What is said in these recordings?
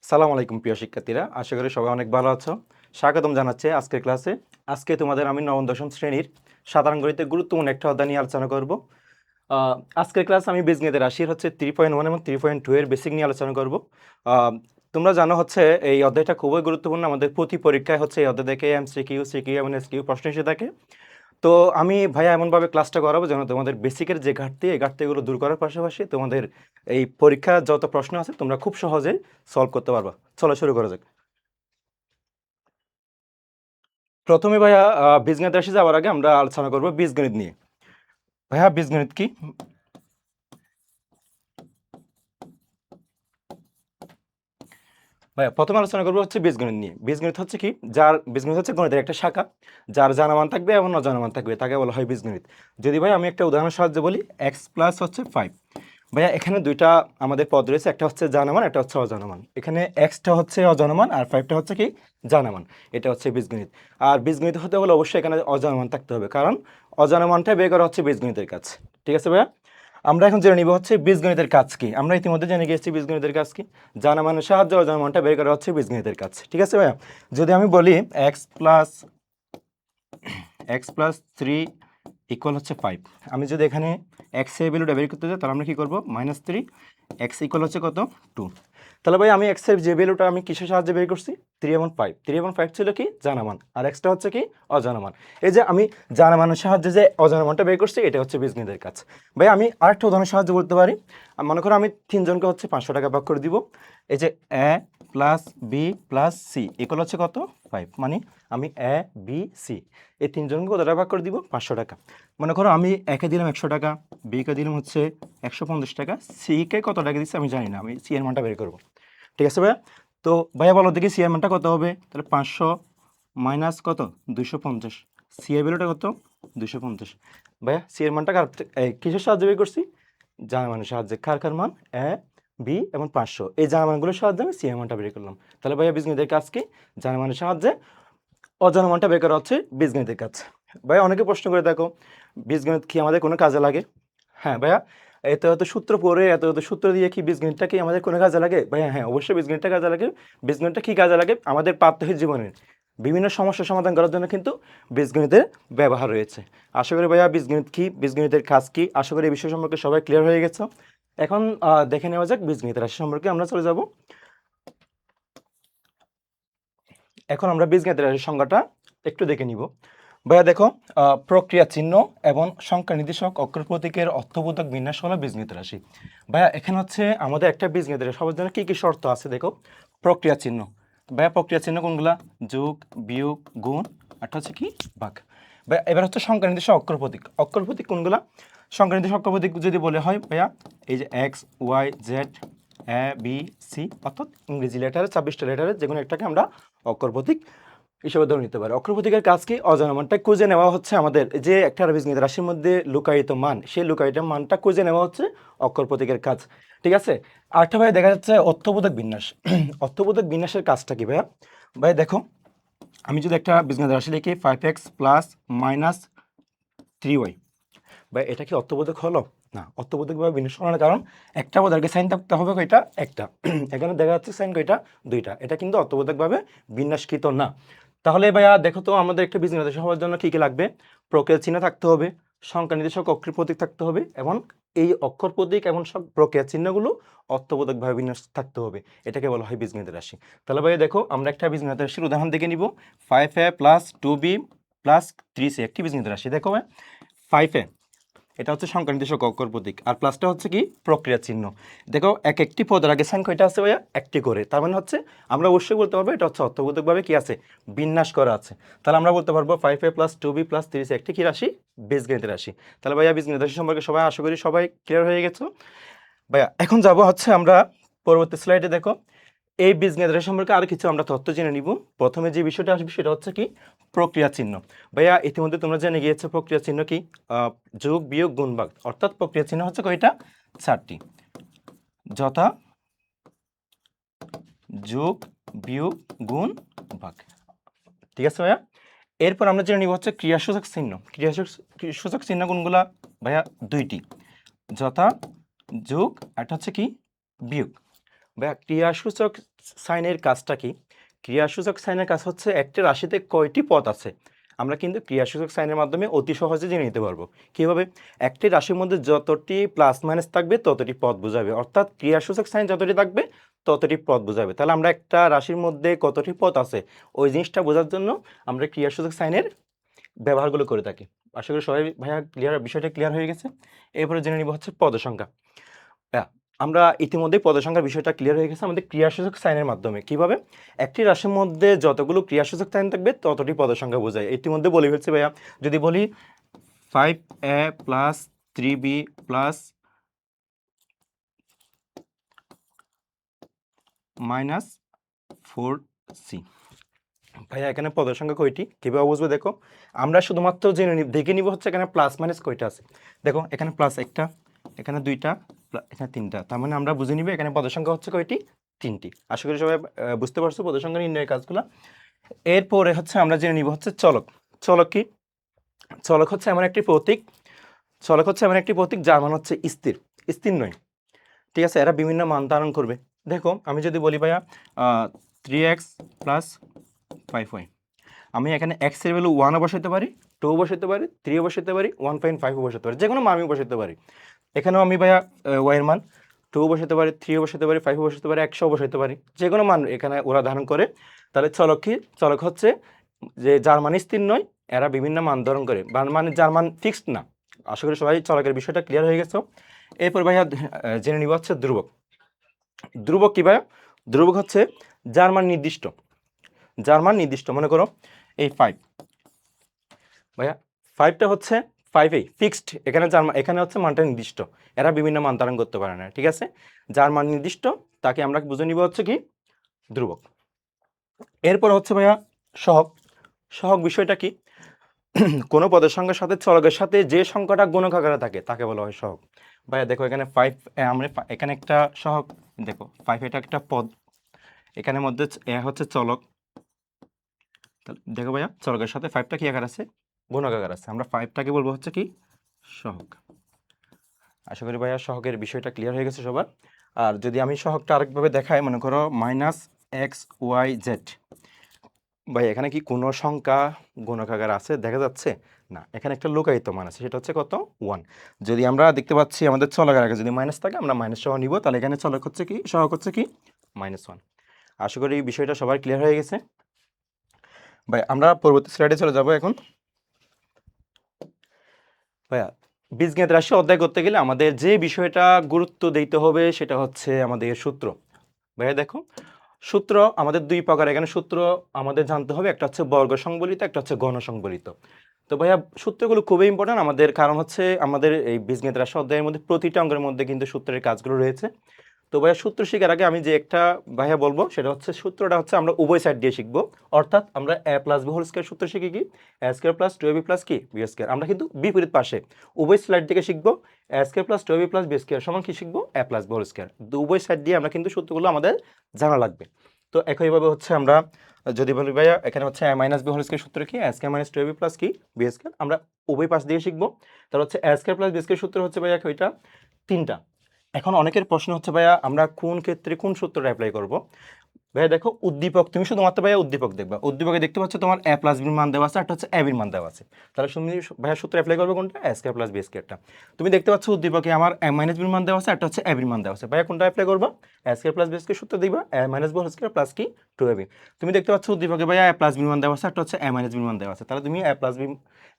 সালাম আলাইকুম প্রিয় শিক্ষার্থীরা, আশা করি সবাই অনেক ভালো আছো। স্বাগতম জানাচ্ছি আজকের ক্লাসে। আজকে তোমাদের আমি নবম দশম শ্রেণীর সাধারণ গণিতের গুরুত্বপূর্ণ একটা অধ্যায় নিয়ে আলোচনা করব। আজকের ক্লাস আমি বীজগণিতের রাশির 3.1 এবং 3.2 এর বেসিক নিয়ে আলোচনা করব। আহ, তোমরা জানো এই অধ্যায়টা খুবই গুরুত্বপূর্ণ। আমাদের প্রতি পরীক্ষায় এই অধ্যায় থেকে এমসিকিউ, সিকিউ এবং এসকিউ প্রশ্ন এসে থাকে। তো আমি ভাইয়া এমনভাবে ক্লাসটা করাবো যেন তোমাদের বেসিকের যে ঘাটতি, এই ঘাটতিগুলো দূর করার পাশাপাশি তোমাদের এই পরীক্ষার যত প্রশ্ন আছে তোমরা খুব সহজে সলভ করতে পারবা। চলো শুরু করা যাক। প্রথমে ভাইয়া বীজগণিত রাশি যাওয়ার আগে আমরা আলোচনা করব বীজগণিত নিয়ে। ভাইয়া বীজগণিত কি? ভাইয়া প্রথমে আলোচনা করবো বীজগণিত নিয়ে। বীজগণিত হচ্ছে কি? বীজগণিত হচ্ছে গণিতের একটা শাখা, যার জানামান থাকবে এবং অজানামান থাকবে, তাকে বলা হয় বীজগণিত। যদি ভাই আমি একটা উদাহরণ সাহায্যে বলি, এক্স প্লাস 5। ভাইয়া এখানে দুইটা আমাদের পদ রয়েছে, একটা হচ্ছে জানামান, একটা হচ্ছে অজানামান। এখানে এক্সটা হচ্ছে অজানামান আর 5টা হচ্ছে কি? জানামান। এটা হচ্ছে বীজগণিত। আর বীজগণিত হতে হলে অবশ্যই এখানে অজানামান থাকতে হবে, কারণ অজানামানটা বের করা হচ্ছে বীজগণিতের কাজ। ঠিক আছে ভাইয়া? আমরা এখন জেনে নিব বীজগণিতের কাজ কি। আমরা ইতিমধ্যে জেনে গিয়েছি বীজগণিতের কাজ কি। জানামানের সাহায্যে অজানামানটা বের করা হচ্ছে বীজগণিতের কাজ। ঠিক আছে ভাইয়া? যদি আমি বলি x প্লাস 3 ইকুয়াল হচ্ছে 5, আমি যদি এখানে এক্স এর ভ্যালুটা বের করতে চাই তাহলে আমরা কি করব? -3, এক্স ইকুয়াল হচ্ছে কত? 2। তাহলে ভাই আমি এক্স এর যে ভ্যালুটা আমি কিসের সাহায্যে বের করছি? 3 এবং 5। 3 এবং 5 ছিল কি? জানামান, আর এক্সটা হচ্ছে কি? অজানামান। এই যে আমি জানামানের সাহায্যে যে অজানামানটা বের করছি, এটা হচ্ছে বীজগণিতের কাজ। ভাই আমি আরেকটা উদাহরণের সাহায্যে বলতে পারি। মনে করো আমি তিনজনকে 500 টাকা ভাগ করে দিব। এই যে A plus B plus C equal হচ্ছে কত? 5। মানে আমি এ বি সি এই তিনজনকে কত টাকা ভাগ করে দিব? 500 টাকা। মনে করো আমি একে দিলাম 100 টাকা, বিকে দিলাম 150 টাকা, সিকে কত টাকা দিচ্ছি আমি জানি না, আমি সি এর মানটা বের করবো। ঠিক আছে ভাইয়া? তো ভাইয়া বলো দেখি সি এর মানটা কত হবে? তাহলে 500 মাইনাস কত? 250। সি এর ভ্যালুটা কত? 250। ভাইয়া সি এর মানটা কিসের সাহায্যে বের করছি? জার্মানের সাহায্যে। কার মান? এ বি এবং 500, এই জার্মানগুলোর সাহায্যে আমি সি এর মানটা বের করলাম। তাহলে ভাইয়া বীজগণিতের কাজ কি? জার্মানের সাহায্যে অজানা মানটা বের করা হচ্ছে বীজগণিতের কাজ। ভাইয়া অনেকে প্রশ্ন করে দেখো, বীজগণিত কি আমাদের কোনো কাজে লাগে? হ্যাঁ ভাইয়া, এত সূত্র পড়ে এত সূত্র দিয়ে কি বীজগণিতটা কি আমাদের কোনো কাজে লাগে? ভাইয়া হ্যাঁ, অবশ্যই বীজগণিতটা কাজে লাগে। বীজগণিতটা কি কাজে লাগে? আমাদের প্রাত্যহিক জীবনের বিভিন্ন সমস্যা সমাধান করার জন্য কিন্তু বীজগণিতের ব্যবহার রয়েছে। আশা করি ভাইয়া বীজগণিত কি, বীজগণিতের কাজ কি, আশা করি এই বিষয় সম্পর্কে সবাই ক্লিয়ার হয়ে গেছে। এখন দেখে নেওয়া যাক বীজগণিতের রাশি সম্পর্কে। আমরা চলে যাব। এখন আমরা বীজগণিতের রাশির সংজ্ঞাটা একটু দেখে নিব। ভাইয়া দেখো, প্রক্রিয়া চিহ্ন এবং সংখ্যা নির্দেশক অক্ষর প্রতীকের অর্থবোধক বিন্যাস হলো বীজগণিত রাশি। ভাইয়া এখানে আমাদের একটা বীজগণিত রাশি সবার জন্য কি কি শর্ত আছে দেখো। প্রক্রিয়া চিহ্ন। ভাইয়া প্রক্রিয়া চিহ্ন কোনগুলা? যোগ, বিয়োগ, গুণ, আর কি? ভাগ। ভাইয়া এবার সংখ্যা নির্দেশক অক্ষর প্রতীক। অক্ষর প্রতীক কোনগুলা? সংখ্যা নির্দেশক অক্ষর প্রতীক যদি বলে হয় ভাইয়া, এই যে x Y Z A B C, অর্থাৎ ইংরেজি লেটারে 26টা লেটারে যে কোনো একটাকে আমরা অক্ষর প্রতীক হিসেবে ধরে নিতে পারে। অক্ষর প্রতীকের কাজ কি? অজানা মানটা খুঁজে নেওয়া হচ্ছে আমাদের যে একটা বীজগণিত রাশির মধ্যে লুকায়িত মান, সেই লুকায়িত মানটা খুঁজে নেওয়া হচ্ছে অক্ষর প্রতীকের কাজ। ঠিক আছে? আরেকটা ভাই দেখা যাচ্ছে অর্থবোধক বিন্যাস। অর্থবোধক বিন্যাসের কাজটা কি ভাইয়া? ভাই দেখো, আমি যদি একটা বীজগণিত রাশি লিখি 5x প্লাস মাইনাস 3y, ভাই এটা কি অর্থবোধক হলো? না, অর্থবোধকভাবে বিন্যাস হলো না, কারণ একটা বোধকে সাইন থাকতে হবে কয়টা? একটা। এখানে দেখা যাচ্ছে সাইন কয়টা? দুইটা। এটা কিন্তু অর্থবোধকভাবে বিন্যাসকৃত না। তাহলে ভাইয়া দেখো তো, আমাদের একটা বীজগণিত রাশি হওয়ার জন্য কি কি লাগবে? প্রক্রিয়া চিহ্ন থাকতে হবে, সংখ্যা নির্দেশক অক্ষর প্রতীক থাকতে হবে, এবং এই অক্ষর প্রতীক এবং সব প্রক্রিয়া চিহ্নগুলো অর্থবোধকভাবে বিন্যাস থাকতে হবে। এটাকে বলা হয় বীজগণিত রাশি। তাহলে ভাইয়া দেখো, আমরা একটা বীজগণিত রাশির উদাহরণ দেখে নিব। 5a plus 2b plus 3c একটি বীজগণিত রাশি। দেখো ভাই, 5a এটা হচ্ছে সংখ্যা নির্দেশক অক্ষর প্রতীক, আর প্লাসটা হচ্ছে কি? প্রক্রিয়া চিহ্ন। দেখো একটি পদের আগে সাইন কয়টা আছে ভাইয়া? একটি করে। তার মানে আমরা অবশ্যই বলতে পারবো এটা অর্থবোধকভাবে কি আছে? বিন্যাস করা আছে। তাহলে আমরা বলতে পারবো 5a plus 2b plus 3c একটি কি রাশি? বীজগণিত রাশি। তাহলে ভাইয়া বীজগণিত রাশি সম্পর্কে সবাই আশা করি সবাই ক্লিয়ার হয়ে গেছো। ভাইয়া এখন যাব আমরা পরবর্তী স্লাইডে। দেখো, এই বীজগণিত রাশি সম্পর্কে আরো কিছু আমরা তথ্য জেনে নিব। প্রথমে যে বিষয়টা আসবে সেটা হচ্ছে কি? প্রক্রিয়া চিহ্ন। ভাইয়া ইতিমধ্যে তোমরা জেনে গিয়েছো প্রক্রিয়া চিহ্ন কি? যোগ, বিয়োগ, গুণ, ভাগ। অর্থাৎ প্রক্রিয়া চিহ্ন হচ্ছে কয়টা? 4টি। যথা যোগ, বিয়োগ, গুণ, ভাগ। ঠিক আছে ভাইয়া? এরপর আমরা জেনে নিব ক্রিয়াসূচক চিহ্ন। ক্রিয়াসূচক চিহ্ন কোনগুলা? ভাইয়া 2টি। যথা যোগ, আর কি? বিয়োগ। ভাইয়া ক্রিয়াসূচক সাইনের কাজটা কি? ক্রিয়াসূচক সাইনের কাজ হচ্ছে একটা রাশিতে কয়টি পদ আছে আমরা কিন্তু ক্রিয়াসূচক সাইনের মাধ্যমে অতি সহজে জেনে নিতে পারবো। কীভাবে? একটি রাশির মধ্যে যতটি প্লাস মাইনাস থাকবে ততটি পদ বোঝাবে, অর্থাৎ ক্রিয়াসূচক সাইন যতটি থাকবে ততটি পদ বোঝাবে। তাহলে আমরা একটা রাশির মধ্যে কতটি পদ আছে ওই জিনিসটা বোঝার জন্য আমরা ক্রিয়াসূচক সাইনের ব্যবহারগুলো করে থাকি। আশা করি সবাই ভাইয়া বিষয়টা ক্লিয়ার হয়ে গেছে। এরপরে জেনে নিব হচ্ছে পদ সংখ্যা। হ্যাঁ, আমরা ইতিমধ্যেই পদ সংখ্যার বিষয়টা ক্লিয়ার হয়ে গেছে আমাদের ক্রিয়াসূচক সাইনের মাধ্যমে। কিভাবে? একটি রাশির মধ্যে যতগুলো ক্রিয়াসূচক সাইন থাকবে ততটি পদ সংখ্যা বোঝায়। ইতিমধ্যে বলে ফেলছি ভাইয়া। যদি বলি 5a plus 3b plus minus 4c, ভাইয়া এখানে পদ সংখ্যা কয়টি কীভাবে বুঝবো? দেখো, আমরা শুধুমাত্র দেখে নিব হচ্ছে এখানে প্লাস মাইনাস কয়টা আছে। দেখো এখানে প্লাস একটা, এখানে দুইটা, এখানে তিনটা, তার মানে আমরা বুঝে নিব এখানে পদ সংখ্যা হচ্ছে কয়টি? তিনটি। আশা করি সবাই বুঝতে পারছো পদ সংখ্যা নির্ণয়ের কাজগুলো। এরপরে হচ্ছে আমরা জেনে নিব হচ্ছে চলক। চলক কি? চলক হচ্ছে এমন একটি প্রতীক, চলক হচ্ছে এমন একটি প্রতীক যার মান হচ্ছে স্থির, স্থির নয়। ঠিক আছে, এরা বিভিন্ন মান ধারণ করবে। দেখো আমি যদি বলি ভাইয়া 3x প্লাস 5y, আমি এখানে x এর ভ্যালু 1ও বসাতে পারি, 2ও বসাতে পারি, 3ও বসাতে পারি, 1.5ও বসাতে পারি, যে কোনো মানও বসাতে পারি। এখানেও আমি ভাইয়া y এর মান 2ও বসাতে পারি, 3ও বসাতে পারি, 5ও বসাতে পারি, 100ও বসাতে পারি, যে কোনো মান এখানে ওরা ধারণ করে। তাহলে চলক কি? চলক হচ্ছে যে যার মান স্থির নয়, এরা বিভিন্ন মান ধারণ করে, মানে যার মান ফিক্সড না। আশা করি সবাই চলকের বিষয়টা ক্লিয়ার হয়ে গেছে। এরপর ভাইয়া জেনে নিব হচ্ছে ধ্রুবক। ধ্রুবক কি ভাইয়া? ধ্রুবক হচ্ছে যার মান নির্দিষ্ট, যার মান নির্দিষ্ট। মনে করো এই 5, ভাইয়া 5টা হচ্ছে 5এই ফিক্সড, এখানে যার এখানে হচ্ছে মানটা নির্দিষ্ট, এরা বিভিন্ন মান ধারণ করতে পারে না। ঠিক আছে, যার মান নির্দিষ্ট তাকে আমরা বুঝে নিব হচ্ছে কি? ধ্রুবক। এরপর হচ্ছে ভাইয়া সহগ। সহগ বিষয়টা কি? কোনো পদের সংখ্যার সাথে চলকের সাথে যে সংখ্যাটা গুণক আকারে থাকে তাকে বলা হয় সহগ। ভাইয়া দেখো এখানে 5, আমরা এখানে একটা সহগ, দেখো 5 এটা একটা পদ, এখানে মধ্যে হচ্ছে চলক। তাহলে দেখো ভাইয়া চলকের সাথে 5টা কি আকার আছে? গুণক আকার আছে। আমরা 5টাকে বলবো হচ্ছে কি? সহগ। আশা করি ভাইয়া সহগের বিষয়টা ক্লিয়ার হয়ে গেছে সবার। আর যদি আমি সহগটা আরেকভাবে দেখাই, মনে করো -xyz, ভাই এখানে কি কোনো সংখ্যা গুণক আকার আছে দেখা যাচ্ছে? না, এখানে একটা লুকায়িত মান আছে, সেটা হচ্ছে কত? 1। যদি আমরা দেখতে পাচ্ছি আমাদের চলকের আগে যদি মাইনাস থাকে আমরা মাইনাস সহ নিব, তাহলে এখানে চলক হচ্ছে কি? সহগ হচ্ছে কি? -1। আশা করি এই বিষয়টা সবার ক্লিয়ার হয়ে গেছে। ভাই আমরা পরবর্তী স্লাইডে চলে যাব এখন। ভাইয়া বীজগণিত রাশি অধ্যায় করতে গেলে আমাদের যে বিষয়টা গুরুত্ব দিতে হবে সেটা হচ্ছে আমাদের সূত্র। ভাইয়া দেখো, সূত্র আমাদের দুই প্রকার, এখানে সূত্র আমাদের জানতে হবে, একটা হচ্ছে বর্গ সংবলিত, একটা হচ্ছে ঘন সংবলিত। তো ভাইয়া সূত্রগুলো খুবই ইম্পর্টেন্ট আমাদের, কারণ হচ্ছে আমাদের এই বীজগণিত রাশি অধ্যায়ের মধ্যে প্রতিটা অঙ্গের মধ্যে কিন্তু সূত্রের কাজগুলো রয়েছে। তো ভাইয়া সূত্র শেখার আগে আমি যে একটা ভাইয়া বলবো সেটা হচ্ছে সূত্রটা হচ্ছে আমরা উভয় সাইড দিয়ে শিখবো, অর্থাৎ আমরা a plus b whole square সূত্র শিখি কি? a square plus 2ab plus কি? b square. আমরা কিন্তু বিপরীত পাশে উভয় সাইড থেকে শিখবো a square plus 2ab plus b square সমান কি শিখবো? a plus b whole square. উভয় সাইড দিয়ে আমরা কিন্তু সূত্রগুলো আমাদের জানা লাগবে। তো একইভাবে হচ্ছে আমরা যদি বলি ভাইয়া এখানে হচ্ছে a minus b whole square সূত্র কি? a square minus 2ab plus কি? b square. আমরা উভয় পাশ দিয়ে শিখবো। তাহলে হচ্ছে a square plus b square সূত্র হচ্ছে ভাইয়া কয়টা? 3টা। এখন অনেকের প্রশ্ন হচ্ছে ভাইয়া আমরা কোন ক্ষেত্রে কোন সূত্রটা অ্যাপ্লাই করব? ভাইয়া দেখো উদ্দীপক, তুমি শুধুমাত্র ভাইয়া উদ্দীপক দেখবা, উদ্দীপকে দেখতে পাচ্ছ তোমার a প্লাস b মান দেওয়া আছে, একটা হচ্ছে a b মান দেওয়া আছে। তাহলে তুমি ভাইয়া সূত্র অ্যাপ্লাই করবে কোনটা? a square plus b স্কয়ারটা। তুমি দেখতে পাচ্ছ উদ্দীপকে আমার a মাইনাস b মান দেওয়া আছে, একটা হচ্ছে a b মান দেওয়া আছে। ভাইয়া কোনটা অ্যাপ্লাই করবা? a square plus b square সূত্র দিবা, a minus b whole square plus কি? 2ab। তুমি দেখতে পাচ্ছ উদ্দীপকে ভাইয়া a প্লাস b মান দেওয়া আছে, একটা হচ্ছে a মাইনাস b মান দেওয়া আছে। তাহলে তুমি a plus b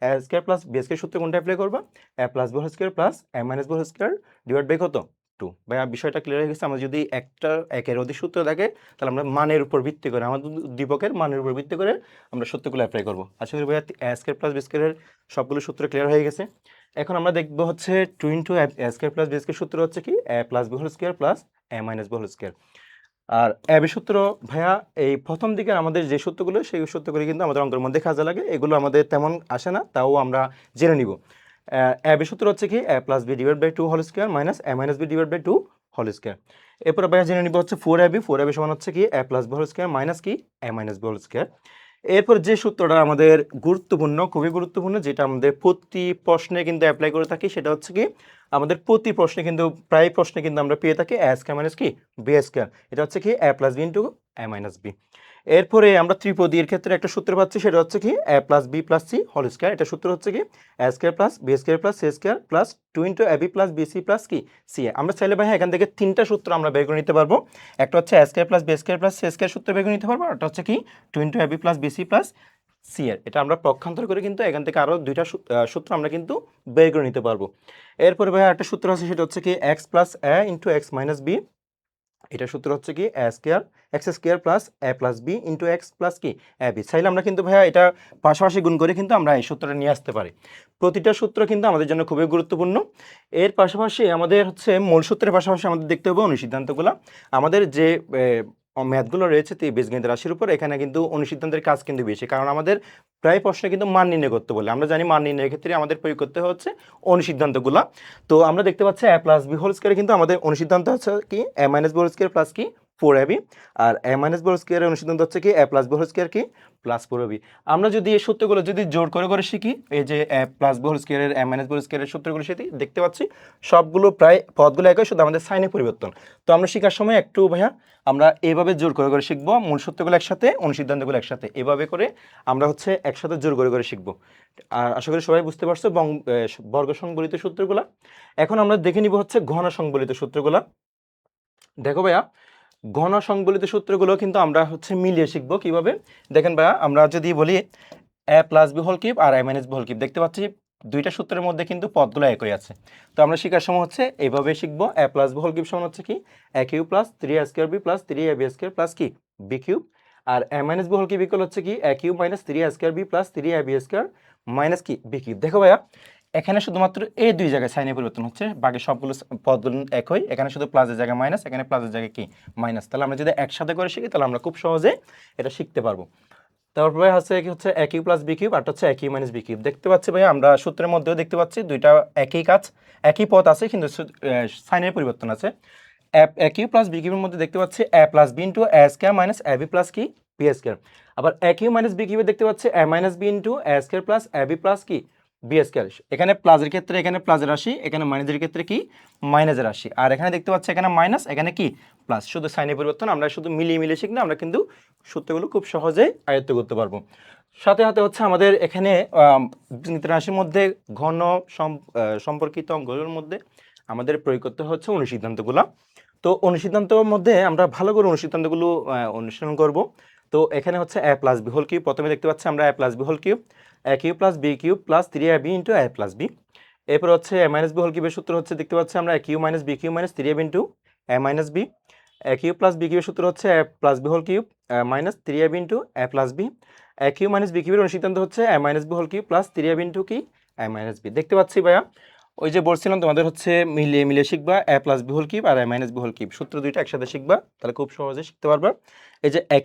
a square plus b square সূত্র কোনটা অ্যাপ্লাই করবা? a plus b whole square plus a minus b whole square divide by কত? 2। ভাইয়া বিষয়টা ক্লিয়ার হয়ে গেছে। আমরা যদি একটা একের অধিক সূত্র থাকে তাহলে আমরা মানের উপর ভিত্তি করে, আমাদের উদ্দীপকের মানের উপর ভিত্তি করে আমরা সূত্রগুলো অ্যাপ্লাই করব। আশা করি ভাইয়া a স্কয়ার প্লাস b স্কয়ারের সবগুলো সূত্র ক্লিয়ার হয়ে গেছে। এখন আমরা দেখব হচ্ছে 2 into a square plus b square সূত্র হচ্ছে কি? a plus b whole square plus a minus b whole square. আর a b সূত্র ভাইয়া এই প্রথম দিকে আমাদের যে সূত্রগুলো সেই সূত্রগুলো কিন্তু আমাদের অঙ্কের মধ্যে কাজে লাগে, এগুলো আমাদের তেমন আসে না, তাও আমরা জেনে নিব। a b সূত্র হচ্ছে কি? a plus b divide by 2 whole square minus a minus b divide by 2 whole square. এরপর ভাইয়া জেনে নিব হচ্ছে 4ab, 4ab সমান হচ্ছে কি? a plus b whole square minus কি? a minus b whole square. এরপর যে সূত্রটা আমাদের গুরুত্বপূর্ণ, খুবই গুরুত্বপূর্ণ, যেটা আমাদের প্রতি প্রশ্নে কিন্তু অ্যাপ্লাই করে থাকি, সেটা হচ্ছে কি আমাদের প্রতি প্রশ্নে কিন্তু প্রায় প্রশ্নে কিন্তু আমরা পেয়ে থাকি এ স্কয়ার মাইনাস কি বি স্কয়ার। এটা হচ্ছে কি A plus B into A minus B. এরপরে আমরা ত্রিপদীর ক্ষেত্রে একটা সূত্র পাচ্ছি, সেটা হচ্ছে কি A plus B plus C whole square. এটা সূত্র হচ্ছে কি এ square plus B square plus C square plus 2 into A B plus B C plus কি সি এ। আমরা চাইলে ভাই এখান থেকে তিনটা সূত্র আমরা বের করে নিতে পারবো। একটা হচ্ছে A square plus B square plus C square সূত্র বের করে নিতে পারবো, আর একটা হচ্ছে কি 2 into A B plus B C plus C এর। এটা আমরা পক্ষান্তর করে কিন্তু এখান থেকে আরো দুইটা সূত্র আমরা কিন্তু বের করে নিতে পারবো। এরপরে ভাই একটা সূত্র আছে, সেটা হচ্ছে কি X plus A into X minus B. এটা সূত্র হচ্ছে কি এ square X square plus A plus B into X plus কি এ বি। চাইলে আমরা কিন্তু ভাইয়া এটা পাশাপাশি গুণ করে কিন্তু আমরা এই সূত্রটা নিয়ে আসতে পারি। প্রতিটা সূত্র কিন্তু আমাদের জন্য খুবই গুরুত্বপূর্ণ। এর পাশাপাশি আমাদের হচ্ছে মূল সূত্রের পাশাপাশি আমাদের দেখতে হবে অনুসিদ্ধান্তগুলো। আমাদের যে ম্যাথগুলো রয়েছে বীজগণিত রাশির উপর, এখানে কিন্তু অনুসিদ্ধান্তের কাজ কিন্তু বেশি, কারণ আমাদের প্রায় প্রশ্নে কিন্তু মান নির্ণয় করতে বলে। আমরা জানি মান নির্ণয়ের ক্ষেত্রে আমাদের প্রয়োগ করতে হচ্ছে অনুসিদ্ধান্তগুলো। তো আমরা দেখতে পাচ্ছি এ প্লাস বি হোল স্কয়ারে কিন্তু আমাদের অনুসিদ্ধান্ত হচ্ছে কি A minus B whole square plus কি 4ab, আর এ মাইনাস বি হোল স্কয়ারের অনুসিদ্ধান্ত হচ্ছে কি A plus B whole square কি প্লাস 4ab। আমরা যদি এই সূত্রগুলো যদি জোর করে করে শিখি, এই যে A plus B whole স্কয়ারের A minus B whole স্কয়ারের সূত্রগুলো শিখি, দেখতে পাচ্ছি সবগুলো প্রায় পদগুলো একই, শুধু আমাদের সাইনে পরিবর্তন। তো আমরা শেখার সময় একটু ভাইয়া আমরা এইভাবে জোর করে করে শিখবো, মূল সূত্রগুলো একসাথে অনুসিদ্ধান্তগুলো একসাথে, এভাবে করে আমরা হচ্ছে একসাথে জোর করে করে শিখবো। আর আশা করি সবাই বুঝতে পারছো বর্গ সংবলিত সূত্রগুলো। এখন আমরা দেখে নিব হচ্ছে ঘন সংবলিত সূত্রগুলো। দেখো ভাইয়া, ঘন সংবলিত সূত্রগুলো কিন্তু আমরা হচ্ছে মিলিয়ে শিখবো কিভাবে। দেখেন ভাইয়া, আমরা যদি বলি এ প্লাস বি হোল কিউব আর A minus B whole cube, দেখতে পাচ্ছি দুইটা সূত্রের মধ্যে কিন্তু পদগুলো একই আছে। তো আমরা শেখার সময় হচ্ছে এইভাবে শিখবো, A plus B whole cube সমান হচ্ছে কি A cube plus 3a square B plus 3ab square plus কি বি কিউব, আর A minus B whole cube equal হচ্ছে কি A cube minus 3a square B plus 3ab square minus কি B cube. দেখো ভাইয়া, এখানে শুধুমাত্র এই দুই জায়গায় সাইনে পরিবর্তন হচ্ছে, বাকি সবগুলো পদগুলো একই। এখানে শুধু প্লাসের জায়গায় মাইনাস, এখানে প্লাসের জায়গায় কি মাইনাস। তাহলে আমরা যদি একসাথে করে শিখি, তাহলে আমরা খুব সহজে এটা শিখতে পারবো। তারপরে হচ্ছে কি হচ্ছে এ কিউব প্লাস বি কিউব, আর হচ্ছে এ কিউব মাইনাস বি কিউব। দেখতে পাচ্ছি ভাই, আমরা সূত্রের মধ্যেও দেখতে পাচ্ছি দুইটা একই কাজ, একই পদ আছে, কিন্তু সাইনের পরিবর্তন আছে। এ কিউব প্লাস বি কিউবের মধ্যে দেখতে পাচ্ছি A plus B into A square minus A B plus কি বি স্কয়ার। আবার এ কিউব মাইনাস বি কিউবে দেখতে পাচ্ছি এ মাইনাস বি ইন্টু এ স্কয়ার প্লাস এ বি প্লাস কি বি স্কয়ার। এখানে প্লাসের ক্ষেত্রে এখানে প্লাসের রাশি, এখানে মাইনাসের ক্ষেত্রে কি মাইনাসের রাশি, আর এখানে দেখতে পাচ্ছি এখানে মাইনাস, এখানে কি প্লাস। শুধু সাইনের পরিবর্তন, আমরা শুধু মিলিয়ে মিলিয়ে শিখলে আমরা কিন্তু সূত্রগুলো খুব সহজেই আয়ত্ত করতে পারবো। সাথে সাথে হচ্ছে আমাদের এখানে বীজগণিত রাশির মধ্যে ঘন সম্পর্কিত অঙ্কগুলোর মধ্যে আমাদের প্রয়োগ করতে হচ্ছে অনুসিদ্ধান্তগুলো। তো অনুসিদ্ধান্তর মধ্যে আমরা ভালো করে অনুসিদ্ধান্তগুলো অনুসরণ করব। তো এখানে হচ্ছে A plus B whole cube, প্রথমে দেখতে পাচ্ছি আমরা A plus B whole cube A cube plus B cube plus 3ab into A plus B. এরপর হচ্ছে এ মাইনাস বি হোল কিউবের সূত্র হচ্ছে দেখতে পাচ্ছি আমরা A cube minus B cube minus 3ab into A minus B. A cube plus B কিউবের সূত্র হচ্ছে A plus B whole cube minus 3ab into A plus B. A cube minus B কিউবের অনুসিদ্ধান্ত হচ্ছে A minus B whole cube plus 3ab into কি A minus B. দেখতে পাচ্ছি ভাইয়া, ওই যে বলছিলাম তোমাদের হচ্ছে মিলিয়ে মিলিয়ে শিখবা, এ প্লাস বি হোল কিউব আর A minus B whole cube সূত্র দুইটা একসাথে শিখবা, তাহলে খুব সহজে শিখতে পারবা। এই যে এ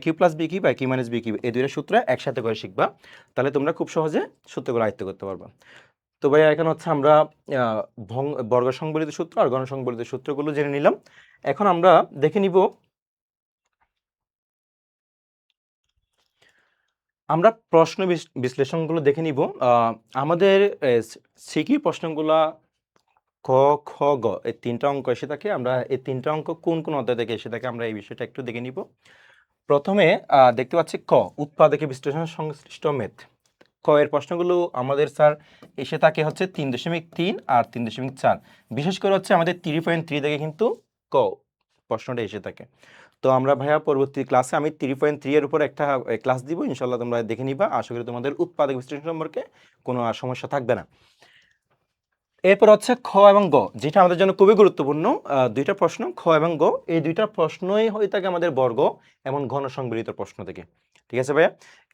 cube plus B cube A cube minus B cube, এই দুইটা সূত্র একসাথে করে শিখবা, তাহলে তোমরা খুব সহজে সূত্রগুলো আয়ত্ত করতে পারবা। তো ভাইয়া, এখন হচ্ছে আমরা বর্গ সংবলিত সূত্র আর ঘন সংবলিত সূত্রগুলো জেনে নিলাম। এখন আমরা দেখে নিব, আমরা প্রশ্ন বিশ্লেষণগুলো দেখে নিব। আমাদের সিকিউ প্রশ্নগুলা ক, খ, গ এই তিনটা অঙ্ক এসে থাকে। আমরা এই তিনটা অঙ্ক কোন কোন অধ্যায় থেকে এসে থাকে আমরা এই বিষয়টা একটু দেখে নিব। প্রথমে দেখতে পাচ্ছি ক, উৎপাদকে বিশ্লেষণ সংশ্লিষ্ট মেথ। ক এর প্রশ্নগুলো আমাদের স্যার এসে থাকে হচ্ছে 3.3 আর 3.4, বিশেষ করে হচ্ছে আমাদের 3.3 থেকে কিন্তু ক প্রশ্নটা এসে থাকে। তো আমরা ভাইয়া পরবর্তী ক্লাসে আমি 3.3 এর উপর একটা ক্লাস দিব, ইনশাল্লাহ তোমরা দেখে নিবা। আশা করি তোমাদের উৎপাদক বিশ্লেষণ সম্পর্কে কোনো সমস্যা থাকবে না। এরপর হচ্ছে খ এবং গ, যেটা আমাদের জন্য খুবই গুরুত্বপূর্ণ। দুইটা প্রশ্ন খ এবং গ, এই দুইটা প্রশ্নই হয়ে থাকে আমাদের বর্গ এবং ঘন সংবলিত প্রশ্ন থেকে। ঠিক আছে ভাইয়া,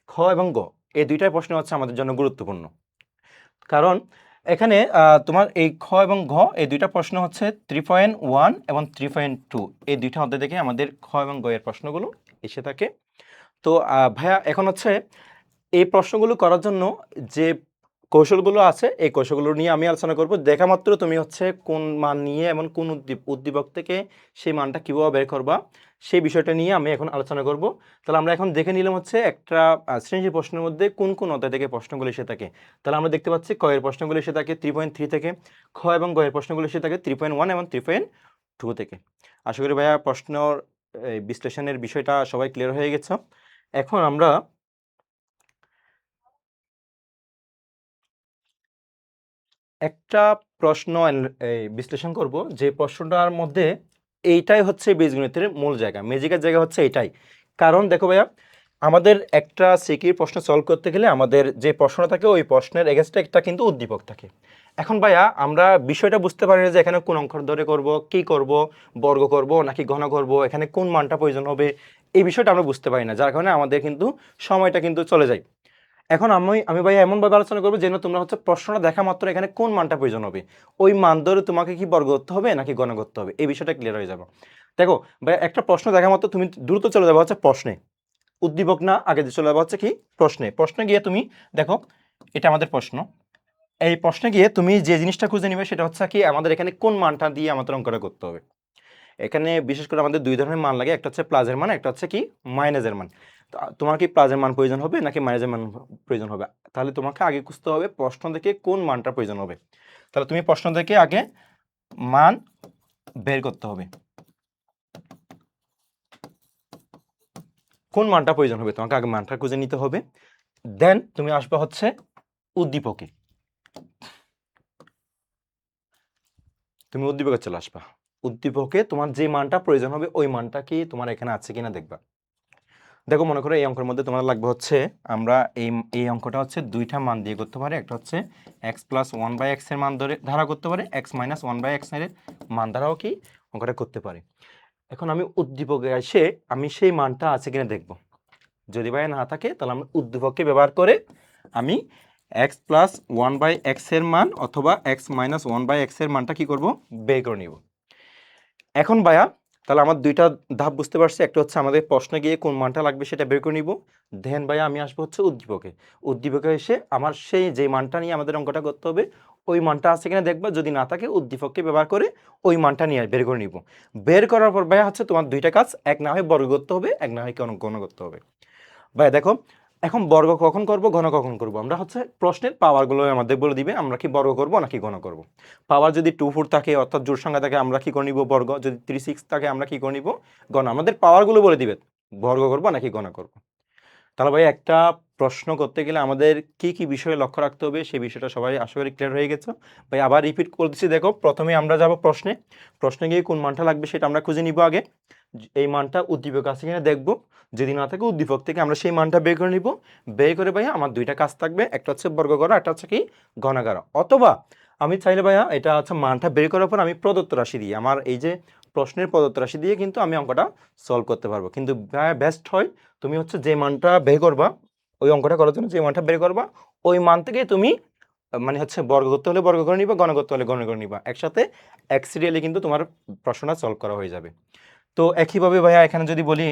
খ এবং গ এই দুইটাই প্রশ্ন হচ্ছে আমাদের জন্য গুরুত্বপূর্ণ, কারণ এখানে তোমার এই খ এবং ঘ এই দুইটা প্রশ্ন হচ্ছে 3.1 এবং 3.2 এই দুইটা অধ্যায় থেকে আমাদের খ এবং গ এর প্রশ্নগুলো এসে থাকে। তো ভাইয়া, এখন হচ্ছে এই প্রশ্নগুলো করার জন্য যে কৌশলগুলো আছে, এই কৌশলগুলো নিয়ে আমি আলোচনা করব। দেখা মাত্র তুমি হচ্ছে কোন মান নিয়ে এবং কোন উদ্দীপক থেকে সেই মানটা কীভাবে বের করবা, সেই বিষয়টা নিয়ে আমি এখন আলোচনা করব। তাহলে আমরা এখন দেখে নিলাম হচ্ছে একটা শ্রেণীর প্রশ্নের মধ্যে কোন কোন অধ্যায় থেকে প্রশ্নগুলো এসে থাকে। তাহলে আমরা দেখতে পাচ্ছি ক এর প্রশ্নগুলো এসে থাকে 3.3 থেকে, খ এবং গ এর প্রশ্নগুলো এসে থাকে 3.1 এবং 3.2 থেকে। আশা করি ভাইয়া প্রশ্নর বিশ্লেষণের বিষয়টা সবাই ক্লিয়ার হয়ে গেছে। এখন আমরা একটা প্রশ্ন বিশ্লেষণ করব, যে প্রশ্নটার মধ্যে এইটাই হচ্ছে বীজগণিতের মূল জায়গা, ম্যাজিকের জায়গা হচ্ছে এইটাই। কারণ দেখো ভাইয়া, আমাদের একটা সিকিউর প্রশ্ন সলভ করতে গেলে আমাদের যে প্রশ্নটা থাকে ওই প্রশ্নের এগেনস্টে একটা কিন্তু উদ্দীপক থাকে। এখন ভাইয়া আমরা বিষয়টা বুঝতে পারি না যে এখানে কোন অঙ্ক ধরে করব, কি করব, বর্গ করব নাকি ঘন করব, এখানে কোন মানটা প্রয়োজন হবে, এই বিষয়টা আমরা বুঝতে পারি না, যার কারণে আমাদের কিন্তু সময়টা কিন্তু চলে যায়। এখন আমি আমি ভাই এমনভাবে আলোচনা করবো যেন তোমরা হচ্ছে প্রশ্নটা দেখা মাত্র এখানে কোন মানটা প্রয়োজন হবে, ওই মান ধরে তোমাকে কি বর্গ করতে হবে নাকি গণ করতে হবে, এই বিষয়টা ক্লিয়ার হয়ে যাবে। দেখো ভাই, একটা প্রশ্ন দেখা মাত্র তুমি দ্রুত চলে যাবে হচ্ছে প্রশ্নে, উদ্দীপক না, আগে চলে যাবে হচ্ছে কি প্রশ্নে। প্রশ্নে গিয়ে তুমি দেখো, এটা আমাদের প্রশ্ন, এই প্রশ্নে গিয়ে তুমি যে জিনিসটা খুঁজে নিবে সেটা হচ্ছে কি আমাদের এখানে কোন মানটা দিয়ে আমাদের অঙ্কটা করতে হবে। এখানে বিশেষ করে আমাদের দুই ধরনের মান লাগে, একটা হচ্ছে প্লাসের মান, একটা হচ্ছে কি মাইনাসের মান। তোমার কি প্লাসের মান প্রয়োজন হবে নাকি মাইনাসের মান প্রয়োজন হবে, তাহলে তোমাকে আগে খুঁজতে হবে প্রশ্ন থেকে কোন মানটা প্রয়োজন হবে। তাহলে তুমি প্রশ্ন থেকে আগে মান বের করতে হবে, কোন মানটা প্রয়োজন হবে তোমাকে আগে মানটা খুঁজে নিতে হবে। দেন তুমি আসবে হচ্ছে উদ্দীপকে, তুমি উদ্দীপকে চলে আসবা। উদ্দীপকে তোমার যে মানটা প্রয়োজন হবে ওই মানটা কি তোমার এখানে আছে কিনা দেখবা। দেখো মনে করো এই অঙ্কের মধ্যে তোমার লাগবে হচ্ছে, আমরা এই এই অঙ্কটা হচ্ছে দুইটা মান দিয়ে করতে পারি, একটা হচ্ছে x plus one by x এর মান ধরে ধারা করতে পারে, x minus one by x এর মান ধারাও কি অঙ্কটা করতে পারে। এখন আমি উদ্দীপকে এসে আমি সেই মানটা আছে কিনা দেখব, যদি ভাই না থাকে তাহলে আমি উদ্দীপককে ব্যবহার করে আমি x plus one by x এর মান অথবা x minus one by x এর মানটা কি করব, বের করে নিব। এখন ভাইয়া, তাহলে আমার দুইটা ধাপ বুঝতে পারছি, একটা হচ্ছে আমাদের প্রশ্নে গিয়ে কোন মানটা লাগবে সেটা বের করে নিব। দেন ভাইয়া আমি আসবো হচ্ছে উদ্দীপকে, উদ্দীপকে এসে আমার সেই যে মানটা নিয়ে আমাদের অঙ্কটা করতে হবে ওই মানটা আছে কিনা দেখবা, যদি না থাকে উদ্দীপককে ব্যবহার করে ওই মানটা নিয়ে বের করে নিব। বের করার পর ভাইয়া হচ্ছে তোমার দুইটা কাজ, এক না হয় বর্গ করতে হবে, এক না হয় গণ করতে হবে। ভাইয়া দেখো, এখন বর্গ কখন করব, ঘন কখন করব, আমরা হচ্ছে প্রশ্নের পাওয়ারগুলো আমাদের বলে দিবে আমরা কি বর্গ করব নাকি ঘন করব। পাওয়ার যদি 2 4 থাকে অর্থাৎ জোড় সংখ্যা থাকে আমরা কি করে নিব বর্গ, যদি 3 6 থাকে আমরা কি করে নিব ঘন, আমাদের পাওয়ারগুলো বলে দিবে বর্গ করব নাকি ঘন করব। তাহলে ভাই একটা প্রশ্ন করতে গেলে আমাদের কি কি বিষয়ে লক্ষ্য রাখতে হবে সেই বিষয়টা সবাই আশা করি ক্লিয়ার হয়ে গেছে। ভাই আবার রিপিট করতেছি, দেখো প্রথমে আমরা যাব প্রশ্নে, প্রশ্নে গিয়ে কোন মানটা লাগবে সেটা আমরা খুঁজে নিব আগে, এই মানটা উদ্দীপক আছে কিনা দেখব, যদি না থাকে উদ্দীপক থেকে আমরা সেই মানটা বের করে নিব। বের করে ভাইয়া আমার দুইটা কাজ থাকবে, একটা হচ্ছে বর্গ করা, একটা হচ্ছে কি ঘন করা, অথবা আমি চাইলে ভাইয়া এটা হচ্ছে মানটা বের করার পর আমি প্রদত্ত রাশি দিয়ে আমার এই যে প্রশ্নের প্রদত্ত রাশি দিয়ে কিন্তু আমি অঙ্কটা সলভ করতে পারবো। কিন্তু ভাইয়া বেস্ট হয় তুমি হচ্ছে যে মানটা বের করবা ওই অঙ্কটা করার জন্য, যে মানটা বের করবা ওই মান থেকে তুমি মানে হচ্ছে বর্গ করতে হলে বর্গ করে নিবা, ঘন করতে হলে ঘন করে নিবা, একসাথে এক সিরিয়ালে কিন্তু তোমার প্রশ্নটা সলভ করা হয়ে যাবে। তো একইভাবে ভাইয়া এখানে যদি বলি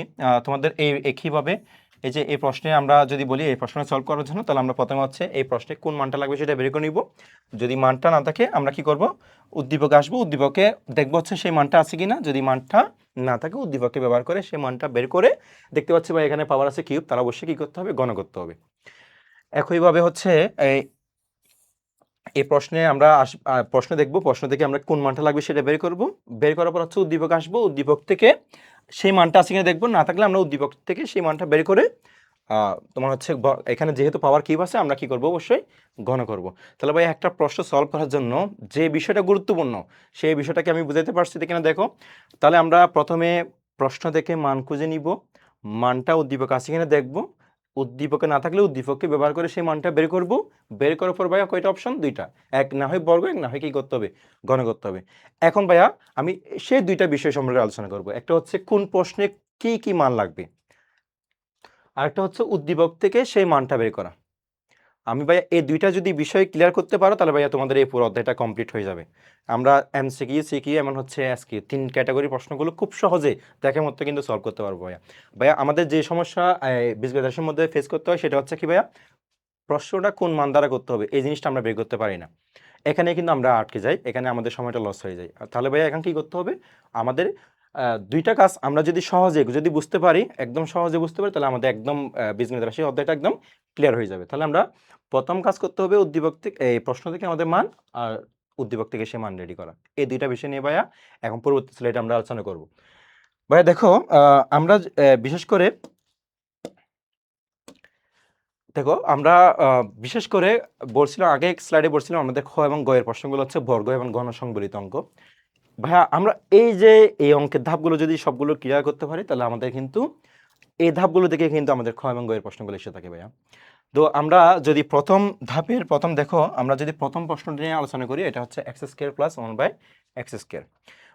তোমাদের এই একইভাবে এই যে এই প্রশ্নে আমরা যদি বলি এই প্রশ্নটা সলভ করার জন্য, তাহলে আমরা প্রথমে হচ্ছে এই প্রশ্নে কোন মানটা লাগবে সেটা বের করে নিব। যদি মানটা না থাকে আমরা কি করব, উদ্দীপকে আসবো, উদ্দীপকে দেখবো হচ্ছে সেই মানটা আছে কিনা, যদি মানটা না থাকে উদ্দীপককে ব্যবহার করে সেই মানটা বের করে দেখতে পাচ্ছি ভাই এখানে পাওয়ার আছে কিউব, তারা অবশ্যই কি করতে হবে, গণ করতে হবে। একইভাবে হচ্ছে এই এই প্রশ্নে আমরা প্রশ্ন দেখব, প্রশ্ন থেকে আমরা কোন মানটা লাগবে সেটা বের করব, বের করার পর হচ্ছে উদ্দীপক আসবো, উদ্দীপক থেকে সেই মানটা আছে কিনা দেখবো, না থাকলে আমরা উদ্দীপক থেকে সেই মানটা বের করে তোমার হচ্ছে এখানে যেহেতু পাওয়ার কিউব আছে আমরা কি করব, অবশ্যই ঘন করব। তাহলে ভাই একটা প্রশ্ন সলভ করার জন্য যে বিষয়টা গুরুত্বপূর্ণ সেই বিষয়টাকে আমি বুঝাতে পারছি কিনা দেখো। তাহলে আমরা প্রথমে প্রশ্ন থেকে মান খুঁজে নিব, মানটা উদ্দীপক আছে কিনা দেখব, উদ্দীপকে না থাকলে উদ্দীপককে ব্যবহার করে সেই মানটা বের করব। বের করার পর ভাইয়া কয়টা অপশন, দুইটা, এক না হয় বর্গ, এক না হয় কি করতে হবে, ঘন করতে হবে। এখন ভাইয়া আমি সেই দুইটা বিষয় সম্পর্কে আলোচনা করব, একটা হচ্ছে কোন প্রশ্নে কি কি মান লাগবে, আরেকটা হচ্ছে উদ্দীপক থেকে সেই মানটা বের করা। আমি ভাইয়া এই দুইটা যদি বিষয় ক্লিয়ার করতে পারো তাহলে ভাইয়া তোমাদের এই পুরো অধ্যায়টা কমপ্লিট হয়ে যাবে। আমরা এমসিকিউ সিকিউ এমন হচ্ছে আজকে 3 ক্যাটাগরি প্রশ্নগুলো খুব সহজে দেখার মতো কিন্তু সলভ করতে পারবো ভাইয়া। ভাইয়া আমাদের যে সমস্যা বীজগণিতের মধ্যে ফেস করতে হয় সেটা হচ্ছে কি ভাইয়া, প্রশ্নটা কোন মান দ্বারা করতে হবে এই জিনিসটা আমরা বের করতে পারি না, এখানে কিন্তু আমরা আটকে যাই, এখানে আমাদের সময়টা লস হয়ে যায়। তাহলে ভাইয়া এখন কি করতে হবে, আমাদের দুইটা কাজ আমরা যদি সহজে যদি বুঝতে পারি, একদম সহজে বুঝতে পারি, তাহলে আমাদের একদম বীজগণিত রাশি অধ্যায়টা একদম ক্লিয়ার হয়ে যাবে। তাহলে আমরা প্রথম কাজ করতে হবে উদ্দীপক থেকে, এই প্রশ্ন থেকে আমাদের মান, আর উদ্দীপক থেকে সে মান রেডি করা। এই দুইটা বিষয় নিয়ে ভাইয়া এখন পরবর্তী স্লাইডে আমরা আলোচনা করব। ভাইয়া দেখো, আমরা বিশেষ করে দেখো আমরা বিশেষ করে বলছিলাম, আগে স্লাইডে বলছিলাম আমাদের খ এবং গ এর প্রশ্নগুলো হচ্ছে বর্গ এবং ঘন সংবলিত অঙ্ক। ভাইয়া আমরা এই যে এই অঙ্কের ধাপগুলো যদি সবগুলো ক্লিয়ার করতে পারি, তাহলে আমাদের কিন্তু এই ধাপগুলো থেকে কিন্তু আমাদের খ এবং গ এর প্রশ্নগুলো এসে থাকে ভাইয়া। তো আমরা যদি প্রথম ধাপের প্রথম দেখো, আমরা যদি প্রথম প্রশ্নটি নিয়ে আলোচনা করি, এটা হচ্ছে x square plus 1/x square.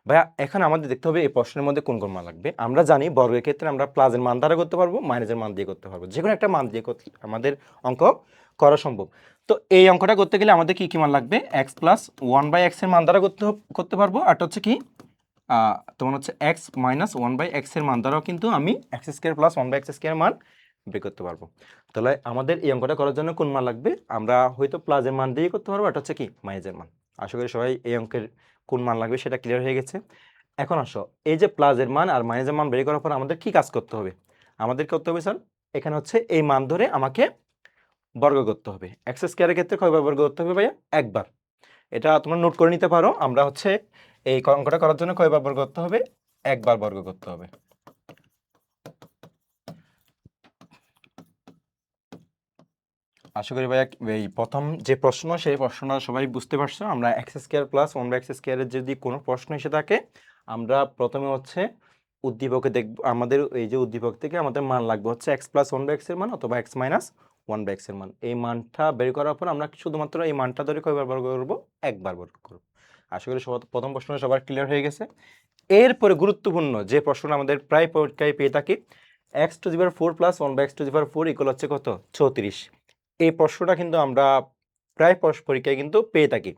ভাইয়া এখন আমাদের দেখতে হবে এই প্রশ্নের মধ্যে কোন কোন মান লাগবে। আমরা জানি বর্গের ক্ষেত্রে আমরা প্লাসের মান দ্বারা করতে পারবো, মাইনাসের মান দিয়ে করতে পারবো, যে কোনো একটা মান দিয়ে আমাদের অঙ্ক করা সম্ভব। তো এই অঙ্কটা করতে গেলে আমাদের কি কি মান লাগবে? এক্স প্লাস 1/x এর মান দ্বারা করতে পারবো, আর হচ্ছে কি তোমার হচ্ছে এক্স মাইনাস 1/x এর মান দ্বারাও কিন্তু আমি x square plus 1/x square মান বের করতে পারবো। তাহলে আমাদের এই অঙ্কটা করার জন্য কোন মান লাগবে? আমরা হয়তো প্লাসের মান দিয়ে করতে পারবো, এটা হচ্ছে কি মাইনাসের মান। আশা করি সবাই এই অঙ্কের কোন মান লাগবে সেটা ক্লিয়ার হয়ে গেছে। এখন আসো, এই যে প্লাসের মান আর মাইনাসের মান বের করার পর আমাদের কি কাজ করতে হবে? আমাদের করতে হবে স্যার, এখানে হচ্ছে এই মান ধরে আমাকে বর্গ করতে হবে। এক্স স্কোয়ারের ক্ষেত্রে কয়বার বর্গ করতে হবে ভাইয়া? একবার। এটা তোমরা নোট করে নিতে পারো। আমরা হচ্ছে এই অঙ্কটা করার জন্য কয়বার বর্গ করতে হবে? একবার বর্গ করতে হবে। আশা করি ভাইয়া এই প্রথম যে প্রশ্ন, সেই প্রশ্নটা সবাই বুঝতে পারছো। আমরা এক্স স্কোয়ার প্লাস 1/x স্কোয়ারের যদি কোনো প্রশ্ন এসে থাকে, আমরা প্রথমে হচ্ছে উদ্দীপকে দেখব, আমাদের এই যে উদ্দীপক থেকে আমাদের মান লাগবে হচ্ছে এক্স প্লাস 1/x এর মান অথবা এক্স মাইনাস 1/x এর মান। এই মানটা বের করার পর আমরা শুধুমাত্র এই মানটা ধরে কয়বার বর্গ করবো? একবার বর্গ করবো। আশা করি প্রথম প্রশ্ন সবার ক্লিয়ার হয়ে গেছে। এরপরে গুরুত্বপূর্ণ যে প্রশ্নটা আমাদের প্রায় পরীক্ষায় পেয়ে থাকি, x to the power 4 plus 1/x to the power 4 equal হচ্ছে কত? 34। এই প্রশ্নটা কিন্তু আমরা প্রায় পরীক্ষায় কিন্তু পেয়ে থাকি।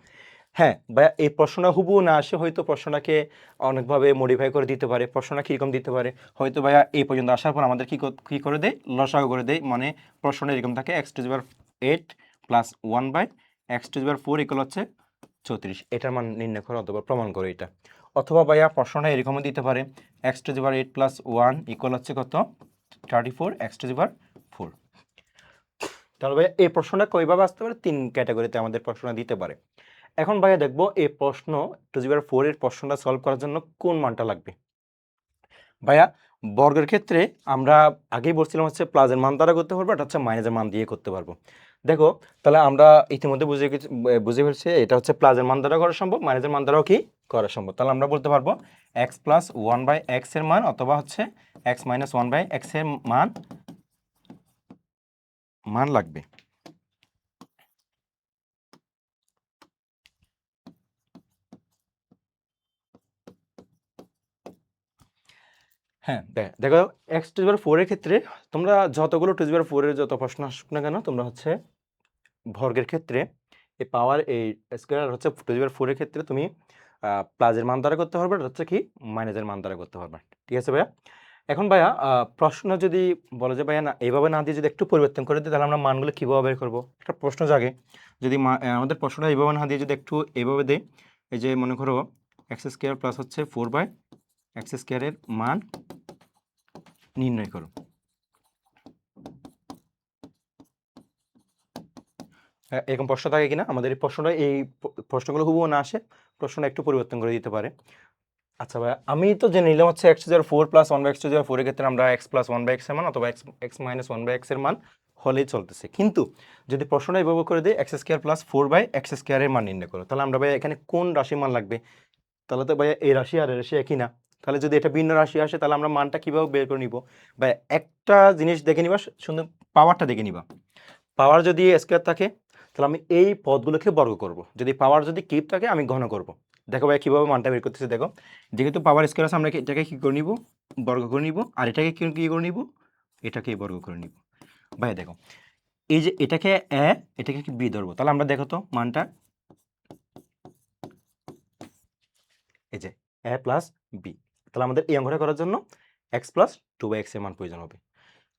হ্যাঁ ভাইয়া, এই প্রশ্নটা হুবহু না আসে, হয়তো প্রশ্নটাকে অনেকভাবে মডিফাই করে দিতে পারে। প্রশ্নটা কীরকম দিতে পারে? হয়তো ভাইয়া এই পর্যন্ত আসার পর আমাদের কী করে দেয়? লসাগু করে দেয়। মানে প্রশ্নটা এরকম থাকে, x to the power 8 plus 1/x to the power 4 equal হচ্ছে 34। এটার মান নির্ণয় করো অথবা প্রমাণ করো এটা। অথবা ভাইয়া প্রশ্নটা এরকমও দিতে পারে, x to the power 8 plus 1 equal হচ্ছে কত? 34 এক্স টু দি পাওয়ার 4। তাহলে ভাইয়া এই প্রশ্নটা কয়ভাবে আসতে পারে? 3 ক্যাটাগরিতে আমাদের প্রশ্নটা দিতে পারে। এখন ভাইয়া দেখবো এই প্রশ্ন টু দি পাওয়ার 4 এর প্রশ্নটা সলভ করার জন্য কোন মানটা লাগবে। ভাইয়া বর্গের ক্ষেত্রে আমরা আগেই বলছিলাম হচ্ছে প্লাসের মান দ্বারা করতে পারবো, এটা হচ্ছে মাইনাসের মান দিয়ে করতে পারবো। দেখো, তাহলে আমরা ইতিমধ্যে বুঝে ফেলছি এটা হচ্ছে প্লাসের মান দ্বারা করা সম্ভব, মাইনাসের মান দ্বারাও কি করা সম্ভব। তাহলে আমরা বলতে পারবো এক্স প্লাস 1/x এর মান অথবা হচ্ছে এক্স মাইনাস 1/x এর মান লাগবে। হ্যাঁ, দেখো, এক্স টু দি পাওয়ার 4 এর ক্ষেত্রে তোমরা যতগুলো টু দি পাওয়ার 4 এর যত প্রশ্ন আসুক না কেন, তোমরা হচ্ছে বর্গের ক্ষেত্রে এই পাওয়ার এই স্কোয়ার হচ্ছে টু দি পাওয়ার 4 এর ক্ষেত্রে তুমি প্লাসের মান দ্বারা করতে পারবে, আর হচ্ছে কি মাইনাসের মান দ্বারা করতে পারবে। ঠিক আছে ভাইয়া? এখন ভাইয়া প্রশ্ন যদি বলে যে ভাইয়া না এইভাবে না দিয়ে যদি একটু পরিবর্তন করে দিই, তাহলে আমরা মানগুলো কীভাবে বের করবো? একটা প্রশ্ন জাগে, যদি আমাদের প্রশ্নটা এইভাবে না দিয়ে যদি একটু এইভাবে দেয়, এই যে মনে করো এক্স স্কোয়ার প্লাস হচ্ছে 4/x স্কোয়ারের মান নির্ণয় করো। এরকম প্রশ্ন থাকে কিনা? আমাদের এই প্রশ্নটা, এই প্রশ্নগুলো হুবহু না আসে, প্রশ্নটা একটু পরিবর্তন করে দিতে পারে। আচ্ছা ভাইয়া, আমি তো জেনে নিলাম হচ্ছে x to the power 4 plus 1/x to the power 4 এর ক্ষেত্রে আমরা এক্স প্লাস 1/x এর মান অথবা এক্স মাইনাস 1/x এর মান হলেই চলতেছে। কিন্তু যদি প্রশ্নটা এইভাবে করে দেয় এক্স স্কোয়ার প্লাস 4/x স্কোয়ারের মান নির্ণয় করো, তাহলে আমরা ভাইয়া এখানে কোন রাশির মান লাগবে? তাহলে তো ভাইয়া এই রাশি আর এই রাশি একই না। তাহলে যদি এটা ভিন্ন রাশি আসে, তাহলে আমরা মানটা কীভাবে বের করে নিব? ভাই একটা জিনিস দেখে নিবা, শুধু পাওয়ারটা দেখে নিবা। পাওয়ার যদি স্কোয়ার থাকে, তাহলে আমি এই পদগুলোকে বর্গ করব। যদি পাওয়ার যদি কিউব থাকে, আমি ঘন করব। দেখো ভাই কীভাবে মানটা বের করতেছে। দেখো, যেহেতু পাওয়ার স্কোয়ার আছে, আমরা এটাকে কী করে নিব? বর্গ করে নিব। আর এটাকে কী করে নিব? এটাকে বর্গ করে নিব। ভাই দেখো, এই যে এটাকে এ, এটাকে কি বি ধরবো, তাহলে আমরা দেখো তো মানটা, এই যে এ প্লাস বি। তাহলে আমাদের এই অঙ্কটা করার জন্য এক্স প্লাস 2/x এর মান প্রয়োজন হবে।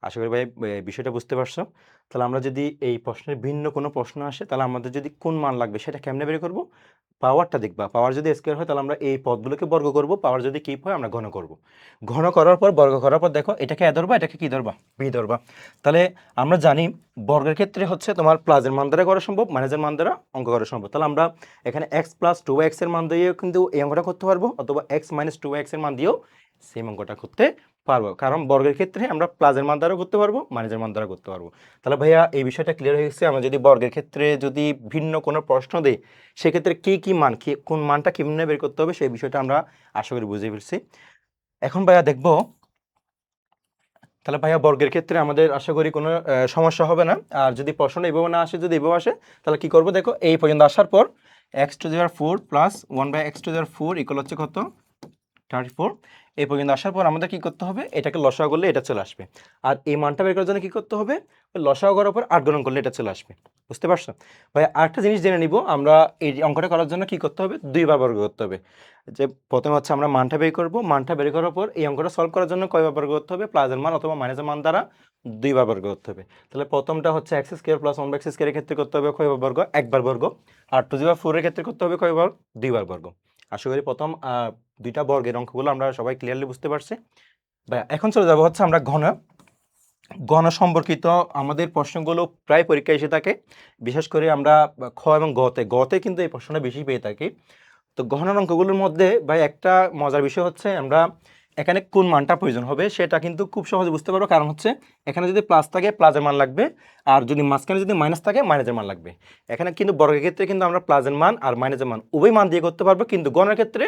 আশা করি ভাই বিষয়টা বুঝতে পারছো। তাহলে আমরা যদি এই প্রশ্নের ভিন্ন কোনো প্রশ্ন আসে তাহলে আমাদের যদি কোন মান লাগবে সেটা কেমনে বের করব? পাওয়ারটা দেখবা। পাওয়ার যদি স্কয়ার হয় তাহলে আমরা এই পদগুলোকে বর্গ করব, পাওয়ার যদি কিউব হয় আমরা ঘন করব। ঘন করার পর বর্গ করার পর দেখো এটাকে এ ধরবা, এটাকে কি ধরবা? বি ধরবা। তাহলে আমরা জানি বর্গের ক্ষেত্রে হচ্ছে তোমার প্লাসের মান দ্বারা করা সম্ভব, মাইনাসের মান দ্বারা অঙ্ক করা সম্ভব। তাহলে আমরা এখানে এক্স প্লাস টু এক্স এর মান দিয়েও কিন্তু এই অঙ্কটা করতে পারবো, অথবা এক্স মাইনাস টু এক্স এর মান দিয়েও সেম অঙ্কটা করতে পারবো। কারণ বর্গের ক্ষেত্রে আমরা প্লাসের মান দ্বারা করতে পারবো, মাইনাসের মান দ্বারা করতে পারবো। তাহলে ভাইয়া এই বিষয়টা ক্লিয়ার হয়ে গেছে। আমরা যদি বর্গের ক্ষেত্রে যদি ভিন্ন কোনো প্রশ্ন দিই সেক্ষেত্রে কি কি মান, কি কোন মানটা কেমনে বের করতে হবে সেই বিষয়টা আমরা আশা করি বুঝে ফেলছি। এখন ভাইয়া দেখবো, তাহলে ভাইয়া বর্গের ক্ষেত্রে আমাদের আশা করি কোনো সমস্যা হবে না। আর যদি প্রশ্নটা এভাবে না আসে, যদি এভাবে আসে তাহলে কি করবো দেখো, এই পর্যন্ত আসার পর x to the power 4 plus 1/x to the power 4 equal হচ্ছে কত? 34। এই পর্যন্ত আসার পর আমাদের কি করতে হবে, এটাকে লসাগু করলে এটা চলে আসবে। আর এই মানটা বের করার জন্য কি করতে হবে, লসাগু করার পর 8 গুণন করলে এটা চলে আসবে। বুঝতে পারছো ভাই? আরেকটা জিনিস জেনে নিব, আমরা এই অঙ্কটা করার জন্য কি করতে হবে, দুইবার বর্গ করতে হবে। যে প্রথমে হচ্ছে আমরা মানটা বের করব, মানটা বের করার পর এই অঙ্কটা সলভ করার জন্য কয়বার বর্গ করতে হবে, প্লাসের মান অথবা মাইনাসের মান দ্বারা দুইবার বর্গ করতে হবে। তাহলে প্রথমটা হচ্ছে এক্স স্কয়ার প্লাস 1/x স্কয়ারের ক্ষেত্রে করতে হবে কয়বার বর্গ, একবার বর্গ। আর টু দি পাওয়ার 4 এর ক্ষেত্রে করতে হবে কয়বার, দুইবার বর্গ। আশা করি প্রথম দুইটা বর্গের অঙ্কগুলো আমরা সবাই ক্লিয়ারলি বুঝতে পারছি। এখন চলে যাবো হচ্ছে আমরা ঘন। ঘন সম্পর্কিত আমাদের প্রশ্নগুলো প্রায় পরীক্ষায় এসে থাকে, বিশেষ করে আমরা খ এবং গতে কিন্তু এই প্রশ্নটা বেশি পেয়ে থাকি। তো গহনার অঙ্কগুলোর মধ্যে ভাই একটা মজার বিষয় হচ্ছে, আমরা এখানে কোন মানটা প্রয়োজন হবে সেটা কিন্তু খুব সহজে বুঝতে পারবো। কারণ হচ্ছে এখানে যদি প্লাস থাকে প্লাসের মান লাগবে, আর যদি মাঝখানে যদি মাইনাস থাকে মাইনাসের মান লাগবে। এখানে কিন্তু বর্গের ক্ষেত্রে কিন্তু আমরা প্লাসের মান আর মাইনাসের মান উভয় মান দিয়ে করতে পারবো, কিন্তু গণের ক্ষেত্রে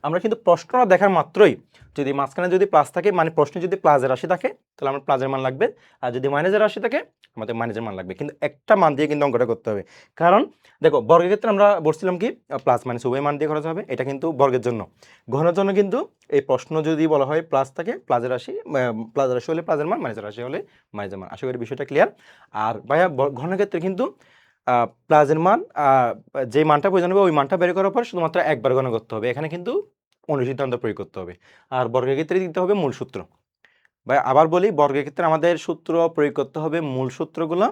আমরা কিন্তু প্রশ্নটা দেখার মাত্রই যদি মাঝখানে যদি প্লাস থাকে, মানে প্রশ্নে যদি প্লাসের রাশি থাকে তাহলে আমার প্লাসের মান লাগবে, আর যদি মাইনাসের রাশি থাকে আমাদের মাইনাসের মান লাগবে। কিন্তু একটা মান দিয়ে কিন্তু অঙ্কটা করতে হবে। কারণ দেখো বর্গের ক্ষেত্রে আমরা বলছিলাম কি প্লাস মাইনাস উভয় মান দিয়ে করা যাবে, এটা কিন্তু বর্গের জন্য। ঘনের জন্য কিন্তু এই প্রশ্ন যদি বলা হয় প্লাস থাকে প্লাসের রাশি, প্লাস রাশি হলে প্লাসের মান, মাইনাসের রাশি হলে মাইনাসের মান। আশা করি বিষয়টা ক্লিয়ার। আর ভাইয়া ঘনের ক্ষেত্রে কিন্তু প্লাসের মান যে মানটা প্রয়োজন হবে ওই মানটা বের করার পর শুধুমাত্র একবার গণনা করতে হবে, এখানে কিন্তু অনুসিদ্ধান্ত প্রয়োগ করতে হবে। আর বর্গের ক্ষেত্রে দিতে হবে মূল সূত্র। ভাই আবার বলি, বর্গের ক্ষেত্রে আমাদের সূত্র প্রয়োগ করতে হবে মূল সূত্রগুলো,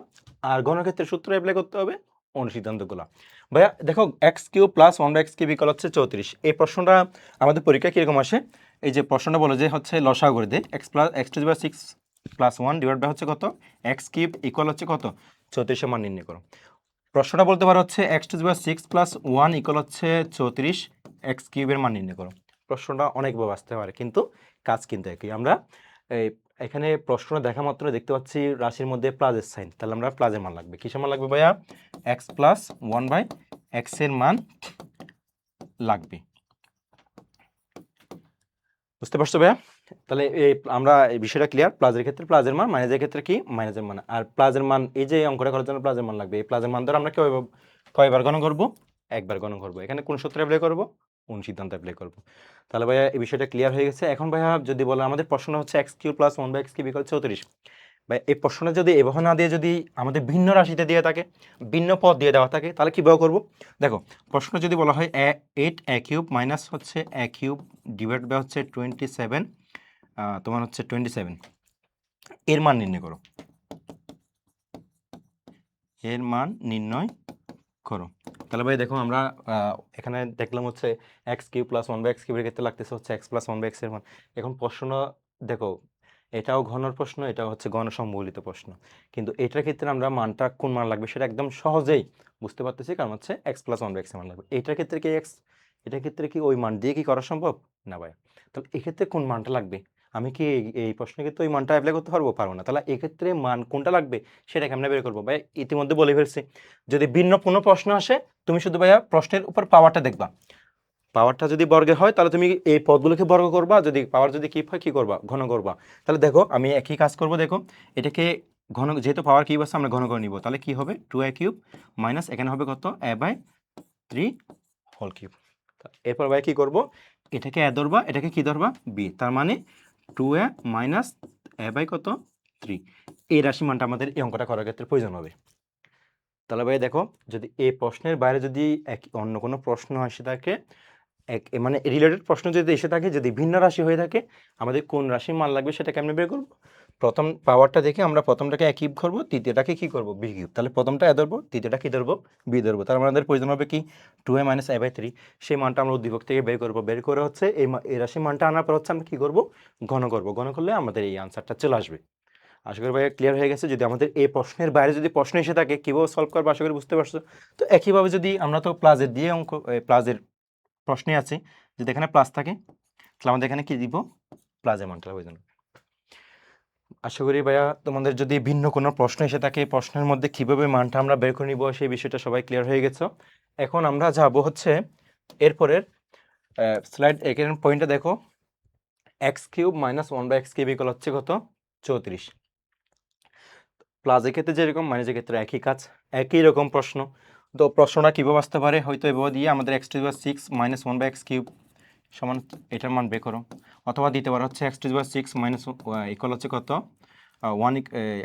আর ঘনক্ষেত্রের সূত্র অ্যাপ্লাই করতে হবে অনুসিদ্ধান্তগুলো। ভাইয়া দেখো x cube plus 1/x cube equal হচ্ছে 34। এই প্রশ্নটা আমাদের পরীক্ষায় কীরকম আসে, এই যে প্রশ্নটা বলে যে হচ্ছে লসাগু করে দে X to the power 6 plus 1 divide by হচ্ছে কত, এক্স কিউব ইকুয়াল হচ্ছে কত, 34 মান নির্ণয় করো। প্রশ্নটা বলতে পারো হচ্ছে x to the power 6 plus 1 equal হচ্ছে 34, এক্স কিউবের মান নির্ণয় করো। প্রশ্নটা অনেকভাবে আসতে পারে কিন্তু কাজ কিন্তু একই। আমরা এই এখানে প্রশ্ন দেখা মাত্র দেখতে পাচ্ছি রাশির মধ্যে প্লাসের সাইন, তাহলে আমরা প্লাসের মান লাগবে। কিসের মান লাগবে ভাইয়া, এক্স প্লাস 1/x এর মান লাগবে। বুঝতে পারছো ভাইয়া? তাহলে এই আমরা এই বিষয়টা ক্লিয়ার, প্লাসের ক্ষেত্রে প্লাসের মান, মাইনাসের ক্ষেত্রে কি মাইনাসের মান। আর প্লাসের মান এই যে অঙ্কটা করার জন্য প্লাসের মান লাগবে, এই প্লাসের মান দ্বারা আমরা কয়বার গণনা করব, একবার গণনা করব। এখানে কোন সূত্র অ্যাপ্লাই করব, অনুসিদ্ধান্ত অ্যাপ্লাই করব। তাহলে ভাইয়া এই বিষয়টা ক্লিয়ার হয়ে গেছে। এখন ভাইয়া যদি বলে আমাদের প্রশ্ন হচ্ছে x cube plus 1/x cube equal 34, ভাই এই প্রশ্নটা যদি এভাবে না দিয়ে যদি আমাদের ভিন্ন রাশিতে দিয়ে থাকে, ভিন্ন পদ দিয়ে দেওয়া থাকে তাহলে কীভাবে করব। দেখো প্রশ্ন যদি বলা হয় 8 a কিউব মাইনাস হচ্ছে a কিউব ডিভাইড বাই হচ্ছে 27, তোমার হচ্ছে 27 এর মান নির্ণয় করো, এর মান নির্ণয় করো। তাহলে ভাই দেখো আমরা এখানে দেখলাম হচ্ছে এক্স কিউব প্লাস 1/x কিউবের ক্ষেত্রে লাগতেছে হচ্ছে এক্স প্লাস 1/x এর মান। এখন প্রশ্ন দেখো এটাও ঘনর প্রশ্ন, এটাও হচ্ছে ঘন সম্বলিত প্রশ্ন, কিন্তু এটার ক্ষেত্রে আমরা মানটা কোন মান লাগবে সেটা একদম সহজেই বুঝতে পারতেছি, কারণ হচ্ছে এক্স প্লাস 1/x এর মান লাগবে। এটার ক্ষেত্রে কি এটার ক্ষেত্রে কি ওই মান দিয়ে কি করা সম্ভব না ভাই? তাহলে এক্ষেত্রে কোন মানটা লাগবে, আমি কি এই প্রশ্নের ক্ষেত্রে ওই মানটা অ্যাপ্লাই করতে পারবো না। তাহলে এক্ষেত্রে মান কোনটা লাগবে সেটা কেমনে বের করবো ভাই, ইতিমধ্যে বলে ফেলছি। যদি ভিন্ন কোনো প্রশ্ন আসে তুমি শুধু ভাইয়া প্রশ্নের উপর পাওয়ারটা দেখবা, পাওয়ারটা যদি বর্গে হয় তাহলে তুমি এই পদগুলোকে বর্গ করবা, যদি পাওয়ার যদি কিউব হয় কি করবা, ঘন করবা। তাহলে দেখো আমি একই কাজ করব, দেখো এটাকে ঘন, যেহেতু পাওয়ার কিউব আছে আমরা ঘন করে নিব, তাহলে কি হবে 2a কিউব মাইনাস এখানে হবে কত a/3 হোল কিউব। এরপর ভাই কি করব, এটাকে a ধরবা, এটাকে কি ধরবা b, তার মানে 2a মাইনাস a/কত 3। এই রাশি মানটা আমাদের এই অঙ্কটা করার ক্ষেত্রে প্রয়োজন হবে। তাহলে ভাই দেখো যদি এই প্রশ্নের বাইরে যদি অন্য কোনো প্রশ্ন আসে থাকে মানে রিলেটেড প্রশ্ন যদি এসে থাকে, যদি ভিন্ন রাশি হয়ে থাকে, আমাদের কোন রাশির মান লাগবে সেটা কেমনে বের করবো? প্রথম পাওয়ারটা দেখে আমরা প্রথমটাকে এ কিউব করবো, তৃতীয়টাকে কি করবো? B cube. তাহলে প্রথমটা এ ধরবো, তৃতীয়টা কি ধরবো? বি ধরবো। তার মানে আমাদের প্রয়োজন হবে কি? 2a - a/3। সেই মানটা আমরা উদ্দীপক থেকে বের করবো। বের করে হচ্ছে এই রাশির মানটা আনার পর হচ্ছে আমরা কি করবো? ঘন করবো। ঘন করলে আমাদের এই আনসারটা চলে আসবে। আশা করি ভাইয়া ক্লিয়ার হয়ে গেছে। যদি আমাদের এই প্রশ্নের বাইরে যদি প্রশ্ন এসে থাকে কীভাবে সলভ করবো, আশা করি বুঝতে পারছো। তো একইভাবে যদি আমরা তো প্লাসের দিয়ে অঙ্ক, প্লাসের প্রশ্নে আছে, যদি এখানে প্লাস থাকে তাহলে আমাদের এখানে কি দিব? প্লাসের মানটা ওই জন্য। আশা করি ভাইয়া তোমাদের যদি ভিন্ন কোনো প্রশ্ন এসে থাকে, প্রশ্নের মধ্যে কীভাবে মানটা আমরা বের করে নিব সেই বিষয়টা সবাই ক্লিয়ার হয়ে গেছে। এখন আমরা যাব হচ্ছে এরপরের স্লাইড। এখানে পয়েন্টটা দেখো, x³ - 1/x³ ইকুয়াল হচ্ছে কত? 34। প্লাসের ক্ষেত্রে যেরকম মাইনাসের ক্ষেত্রে একই কাজ, একই রকম প্রশ্ন। তো প্রশ্নটা কীভাবে আসতে পারে? হয়তো এভাবে দিয়ে আমাদের x⁻6 - 1/x³ সমান এটার মান বের করো, অথবা দিতে পারো হচ্ছে x⁻6 - ইকুয়াল হচ্ছে কত?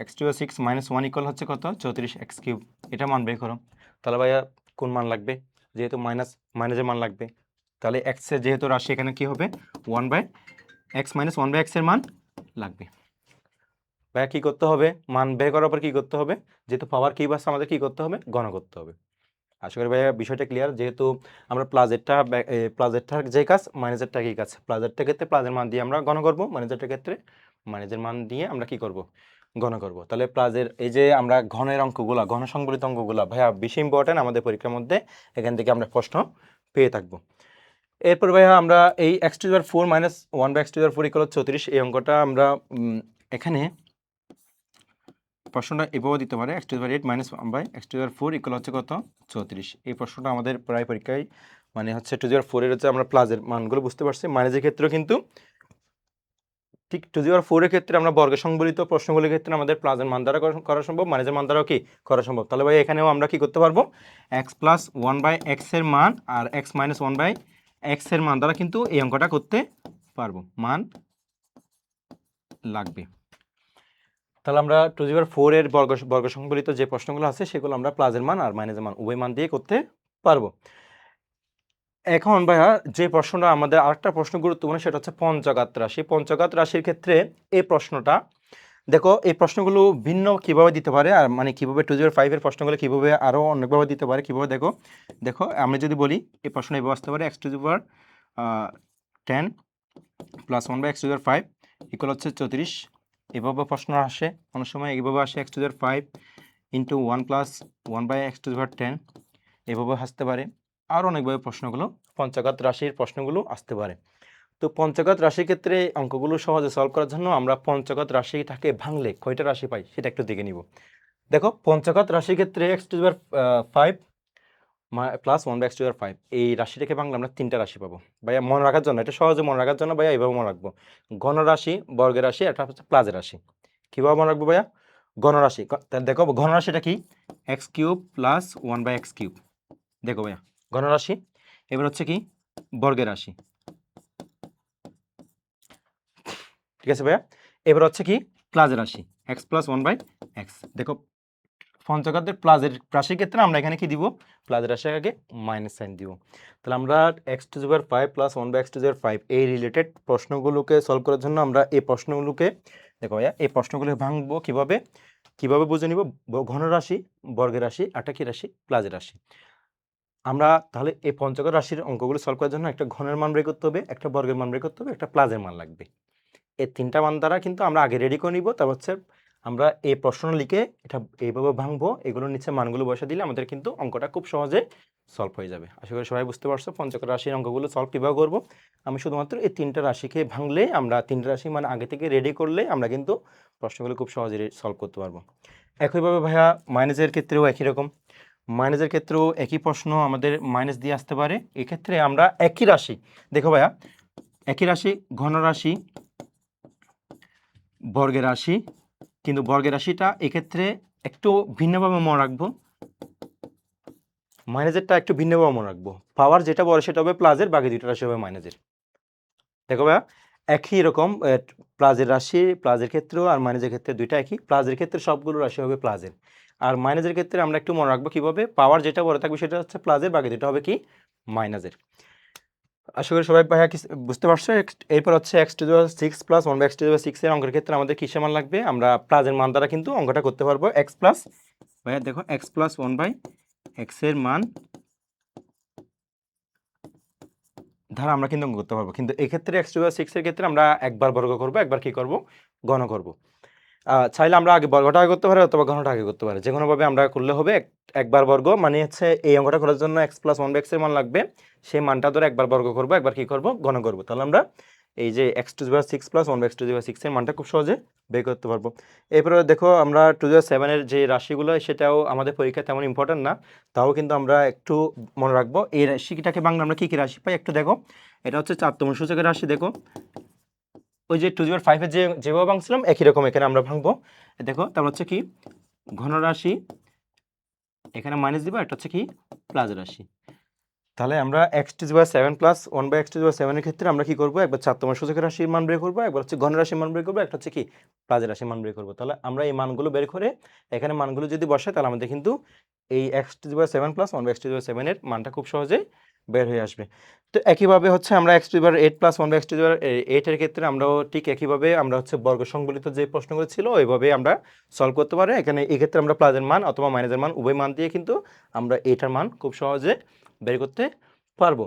x⁻6 - 1 ইকুয়াল হচ্ছে কত? 34x³। এটা মান বের করো। তাহলে ভাইয়া কোন মান লাগবে? যেহেতু মাইনাসের মান লাগবে, তাহলে এক্সের যেহেতু রাশি এখানে কি হবে? 1/x - 1/x এর মান লাগবে। ভাইয়া কী করতে হবে? মান বের করার পর কী করতে হবে? যেহেতু পাওয়ার কিউব আছে আমাদের কী করতে হবে? ঘন করতে হবে। আশা করি ভাইয়া বিষয়টা ক্লিয়ার। যেহেতু আমরা প্লাসেরটার যে কাজ, মাইনাসেরটা কি কাজ? প্লাসেরটার ক্ষেত্রে প্লাসের মান দিয়ে আমরা ঘন করব, মাইনাসেরটার ক্ষেত্রে মাইনাসের মান দিয়ে আমরা কি করব? ঘন করব। তাহলে প্লাসের এই যে আমরা ঘনের অঙ্কগুলা, ঘন সংবলিত অঙ্কগুলা ভাইয়া বেশি ইম্পর্টেন্ট আমাদের পরীক্ষার মধ্যে, এখান থেকে আমরা প্রশ্ন পেয়ে থাকবো। এরপর ভাইয়া আমরা এই x⁴ - 1/x⁴ ইকুয়াল 34, এই অঙ্কটা আমরা এখানে প্রশ্নটা এভাবে দিতে পারে, x⁸ - 1/x⁴ ইকুয়াল হচ্ছে কত? 34। এই প্রশ্নটা আমাদের প্রায় পরীক্ষায় মানে হচ্ছে 2⁴ এর হচ্ছে আমরা প্লাসের মানগুলো বুঝতে পারছি। মাইনাসের ক্ষেত্রেও কিন্তু ঠিক 2⁴ এর ক্ষেত্রে আমরা বর্গ সংবলিত প্রশ্নগুলির ক্ষেত্রে আমাদের প্লাসের মান দ্বারা করা সম্ভব, মাইনাসের মান দ্বারাও কি করা সম্ভব। তাহলে ভাই এখানেও আমরা কি করতে পারবো? x + 1/x এর মান আর x - 1/x এর মান দ্বারা কিন্তু এই অঙ্কটা করতে পারবো। মান লাগবে। তাহলে আমরা 2⁴ এর বর্গ সংবলিত যে প্রশ্নগুলো আছে সেগুলো আমরা প্লাসের মান আর মাইনাসের মান উভয় মান দিয়ে করতে পারবো। এখন ভাইয়া যে প্রশ্নটা আমাদের আরেকটা প্রশ্ন গুরুত্বপূর্ণ, সেটা হচ্ছে পঞ্চঘাত রাশি। পঞ্চঘাত রাশির ক্ষেত্রে এই প্রশ্নটা দেখো, এই প্রশ্নগুলো ভিন্ন কিভাবে দিতে পারে, আর মানে কিভাবে 2⁵ এর প্রশ্নগুলো কিভাবে আরও অনেকভাবে দিতে পারে, কিভাবে দেখো দেখো আমি যদি বলি এই প্রশ্ন এভাবে আসতে পারে, x⁻10 + 1/x⁵ ইকুয়াল হচ্ছে 34। এভাবে প্রশ্ন আসে, অনেক সময় এইভাবে আসে x⁵ × 1 + 1/x⁻10, এভাবে আসতে পারে। আর অনেকভাবে প্রশ্নগুলো পঞ্চঘাত রাশির প্রশ্নগুলো আসতে পারে। তো পঞ্চঘাত রাশির ক্ষেত্রে অঙ্কগুলো সহজে সলভ করার জন্য আমরা পঞ্চঘাত রাশিটাকে ভাঙলে কয়টা রাশি পাই সেটা একটু দেখে নিব। দেখো, পঞ্চঘাত রাশির ক্ষেত্রে x⁵ + 1/x⁵, এই রাশিটাকে ভাঙলে আমরা 3টা রাশি পাবো। ভাইয়া মনে রাখার জন্য, এটা সহজে মনে রাখার জন্য ভাইয়া এইভাবে মনে রাখবো, ঘন রাশি, বর্গের রাশি, এটা হচ্ছে প্লাসের রাশি। কীভাবে মনে রাখবো ভাইয়া? ঘন রাশি, দেখো ঘন রাশিটা কি? x³ + 1/x³। দেখো ভাইয়া ঘন রাশি। এবার হচ্ছে কি? বর্গের রাশি। ঠিক আছে ভাইয়া? এবার হচ্ছে কি? প্লাসের রাশি, x + 1/x। দেখো, পঞ্চঘাতের প্লাসের রাশির ক্ষেত্রে আমরা এখানে কি দিব? প্লাসের রাশির আগে মাইনাস সাইন দিব। তাহলে আমরা x⁵ + 1/x⁵ এই রিলেটেড প্রশ্নগুলোকে সলভ করার জন্য আমরা এই প্রশ্নগুলোকে, দেখো ভাইয়া এই প্রশ্নগুলো ভাঙবো কিভাবে, কিভাবে বুঝে নিব? ঘন রাশি, বর্গের রাশি, আরটা কি রাশি? প্লাসের রাশি। আমরা তাহলে এই পঞ্চঘাত রাশির অঙ্কগুলো সলভ করার জন্য একটা ঘনের মান বের করতে হবে, একটা বর্গের মান বের করতে হবে, একটা প্লাসের মান লাগবে। এই 3টা মান দ্বারা কিন্তু আমরা আগে রেডি করে নিব। তারপর হচ্ছে আমরা এই প্রশ্ন লিখে এটা এইভাবে ভাঙবো, এগুলোর নিচে মানগুলো বসে দিলে আমাদের কিন্তু অঙ্কটা খুব সহজে সলভ হয়ে যাবে। আশা করি সবাই বুঝতে পারছো পঞ্চঘাত রাশির অঙ্কগুলো সলভ কীভাবে করবো। আমি শুধুমাত্র এই 3টা রাশিকে ভাঙলে, আমরা 3টা রাশি মানে আগে থেকে রেডি করলে আমরা কিন্তু প্রশ্নগুলো খুব সহজে সলভ করতে পারবো। একইভাবে ভাইয়া মাইনাসের ক্ষেত্রেও একই রকম, মাইনাসের ক্ষেত্রেও একই প্রশ্ন আমাদের মাইনাস দিয়ে আসতে পারে। এক্ষেত্রে আমরা একই রাশি, দেখো ভাইয়া একই রাশি, ঘন রাশি, বর্গের রাশি, কিন্তু বর্গের রাশিটা এক্ষেত্রে একটু ভিন্নভাবে মনে রাখবো, মাইনাসেরটা একটু ভিন্নভাবে মনে রাখবো। পাওয়ার যেটা বড় সেটা হবে প্লাসের, বাকি দুইটা রাশি হবে মাইনাসের। দেখো ভাইয়া একই রকম, প্লাসের রাশি প্লাসের ক্ষেত্রেও আর মাইনাসের ক্ষেত্রে দুইটা একই। প্লাসের ক্ষেত্রে সবগুলো রাশি হবে প্লাসের, আর মাইনাসের ক্ষেত্রে আমরা একটু মনে রাখবো কিভাবে, পাওয়ার যেটা বড় থাকবে সেটা হচ্ছে প্লাসের, বাকি দুটো হবে কি? মাইনাসের। আশা করি সবাই ভাইয়া বুঝতে পারছো। এরপর হচ্ছে x to the power six plus one by x to the power six এর অঙ্কের ক্ষেত্রে আমাদের কিসের মান লাগবে? আমরা প্লাসের মান দ্বারা কিন্তু অঙ্কটা করতে পারবো। এক্স প্লাস, ভাইয়া দেখো x plus one by x এর মান ধারা আমরা কিন্তু অঙ্ক করতে পারবো। কিন্তু এক্ষেত্রে x to the power six এর ক্ষেত্রে আমরা একবার বর্গ করবো, একবার কি করবো, গণ করবো। চাইলে আমরা আগে বর্গটা আগে করতে পারি অথবা ঘনটা আগে করতে পারি, যে কোনোভাবে আমরা করলে হবে। একবার বর্গ মানে হচ্ছে এই অঙ্কটা করার জন্য x plus one by x এর মান লাগবে, সেই মানটা ধরে একবার বর্গ করবো, একবার কি করবো, ঘন করবো। তাহলে আমরা এই যে x to the power six plus one by x to the power six এর মানটা খুব সহজে বের করতে পারবো। এরপরে দেখো আমরা টু দি পাওয়ার সেভেনের যে রাশিগুলো সেটাও আমাদের পরীক্ষা তেমন ইম্পর্টেন্ট না, তাও কিন্তু আমরা একটু মনে রাখবো। এই রাশিটাকে বাংলা আমরা কি কি রাশি পাই একটু দেখো। এটা হচ্ছে চারতম সূচকের রাশি। দেখো ওই যে টু দি পাওয়ার ফাইভের যেভাবে ভাঙছিলাম একই রকম এখানে আমরা ভাঙবো। দেখো তারপর হচ্ছে কি ঘন রাশি, এখানে মাইনাস দিব, একটা হচ্ছে কি প্লাস রাশি। তাহলে আমরা x to the power seven plus one by x to the power সেভেনের ক্ষেত্রে আমরা কি করবো, একবার চারতম সূচকের রাশির মান বের করবো, একবার হচ্ছে ঘন রাশির মান বের করবো, একটা হচ্ছে কি প্লাস রাশির মান বের করবো। তাহলে আমরা এই মানগুলো বের করে এখানে মানগুলো যদি বসাই তাহলে আমাদের কিন্তু এই X to the power seven plus one by x to the power সেভেনের মানটা খুব সহজে বের হয়ে আসবে। তো একইভাবে হচ্ছে আমরা x to the power eight plus one by x to the power এইটের ক্ষেত্রে আমরাও ঠিক একইভাবে আমরা হচ্ছে বর্গ সংবলিত যে প্রশ্নগুলো ছিল ওইভাবে আমরা সলভ করতে পারি। এখানে এই ক্ষেত্রে আমরা প্লাসের মান অথবা মাইনাসের মান উভয় মান দিয়ে কিন্তু আমরা এইটার মান খুব সহজে বের করতে পারবো।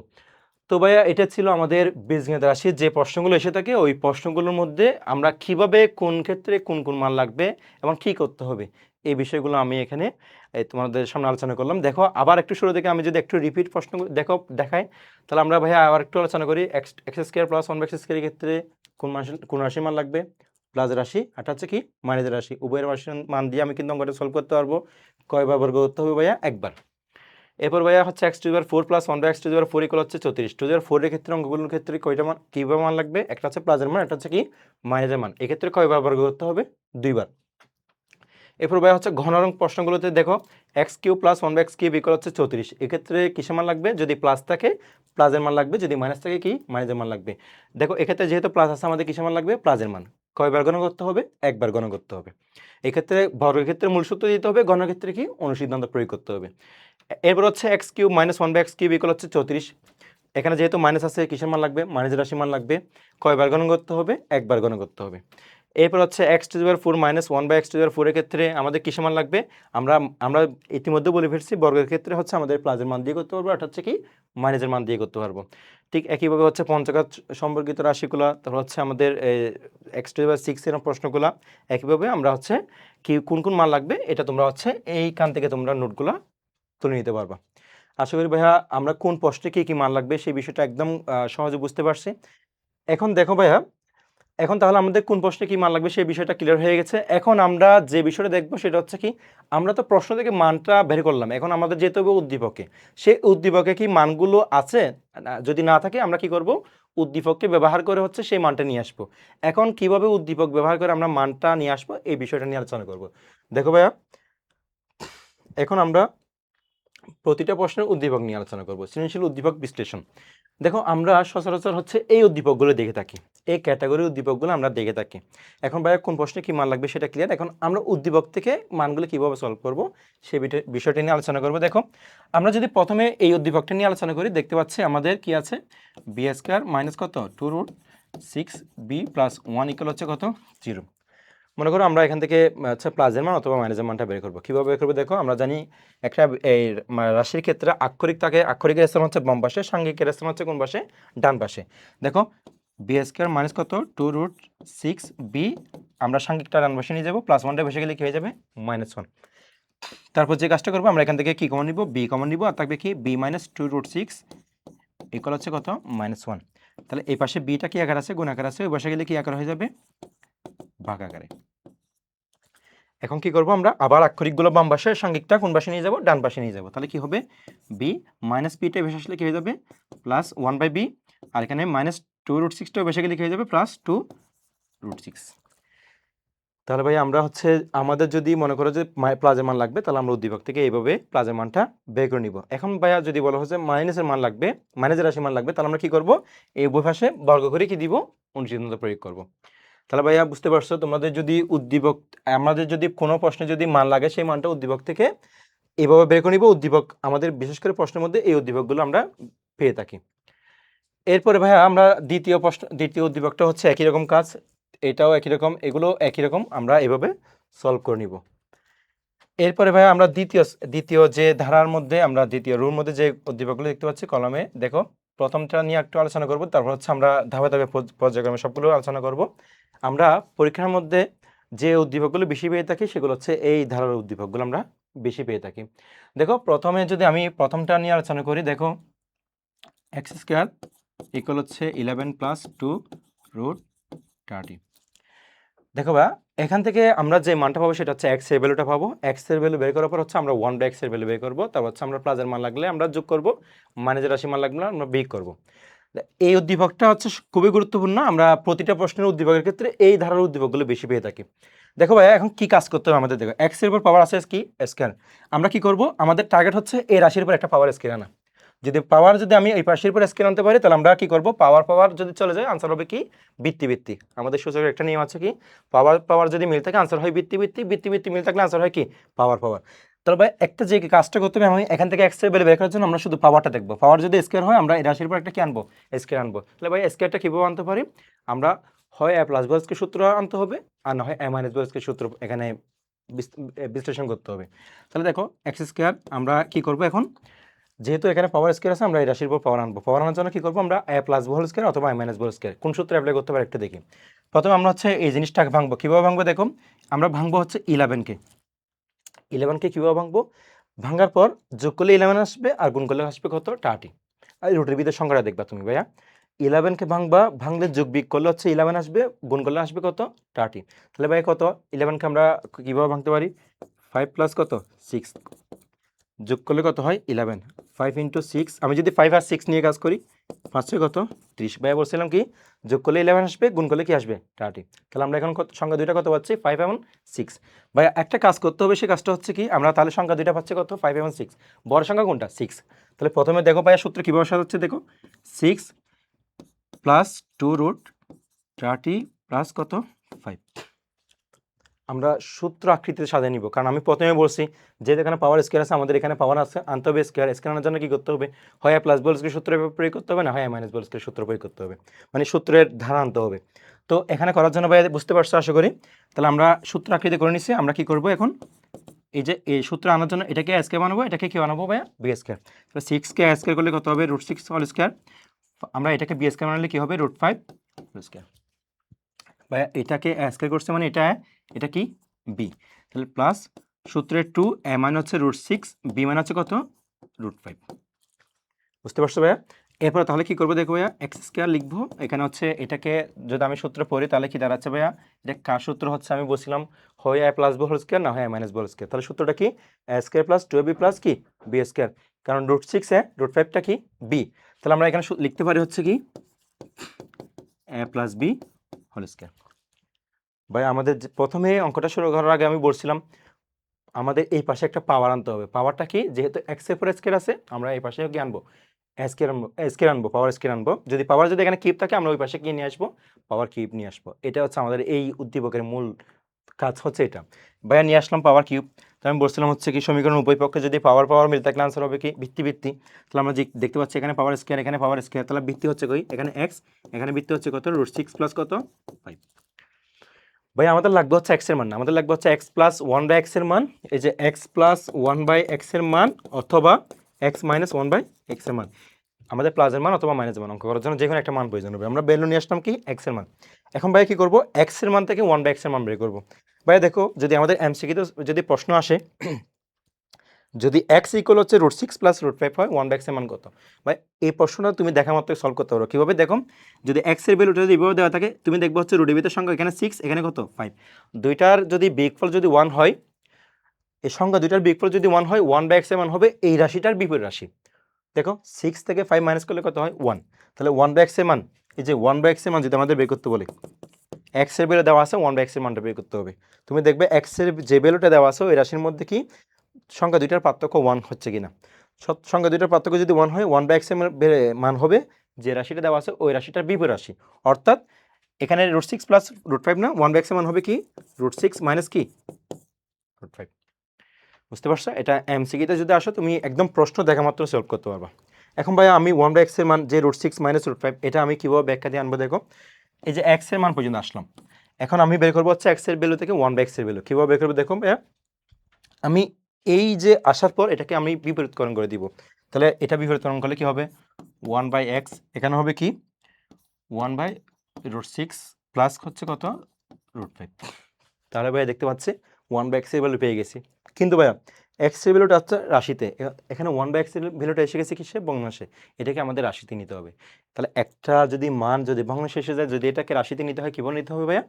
তো ভাইয়া এটা ছিল আমাদের বীজগণিত রাশির যে প্রশ্নগুলো এসে থাকে, ওই প্রশ্নগুলোর মধ্যে আমরা কিভাবে কোন ক্ষেত্রে কোন কোন মান লাগবে এবং কি করতে হবে এই বিষয়গুলো আমি এখানে তোমাদের সামনে আলোচনা করলাম। দেখো আবার একটু শুরু থেকে আমি যদি একটু রিপিট প্রশ্ন দেখাই, তাহলে আমরা ভাইয়া আবার একটু আলোচনা করি। X square plus one by x স্কোয়ারের ক্ষেত্রে কোন রাশির মান লাগবে? প্লাস রাশি, আর হচ্ছে কি মাইনাস রাশি। উভয়ের রাশির মান দিয়ে আমি কিন্তু অঙ্কটা সলভ করতে পারবো। কয়বার বর্গ করতে হবে ভাইয়া? একবার। এরপর ভাইয়া হচ্ছে x to the power four plus one by x to the power four equal হচ্ছে 34। টু দি পাওয়ার ফোরের ক্ষেত্রে অঙ্কগুলোর ক্ষেত্রে কয়টা মান কীভাবে মান লাগবে? একটা হচ্ছে প্লাসের মান, একটা হচ্ছে কি মাইনাসের মান। এক্ষেত্রে কয়বার বর্গ করতে হবে? দুইবার। এরপর ভাইয়া হচ্ছে ঘন রং প্রশ্নগুলোতে দেখো x cube plus one by x cube equal হচ্ছে 34। এক্ষেত্রে কিসের মান লাগবে? যদি প্লাস থাকে প্লাসের মান লাগবে, যদি মাইনাস থাকে কি মাইনাসের মান লাগবে। দেখো এক্ষেত্রে যেহেতু প্লাস আছে আমাদের কিসের মান লাগবে? প্লাসের মান। কয়বার গণ করতে হবে? একবার গণ করতে হবে। এক্ষেত্রে বর্গের ক্ষেত্রে মূল সূত্র দিতে হবে, গণের ক্ষেত্রে কি অনুসিদ্ধান্ত প্রয়োগ করতে হবে। এরপর হচ্ছে x cube minus one by x cube equal হচ্ছে 34। এখানে যেহেতু মাইনাস আছে কিসের মান লাগবে? মাইনাস রাশি মান লাগবে। কয়বার গণন করতে হবে? একবার গণন করতে হবে। এরপর হচ্ছে x to the power four minus one by x to the power ফোরের ক্ষেত্রে আমাদের কিসের মান লাগবে? আমরা আমরা ইতিমধ্যে বলে ফেলছি বর্গের ক্ষেত্রে হচ্ছে আমাদের প্লাসের মান দিয়ে করতে পারবো, অর্থাৎ হচ্ছে কি মাইনাসের মান দিয়ে করতে পারবো। ঠিক একইভাবে হচ্ছে পঞ্চঘাত সম্পর্কিত রাশিগুলো, তারপর হচ্ছে আমাদের x to the power six এর প্রশ্নগুলো একইভাবে আমরা হচ্ছে কি কোন কোন মান লাগবে এটা তোমরা হচ্ছে এইখান থেকে তোমরা নোটগুলো তুলে নিতে পারবা। আশা করি ভাইয়া আমরা কোন প্রশ্নে কি মান লাগবে সেই বিষয়টা একদম সহজে বুঝতে পারছি। এখন দেখো ভাইয়া, এখন তাহলে আমাদের কোন প্রশ্নে কি মান লাগবে সেই বিষয়টা ক্লিয়ার হয়ে গেছে। এখন আমরা যে বিষয়টা দেখবো সেটা হচ্ছে কি আমরা তো প্রশ্ন থেকে মানটা বের করলাম, এখন আমাদের যেতে হবে উদ্দীপকে। সেই উদ্দীপকে কি মানগুলো আছে? যদি না থাকে আমরা কি করব? উদ্দীপককে ব্যবহার করে হচ্ছে সেই মানটা নিয়ে আসবো। এখন কিভাবে উদ্দীপক ব্যবহার করে আমরা মানটা নিয়ে আসবো এই বিষয়টা নিয়ে আলোচনা করব। দেখো ভাইয়া, এখন আমরা প্রতিটা প্রশ্নের উদ্দীপক নিয়ে আলোচনা করব। সৃজনশীল উদ্দীপক বিশ্লেষণ। দেখো আমরা সচরাচর হচ্ছে এই উদ্দীপকগুলো দেখে থাকি, এই ক্যাটাগরির উদ্দীপকগুলো আমরা দেখে থাকি। এখন ভাইয়া কোন প্রশ্নে কি মান লাগবে সেটা ক্লিয়ার। এখন আমরা উদ্দীপক থেকে মানগুলো কিভাবে সলভ করব সেই বিষয়টি নিয়ে আলোচনা করব। দেখো আমরা যদি প্রথমে এই উদ্দীপকটা নিয়ে আলোচনা করি, দেখতে পাচ্ছি আমাদের কি আছে? বি স্কয়ার মাইনাস কত two root six b plus one equal হচ্ছে কত? জিরো। মনে করো আমরা এখান থেকে হচ্ছে প্লাসের মান অথবা মাইনাসের মানটা বের করবো। কীভাবে বের করবো? দেখো আমরা জানি একটা এই রাশির ক্ষেত্রে আক্ষরিক থাকে, আক্ষরিকের স্থান হচ্ছে বাম পাশে, সাংখ্যিকের স্থান হচ্ছে কোন পাশে? ডান পাশে। দেখো বি স্কয়ার মাইনাস কত টু রুট সিক্স বি, আমরা সাংখ্যিকটা ডান পাশে নিয়ে যাবো, প্লাস ওয়ানটা বসে গেলে কী হয়ে যাবে? Minus one. তারপর যে কাজটা করবো আমরা এখান থেকে কী কমন নিব? বি কমন নিব, আর থাকবে কি b minus two root six equal হচ্ছে কত? Minus one. তাহলে এই পাশে বিটা কি আকার আছে? গুণ আকার আছে, ওই বসে গেলে কি আকার হয়ে যাবে? ভাগ আকারে। এখন কি করব? আমরা আবার আক্ষরিকগুলো বাম পাশে, সাংখ্যিকটা কোন পাশে নিয়ে যাব? ডান পাশে নিয়ে যাব। তাহলে কি হবে? বি মাইনাস বিটা ভেসে আসলে কি হয়ে যাবে? প্লাস ওয়ান বাই বি, আর এখানে মাইনাস টু রুট সিক্সটাও ভেসে গেলে কি হয়ে যাবে? Plus two root six. তাহলে ভাই আমরা হচ্ছে আমাদের যদি মনে করো যে প্লাসের মান লাগবে, তাহলে আমরা উদ্দীপক থেকে এইভাবে প্লাসের মানটা বের করে নিব। এখন ভাইয়া যদি বলা হচ্ছে মাইনাসের মান লাগবে, মাইনাসের রাশি মান লাগবে, তাহলে আমরা কি করব? এই উভয় পাশে বর্গ করে কি দিব? অনুসিদ্ধান্ত প্রয়োগ করব। তাহলে ভাইয়া বুঝতে পারছো, তোমাদের যদি উদ্দীপক, আমাদের যদি কোনো প্রশ্নে যদি মান লাগে সেই মানটা উদ্দীপক থেকে এইভাবে বের করে নিব। উদ্দীপক আমাদের বিশেষ করে প্রশ্নের মধ্যে এই উদ্দীপকগুলো আমরা পেয়ে থাকি। এরপরে ভাইয়া আমরা দ্বিতীয় উদ্দীপকটা হচ্ছে একই রকম কাজ, এটাও একই রকম, এগুলো একই রকম, আমরা এভাবে সলভ করে নিব। এরপরে ভাইয়া আমরা দ্বিতীয় যে ধারার মধ্যে, আমরা দ্বিতীয় রুর মধ্যে যে উদ্দীপকগুলো দেখতে পাচ্ছি কলমে, দেখো প্রথমটা নিয়ে একটু আলোচনা করব, তারপর হচ্ছে আমরা ধাপে ধাপে পর্যায়ক্রমে সবগুলো আলোচনা করব। আমরা পরীক্ষার মধ্যে যে উদ্দীপকগুলো বেশি পেয়ে থাকি সেগুলো হচ্ছে এই ধারার উদ্দীপকগুলো আমরা বেশি পেয়ে থাকি। দেখো প্রথমে যদি আমি প্রথমটা নিয়ে আলোচনা করি, দেখো এক্স স্কোয়ার ইকুয়াল হচ্ছে 11 প্লাস 2 রুট 30। দেখো বা এখান থেকে আমরা যে মানটা পাবো সেটা হচ্ছে এক্স এর ভ্যালুটা পাবো। এক্স এর ভ্যালু বের করার পর হচ্ছে আমরা 1/x এর ভ্যালু বের করবো, তারপর হচ্ছে আমরা প্লাসের মান লাগলে আমরা যোগ করব, মাইনাসের রাশি মান লাগলে আমরা বিয়োগ করব। এই উদ্দীপকটা হচ্ছে খুবই গুরুত্বপূর্ণ, আমরা প্রতিটা প্রশ্নের উদ্দীপকের ক্ষেত্রে এই ধারার উদ্দীপকগুলো বেশি পেয়ে থাকি। দেখো ভাইয়া এখন কি কাজ করতে হবে আমাদের, দেখো এক্স এর উপর পাওয়ার আছে কি স্কয়ার, আমরা কি করব, আমাদের টার্গেট হচ্ছে এই রাশির উপর একটা পাওয়ার স্কয়ার আনা। যদি আমি এই পাশের উপর স্কেল আনতে পারি তাহলে আমরা কি করব, পাওয়ার যদি চলে যায় আনসার হবে কি বৃত্তি। আমাদের সূচকের একটা নিয়ম আছে কি, পাওয়ার যদি মিল থাকে আনসার হয় বৃত্তি মিল থাকলে আনসার হয় কি পাওয়ার। তাহলে ভাই একটা যে কাজটা করতে হবে, আমি এখান থেকে এক্স এর ভ্যালু বের করার জন্য আমরা শুধু পাওয়ারটা দেখবো। পাওয়ার যদি স্কয়ার হয় আমরা এই রাশির উপর একটা কি আনবো, স্কয়ার আনবো। তাহলে ভাই স্কয়ারটা কিভাবে আনতে পারি, আমরা হয় এ প্লাস বি স্কয়ার সূত্র আনতে হবে, আর না হয় এ মাইনাস বি স্কয়ার সূত্র এখানে বিশ্লেষণ করতে হবে। তাহলে দেখো এক্স স্কয়ার আমরা কি করব এখন, যেহেতু এখানে পাওয়ার স্কয়ার আছে আমরা এই রাশির উপর পাওয়ার আনবো। পাওয়ার আনার জন্য কি করবো, আমরা A plus B whole square অথবা এ মাইনাস বি হোল স্কয়ার কোন সূত্রে অ্যাপ্লাই করতে পারি একটু দেখি। প্রথমে আমরা হচ্ছে এই জিনিসটাকে ভাঙবো, কিভাবে ভাঙবো দেখো, আমরা ভাঙবো হচ্ছে 11কে কিভাবে ভাঙবো, ভাঙার পর যোগ করলে 11 আসবে আর গুণ করলে আসবে কত 30। আর রুটের ভিতরে সংখ্যাটা দেখবা তুমি ভাইয়া, 11কে ভাঙলে যোগ বিয়োগ করলে হচ্ছে 11 আসবে, গুণ করলে আসবে কত 30। তাহলে ভাই কত, 11কে আমরা কিভাবে ভাঙতে পারি, 5 প্লাস কত 6 যোগ করলে কত হয় 11, 5 ইন্টু 6, আমি যদি 5 আর 6 নিয়ে কাজ করি 5 কত 30। ভাইয়া বলছিলাম কি যোগ করলে 11 আসবে, গুণ করলে কি আসবে 30। তাহলে আমরা এখন সংখ্যা দুইটা কত পাচ্ছি 5 এবং 6। ভাইয়া একটা কাজ করতে হবে, সেই কাজটা হচ্ছে কি, আমরা তাহলে সংখ্যা দুইটা পাচ্ছি কত 5 এবং 6, বড় সংখ্যা কোনটা 6। তাহলে প্রথমে দেখো ভাইয়া সূত্র কীভাবে সাজাচ্ছে, দেখো 6 প্লাস 2 রুট 30 প্লাস কত 5। আমরা সূত্র আকৃতিতে সাজিয়ে নিব, কারণ আমি প্রথমে বলছি যেহেতু এখানে পাওয়ার স্কয়ার আছে আমাদের এখানে পাওয়ার আছে আনতে হবে স্কয়ার আনার জন্য কি করতে হবে, হয় প্লাস বল স্কয়ার সূত্র প্রয়োগ করতে হবে, না হয় মাইনাস বল স্কয়ার সূত্র প্রয়োগ করতে হবে, মানে সূত্রের ধারা আনতে হবে। তো এখানে করার জন্য ভাই বুঝতে পারছো আশা করি। তাহলে আমরা সূত্র আকৃতি করে নিচ্ছি, আমরা কি করব এখন, এই সূত্র আনার জন্য এটাকে স্কয়ার বানাবো, এটাকে কি বানাবো ভাইয়া বি স্কয়ার। তাহলে 6কে স্কয়ার করলে কত হবে √6 হোল স্কয়ার, আমরা এটাকে বি স্কয়ার বানালে কি হবে √5 হোল স্কয়ার। ভাইয়া এটাকে স্কয়ার করছে মানে এটা কি বি, তাহলে প্লাস সূত্রের 2 এ মান হচ্ছে √6, বি মান হচ্ছে কত √5। বুঝতে পারছো ভাইয়া। এরপর তাহলে কি করবো দেখো ভাইয়া, এক্স স্কয়ার লিখবো, এখানে হচ্ছে এটাকে যদি আমি সূত্র পড়ি তাহলে কি দাঁড়াচ্ছে ভাইয়া, এটা কার সূত্র হচ্ছে আমি বলছিলাম হয় এ প্লাস বি হোল স্কয়ার, না হয় মাইনাস বি হোল স্কয়ার। তাহলে সূত্রটা কি এ স্কয়ার প্লাস 2ab প্লাস কি বি স্কয়ার, কারণ √6 এ √5টা কি বি। তাহলে আমরা এখানে লিখতে পারি হচ্ছে কি A plus B whole square. ভাই আমাদের প্রথমে অঙ্কটা শুরু করার আগে আমি বলছিলাম আমাদের এই পাশে একটা পাওয়ার আনতে হবে। পাওয়ারটা কি, যেহেতু এক্স এর পর স্কয়ার আছে আমরা এই পাশে কি আনবো স্কয়ার আনবো, পাওয়ার স্কয়ার আনবো। যদি এখানে কিউব থাকে আমরা ওই পাশে কি নিয়ে আসবো, পাওয়ার কিউব নিয়ে আসবো। এটা হচ্ছে আমাদের এই উদ্দীপকের মূল কাজ হচ্ছে এটা। ভাইয়া নিয়ে আসলাম পাওয়ার কিউব। তো আমি বলছিলাম হচ্ছে কি সমীকরণ উভয় পক্ষে যদি পাওয়ার মিল থাকলে আনসার হবে কি বৃত্তি। তাহলে আমরা দেখতে পাচ্ছি এখানে পাওয়ার স্কয়ার এখানে পাওয়ার স্কয়ার, তাহলে বৃত্তি হচ্ছে কই এখানে এক্স, এখানে বৃত্তি হচ্ছে কত √6 প্লাস কত 5। ভাই আমাদের লাগবে হচ্ছে এক্স এর মান, আমাদের লাগবে হচ্ছে এক্স প্লাস 1/x এর মান, এই যে এক্স প্লাস 1/x এর মান অথবা এক্স মাইনাস 1/x এর মান, আমাদের প্লাসের মান অথবা মাইনাসের মান অঙ্ক করার জন্য যে কোনো একটা মান প্রয়োজন হবে। আমরা ভ্যালু নিয়ে আসলাম কি এক্স এর মান। এখন ভাই কি করব, এক্স এর মান থেকে 1/x এর মান বের করব। ভাই দেখো যদি আমাদের এমসিকিউতে যদি প্রশ্ন আসে যদি এক্স ইকুয়াল হচ্ছে √6 প্লাস √5 হয় 1/x এর মান কত, ভাই এই প্রশ্নটা তুমি দেখা মাত্র সলভ করতে পারো। কীভাবে দেখো, যদি এক্স এর ভ্যালুটা যদি এভাবে দেওয়া থাকে তুমি দেখবে হচ্ছে রুটের সংখ্যা এখানে 6 এখানে কত 5, দুইটার যদি বিয়োগফল যদি 1 হয়, এই সংখ্যা দুইটার বিয়োগফল যদি 1 হয় 1/x এর মান হবে এই রাশিটার বিপরীত রাশি। দেখো 6 থেকে 5 মাইনাস করলে কত হয় 1, তাহলে 1/x এর মান, এই যে 1/x এর মান যদি আমাদের বের করতে বলে, এক্স এর ভ্যালু দেওয়া আছে 1/x এর মানটা বের করতে হবে। তুমি দেখবে এক্স এর যে ভ্যালুটা দেওয়া আছে ওই রাশির মধ্যে কি সংখ্যা দুইটার পার্থক্য 1 হচ্ছে কিনা। সংখ্যা দুইটার পার্থক্য যদি 1 হয় 1/x এর মান হবে যে রাশিটা দেওয়া আছে ওই রাশিটার বিপরীত রাশি, অর্থাৎ এখানে √6 প্লাস √5 না 1/x এর মান হবে কি √6 মাইনাস কি √5। বুঝতে পারছো, এটা এমসিকিউতে যদি আসো তুমি একদম প্রশ্ন দেখা মাত্র সলভ করতে পারবা। এখন ভাই আমি 1/x এর মান যে √6 - √5 এটা আমি কিভাবে ব্যাখ্যা দিয়ে আনবো দেখো। এই যে x এর মান পর্যন্ত আসলাম, এখন আমি বের করবো হচ্ছে x এর ভ্যালু থেকে 1/x এর ভ্যালু কিভাবে বের করবো দেখো ভাইয়া। আমি এই যে আসার পর এটাকে আমি বিপরীতকরণ করে দিব, তাহলে এটা বিপরীতকরণ করলে কি হবে 1/x, এখানে হবে কি 1/√6 প্লাস হচ্ছে কত √5। তাহলে ভাইয়া দেখতে পাচ্ছি 1/x এর ভ্যালু পেয়ে গেছি, কিন্তু ভাইয়া x এর ভ্যালুটা হচ্ছে রাশিতে, এখানে 1/x এর ভ্যালুটা এসে গেছে কিসে ভগ্নাংশে, এটাকে আমাদের রাশিতে নিতে হবে। তাহলে একটা যদি মান যদি ভগ্নাংশে এসে যায়, যদি এটাকে রাশিতে নিতে হয় কিভাবে নিতে হবে ভাইয়া,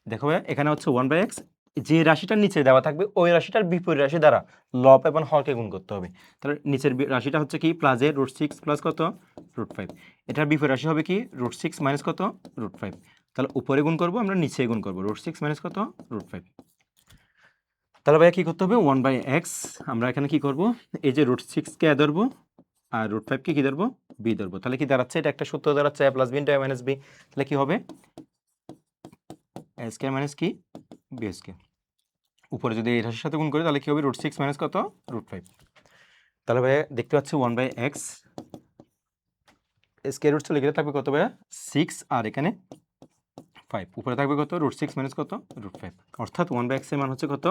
দেখো ভাইয়া এখানে হচ্ছে 1/x, যে রাশিটার নিচে দেওয়া থাকবে ওই রাশিটার বিপরীত রাশি দ্বারা লব এবং হরকে গুণ করতে হবে। তাহলে নিচের রাশিটা হচ্ছে কি প্লাসে √6 প্লাস কত √5, এটার বিপরীত রাশি হবে কি √6 মাইনাস কত √5। তাহলে উপরে গুণ করবো, আমরা নিচে গুণ করবো √6 মাইনাস কত √5। তাহলে ভাইয়া কি করতে হবে 1/x, আমরা এখানে কি করব এই যে √6 কে ধরবো আর √5 কে কি ধরবো বি ধরবো। তাহলে কি দাঁড়াচ্ছে, এটা একটা সূত্র দাঁড়াচ্ছে a plus B into a minus b. তাহলে কি হবে a স্কয়ার মাইনাস কি বি স্কয়ার, উপরে যদি এই রাশির সাথে গুণ করি তাহলে কি হবে √6 মাইনাস কত √5। তাহলে ভাইয়া দেখতে পাচ্ছি 1/x স্কয়ার রুট চলে গেলে থাকবে কত ভাইয়া 6 আর এখানে 5, উপরে থাকবে কত √6 মাইনাস কত √5, অর্থাৎ 1/x এর মান হচ্ছে কত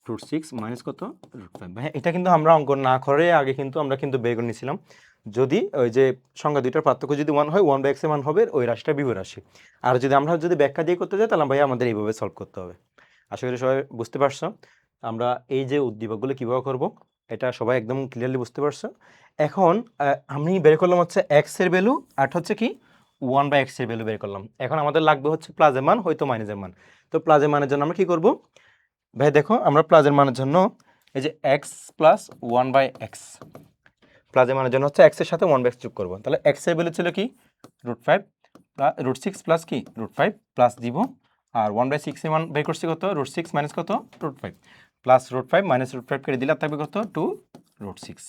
√6 মাইনাস কত √5। ভাই এটা কিন্তু আমরা অঙ্ক না করে আগে কিন্তু আমরা কিন্তু বের করে নিয়েছিলাম, যদি ওই যে সংখ্যা দুইটার পার্থক্য যদি 1 হয় 1/x এর মান হবে ওই রাশিটা বিপরীত রাশি। আর যদি আমরা যদি ব্যাখ্যা দিয়ে করতে যাই তাহলে ভাই আমাদের এইভাবে সলভ করতে হবে। আশা করি সবাই বুঝতে পারছো আমরা এই যে উদ্দীপকগুলো কিভাবে করব, এটা সবাই একদম ক্লিয়ারলি বুঝতে পারছো। এখন আমি বের করলাম হচ্ছে x এর ভ্যালু আর হচ্ছে কি 1/x এর ভ্যালু বের করলাম। এখন আমাদের লাগবে হচ্ছে প্লাসের মান হয়তো মাইনাসের মান। তো প্লাসের মানের জন্য আমরা কি করব ভাই, দেখো আমরা প্লাসের মানের জন্য এই যে x প্লাস 1/x, প্লাসের মানের জন্য হচ্ছে x এর সাথে 1/x যোগ করবো। তাহলে x এর ভ্যালু ছিল কি √5 √6 প্লাস কি √5 প্লাস দিব, আর 1/6 এর মান বের করছি কত √6 মাইনাস কত √5 প্লাস √5 মাইনাস √5 করে দিলে থাকবে কত 2√6।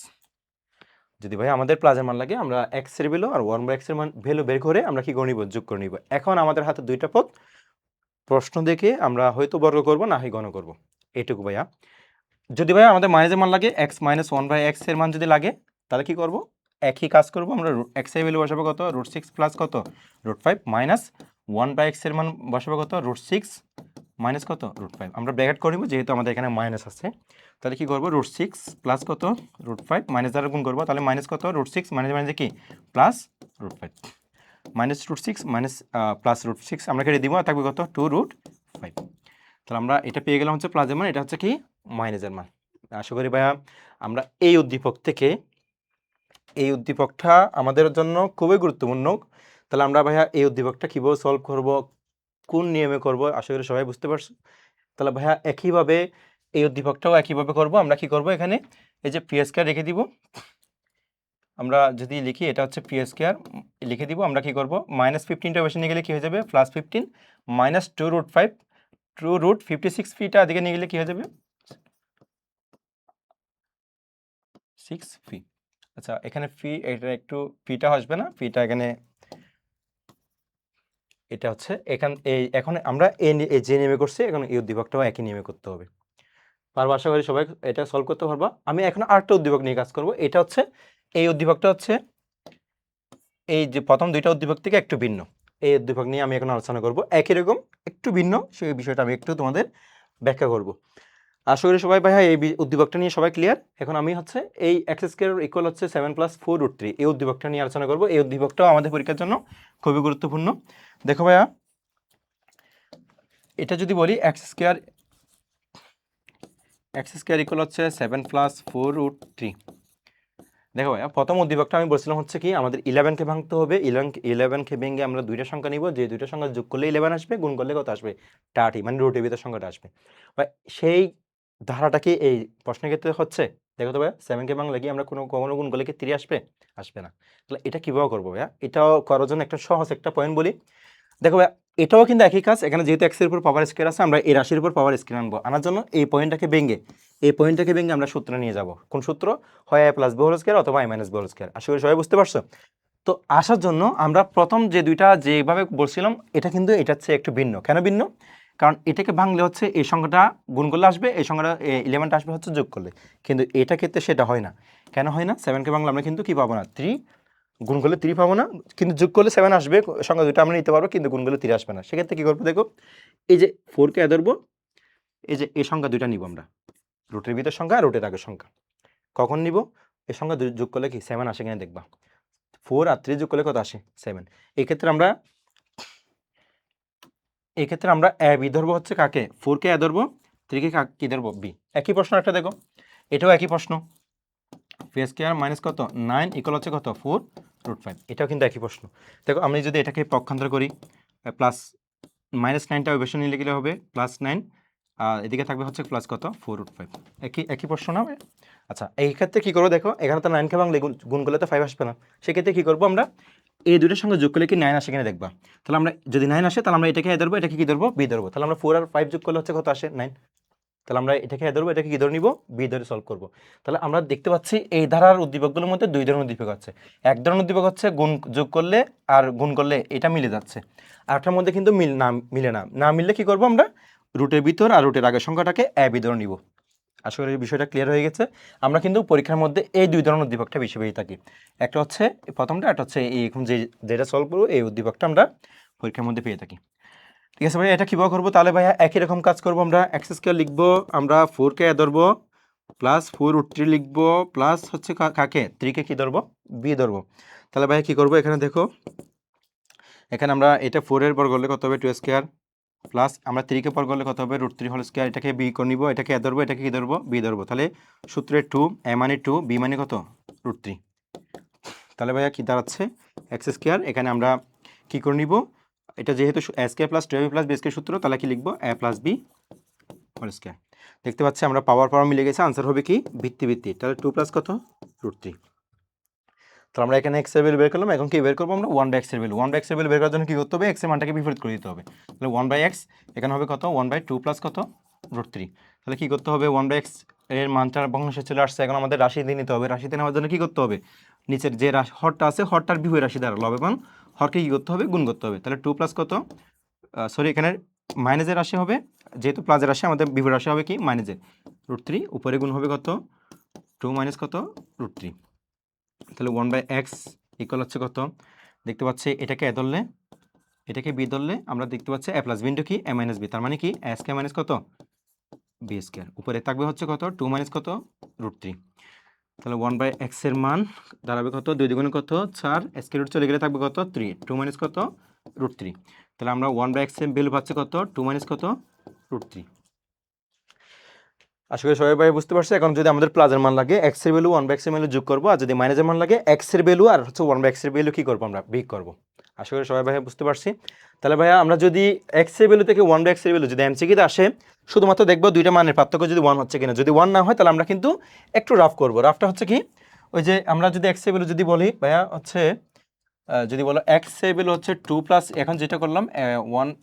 যদি ভাই আমাদের প্লাসের মান লাগে আমরা x এর ভ্যালু আর 1/x এর মান ভ্যালু বের করে আমরা কি করে নিব যোগ করে নিব। এখন আমাদের হাতে দুইটা পদ, প্রশ্ন দেখে আমরা হয়তো বর্গ করব না হয় গণ করব, এইটুকু ভাইয়া। যদি ভাই আমাদের মাইনাসের মান লাগে x মাইনাস 1/x এর মান যদি লাগে তাহলে কি করব একই কাজ করব, আমরা x এর ভ্যালু বসাবো কত √6 প্লাস কত √5 মাইনাস 1/x এর মান বসাবো কত √6 মাইনাস কত √5, আমরা ব্র্যাকেট করে নিব যেহেতু আমাদের এখানে মাইনাস আছে। তাহলে কি করব √6 প্লাস কত √5 মাইনাস দ্বারা গুণ করব, তাহলে মাইনাস কত √6 মাইনাস মাইনাস কি প্লাস √5 মাইনাস √6 মাইনাস প্লাস √6 আমরা কেটে দিব, আর থাকবে কত 2√5। তাহলে আমরা এটা পেয়ে গেলাম হচ্ছে প্লাসের মান, এটা হচ্ছে কি মাইনাসের মান। আশা করি ভাইয়া আমরা এই উদ্দীপক থেকে, এই উদ্দীপকটা আমাদের জন্য খুবই গুরুত্বপূর্ণ। তাহলে আমরা ভাইয়া এই উদ্দীপকটা কীভাবে সলভ করব, কোন নিয়মে করব, আশা করি সবাই বুঝতে পারছো। তাহলে ভাইয়া একইভাবে এই উদ্দীপকটাও একইভাবে করব। আমরা কি করব এখানে এই যে পি স্কয়ার রেখে দিব, আমরা যদি লিখি এটা হচ্ছে পি স্কয়ার লিখে দিব, আমরা কি করব -15টা বেশি নিয়ে গেলে কি হয়ে যাবে +15 মাইনাস 2√5 2√56 ফিটা এদিকে নিয়ে গেলে কি হয়ে যাবে 6 ফি। আচ্ছা এখানে ফি এটা একটু ফিটা আসবে না, ফিটা এখানে এটা হচ্ছে এখন আমরা যে নিয়মে করছি এখন এই উদ্দীপকটাও একই নিয়মে করতে হবে। পারবো আশা করি সবাই এটা সলভ করতে পারবা। আমি এখন আরেকটা উদ্দীপক নিয়ে কাজ করব, এটা হচ্ছে এই উদ্দীপকটা হচ্ছে এই যে প্রথম দুইটা উদ্দীপক থেকে একটু ভিন্ন, এই উদ্দীপক নিয়ে আমি এখন আলোচনা করব, একই রকম একটু ভিন্ন সেই বিষয়টা আমি একটু তোমাদের ব্যাখ্যা করব। আশা করি সবাই ভাইয়া এই উদ্দীপকটা নিয়ে সবাই ক্লিয়ার। এখন আমি হচ্ছে এই x স্কয়ার ইকুয়াল হচ্ছে 7 + 4√3 এই উদ্দীপকটা নিয়ে আলোচনা করব। এই উদ্দীপকটাও আমাদের পরীক্ষার জন্য খুবই গুরুত্বপূর্ণ। দেখো ভাইয়া এটা যদি বলি x স্কয়ার ইকুয়াল হচ্ছে 7 + 4√3। দেখো ভাইয়া প্রথম উদ্দীপকটা আমি বলছিলাম হচ্ছে কি আমাদের 11কে ভাঙতে হবে, 11কে ভেঙে আমরা দুইটা সংখ্যা নিব, যে দুইটা সংখ্যা যোগ করলে 11 আসবে, গুণ করলে কত আসবে 30, মানে রুটের ভিতর সংখ্যাটা আসবে। সেই ধারাটা কি এই প্রশ্নের ক্ষেত্রে হচ্ছে, দেখো তো ভাইয়া 7কে ভাঙলে কি আমরা কখনো গুণ করলে কি 3 আসবে, আসবে না। তাহলে এটা কিভাবে করবো ভাইয়া, এটাও করার জন্য একটা সহজ একটা পয়েন্ট বলি। দেখো ভাইয়া এটাও কিন্তু একই কাজ, এখানে যেহেতু x এর উপর পাওয়ার স্কয়ার আছে আমরা এই রাশির উপর পাওয়ার স্কয়ার আনবো, আনার জন্য এই পয়েন্টটাকে ভেঙে আমরা সূত্র নিয়ে যাব। কোন সূত্র, হয় a + b হোল স্কয়ার অথবা a - b হোল স্কয়ার। আশা করি সবাই বুঝতে পারছো। তো আসার জন্য আমরা প্রথম যে দুইটা যেভাবে বলছিলাম এটা কিন্তু এটার চেয়ে একটু ভিন্ন। কেন ভিন্ন, কারণ এটাকে ভাঙলে হচ্ছে এই সংখ্যাটা গুণ করলে আসবে, এই সংখ্যাটা 11টা আসবে হচ্ছে যোগ করলে, কিন্তু এটা ক্ষেত্রে সেটা হয় না। কেন হয় না? 7কে ভাঙলে আমরা কিন্তু কি পাবো না, 3, গুণ করলে 3 পাবো না, কিন্তু যোগ করলে 7 আসবে, সংখ্যা দুটো আমরা নিতে পারবো, কিন্তু গুণ করলে 3 আসবে না। সেক্ষেত্রে কী করবো দেখো, এই যে 4কে ধরবো, এই যে এই সংখ্যা দুইটা নিব আমরা, রুটের ভিতর সংখ্যা আর রুটের আগের সংখ্যা। কখন নিব? এই সংখ্যা যোগ করলে কি 7 আসে কিনা দেখবা। 4 আর 3 যোগ করলে কত আসে? 7। এক্ষেত্রে আমরা বি ধরবো হচ্ছে কাকে? 4কে ধরবো, 3কে কি ধরবো? বি। একই প্রশ্ন একটা দেখো, এটাও একই প্রশ্ন। পি স্কয়ার মাইনাস কত 9 ইকুয়াল হচ্ছে কত 4√5। এটাও কিন্তু একই প্রশ্ন। দেখো আমি যদি এটাকে পক্ষান্তর করি, প্লাস -9টা ওই পাশে নিলে গেলে হবে +9, এদিকে থাকবে হচ্ছে প্লাস কত 4√5। একই প্রশ্ন না? আচ্ছা, এই ক্ষেত্রে কি করবো দেখো, এখানে তো 9কে ভাঙলে গুণ করলে তো 5 আসবে না। সেক্ষেত্রে কি করবো আমরা, এই দুটোর সঙ্গে যোগ করলে কি 9 আসে কিনা দেখবা। তাহলে আমরা যদি 9 আসে তাহলে আমরা এটাকে ধরবো, এটাকে কি ধরবো? বি ধরবো। তাহলে আমরা 4 আর 5 যোগ করলে হচ্ছে কত আসে? 9। তাহলে আমরা এটাকে ধরবো, এটাকে কি ধরে নিব? বি ধরে সলভ করবো। তাহলে আমরা দেখতে পাচ্ছি এই ধারার উদ্দীপকগুলোর মধ্যে দুই ধরনের উদ্দীপক আছে। এক ধরনের উদ্দীপক হচ্ছে গুণ যোগ করলে আর গুণ করলে এটা মিলে যাচ্ছে, আরটার মধ্যে কিন্তু মিলে না মিললে কি করবো আমরা, রুটের ভিতর আর রুটের আগের সংখ্যাটাকে বি ধরে নিব। আশা করি বিষয়টা ক্লিয়ার হয়ে গেছে। আমরা কিন্তু পরীক্ষার মধ্যে এই দুই ধরনের উদ্দীপকটা বেশি পেয়ে থাকি। একটা হচ্ছে প্রথমটা, একটা হচ্ছে এই এখন যেটা সলভ করবো এই উদ্দীপকটা আমরা পরীক্ষার মধ্যে পেয়ে থাকি। ঠিক আছে ভাইয়া, এটা কীভাবে করবো? তাহলে ভাইয়া একই রকম কাজ করবো, আমরা এক্স স্কয়ার লিখবো, আমরা 4কে ধরবো, প্লাস 4√3 লিখবো, প্লাস হচ্ছে কাকে 3কে কি ধরবো? বি ধরবো। তাহলে ভাইয়া কী করবো, এখানে দেখো, এখানে আমরা এটা 4-এর বর্গ করলে কত হবে 2 স্কয়ার, প্লাস আমরা 3কে বর্গ করলে কত হবে √3 হোল স্কয়ার, এটাকে বি করে নিব, এটাকে ধরবো, এটাকে কি ধরবো? বি ধরবো। তাহলে সূত্রের 2, এ মানে 2, বি মানে কত? √3। তাহলে ভাইয়া কি দাঁড়াচ্ছে? এক্স স্কয়ার, এখানে আমরা কি করে নিব, এটা যেহেতু a square plus 2ab plus B square সূত্র, তাহলে কি লিখবো? A plus B whole square. দেখতে পাচ্ছি আমরা পাওয়ার মিলে গেছে, আনসার হবে কি ভিত্তি। তাহলে 2 প্লাস কত? √3। তাহলে আমরা এখানে এক্স এর ভ্যালু বের করলাম, এখন কি বের করবো আমরা? 1/x এর ভ্যালু। 1/x এর ভ্যালু বের করার জন্য কি করতে হবে? x এর মানটাকে বিপরীত করে দিতে হবে। তাহলে 1/x এখানে হবে কত? 1/2 প্লাস কত? √3। তাহলে কি করতে হবে? 1/x এর মানটা ভগ্নাংশে চলে আসছে, এখন আমাদের রাশি দিয়ে নিতে হবে। রাশিতে নেওয়ার জন্য কি করতে হবে? নিচের যে হরটা আছে, হরটার বিপরীত রাশি দ্বারা লব এবং হরকে কি করতে হবে? গুণ করতে হবে। তাহলে 2 প্লাস কত? সরি, এখানে মাইনাসের রাশি হবে, যেহেতু প্লাসের রাশি আমাদের বিপরীত রাশি হবে কি মাইনাসের √3, উপরে গুণ হবে কত? 2 মাইনাস কত? √3। তাহলে 1/x ইকুয়াল হচ্ছে কত? দেখতে পাচ্ছি এটাকে এ ধরলে, এটাকে বি ধরলে আমরা দেখতে পাচ্ছি এ প্লাস বি ইন্টু কি এ মাইনাস বি, তার মানে কি এ স্কয়ার মাইনাস কত? B square. উপরে থাকবে হচ্ছে কত? 2 মাইনাস কত? √3। তাহলে 1/x এর মান দাঁড়াবে কত? 2 দ্বিগুণে কত? 4, স্কয়ার রুট চলে গেলে থাকবে কত? 3, 2 মাইনাস কত? √3। তাহলে আমরা 1/x এর ভ্যালু পাচ্ছি কত? 2 মাইনাস কত? √3। আশা করি সবাই ভাই বুঝতে পারছে। এখন যদি আমাদের প্লাসের মান লাগে, এক্স এর ভ্যালু 1/x এর ভ্যালু যোগ করবো, আর যদি মাইনাসের মান লাগে এক্স এর ভ্যালু আর হচ্ছে 1/x এর ভ্যালু কি করবো আমরা? বিয়োগ করবো। আশা করি সবাই ভাই বুঝতে পারছি। তাহলে ভাইয়া আমরা যদি এক্স এর ভ্যালু থেকে 1/x এর ভ্যালু যদি এমসিকিউতে আসে, শুধুমাত্র দেখবো দুইটা মানের পার্থক্য যদি 1 হচ্ছে কিনা। যদি 1 না হয় তাহলে আমরা কিন্তু একটু রাফ করবো। রাফটা হচ্ছে কি, ওই যে আমরা যদি এক্স এর ভ্যালু যদি বলি ভাইয়া হচ্ছে, যদি বলো এক্স এর ভ্যালু হচ্ছে 2 প্লাস, এখন যেটা করলাম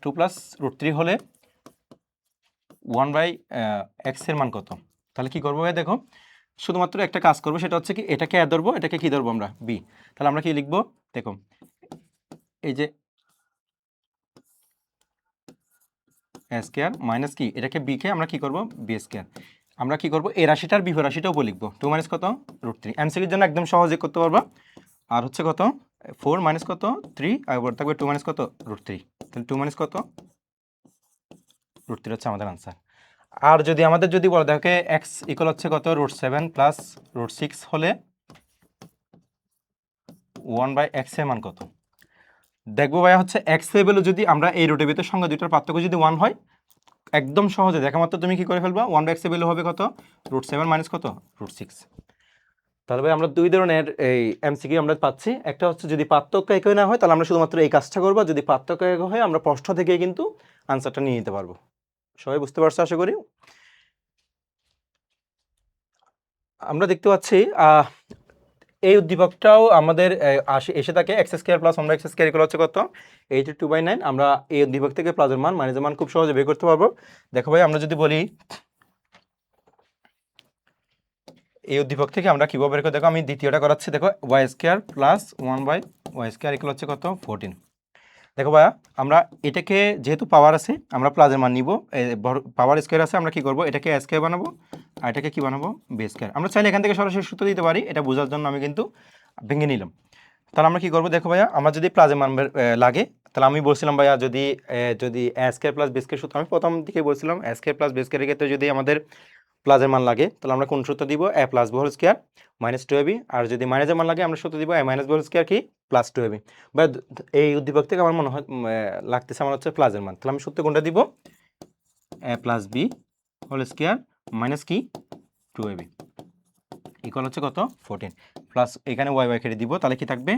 2 প্লাস √3 হলে 1/x এর মান কত? তাহলে কি করবো ভাই দেখো, শুধুমাত্র একটা কাজ করবো, সেটা হচ্ছে কি এটাকে এ ধরবো, এটাকে কি ধরবো আমরা? বি। তাহলে আমরা কি লিখবো দেখো, এই যে এ স্কয়ার মাইনাস কি এটাকে বি কে আমরা কি করবো? B square. আমরা কি করবো? এই রাশিটার বিপরীত রাশিটা উপর লিখবো, 2 মাইনাস কত? √3। এমসিকিউর জন্য একদম সহজে করতে পারবা। আর হচ্ছে কত? 4 মাইনাস কত? 3, আর উপর থাকবে 2 মাইনাস কত? √3। তাহলে 2 মাইনাস কত? √3 হচ্ছে আমাদের আনসার। আর যদি আমাদের যদি বলে দেখে এক্স ইকুয়াল হচ্ছে কত? √7 প্লাস √6 হলে 1/x এর মান কত? দেখবো ভাইয়া হচ্ছে এক্স এর ভ্যালু যদি আমরা এই রুটের ভিতর সংখ্যা দুইটার পার্থক্য যদি 1 হয়, একদম সহজে দেখা মাত্র তুমি কি করে ফেলবা? 1/x এর ভ্যালু হবে কত? √7 মাইনাস কত? √6। তাহলে ভাই আমরা দুই ধরনের এই এমসিকিউ আমরা পাচ্ছি। একটা হচ্ছে যদি পার্থক্য একই না হয় তাহলে আমরা শুধুমাত্র এই কাজটা করবো, যদি পার্থক্য এক হয় আমরা প্রশ্ন থেকেই কিন্তু আনসারটা নিয়ে নিতে পারবো। সবাই বুঝতে পারছো আশা করি। আমরা দেখতে পাচ্ছি এই উদ্দীপকটাও আমাদের এসে থাকে x square plus 1/x square equal হচ্ছে কত? 82/9। আমরা এই উদ্দীপক থেকে প্লাসের মান মাইনাসের মান খুব সহজে বের করতে পারবো। দেখো ভাই, আমরা যদি বলি এই উদ্দীপক থেকে আমরা কিভাবে বের করে, দেখো আমি দ্বিতীয়টা করাচ্ছি। দেখো y square plus 1/y square equal হচ্ছে কত? 14। দেখো ভাইয়া, আমরা এটাকে যেহেতু পাওয়ার আছে আমরা প্লাসের মান নিব, পাওয়ার স্কোয়ার আছে, আমরা কি করব এটাকে এ স্কোয়ার বানাবো আর এটাকে কি বানাবো বি স্কোয়ার। আমরা চাইলে এখান থেকে সরাসরি সূত্র দিতে পারি, এটা বোঝার জন্য আমি কিন্তু ভেঙে নিলাম। তাহলে আমরা কি করবো দেখো ভাইয়া, আমার যদি প্লাসের মান লাগে, তাহলে আমি বলছিলাম ভাইয়া যদি এ স্কোয়ার প্লাস বি স্কোয়ার সূত্র, আমি প্রথম দিকে বলছিলাম এ স্কোয়ার প্লাস বি স্কোয়ারের ক্ষেত্রে যদি আমাদের প্লাসের মান লাগে তাহলে আমরা কোন সূত্র দিব, a plus B whole square minus two a b, আর যদি মাইনাসের মান লাগে আমরা সূত্র দিব a minus B whole square কি প্লাস টু এবি। বা এই উদ্দীপক থেকে আমার মনে হয় লাগতেছে আমার হচ্ছে প্লাসের মান, তাহলে আমি সূত্র কোনটা দিব, a plus B whole square minus কি টু এবি ইকুয়াল হচ্ছে কত 14, প্লাস এখানে ওয়াই ওয়াই কেটে দিব, তাহলে কি থাকবে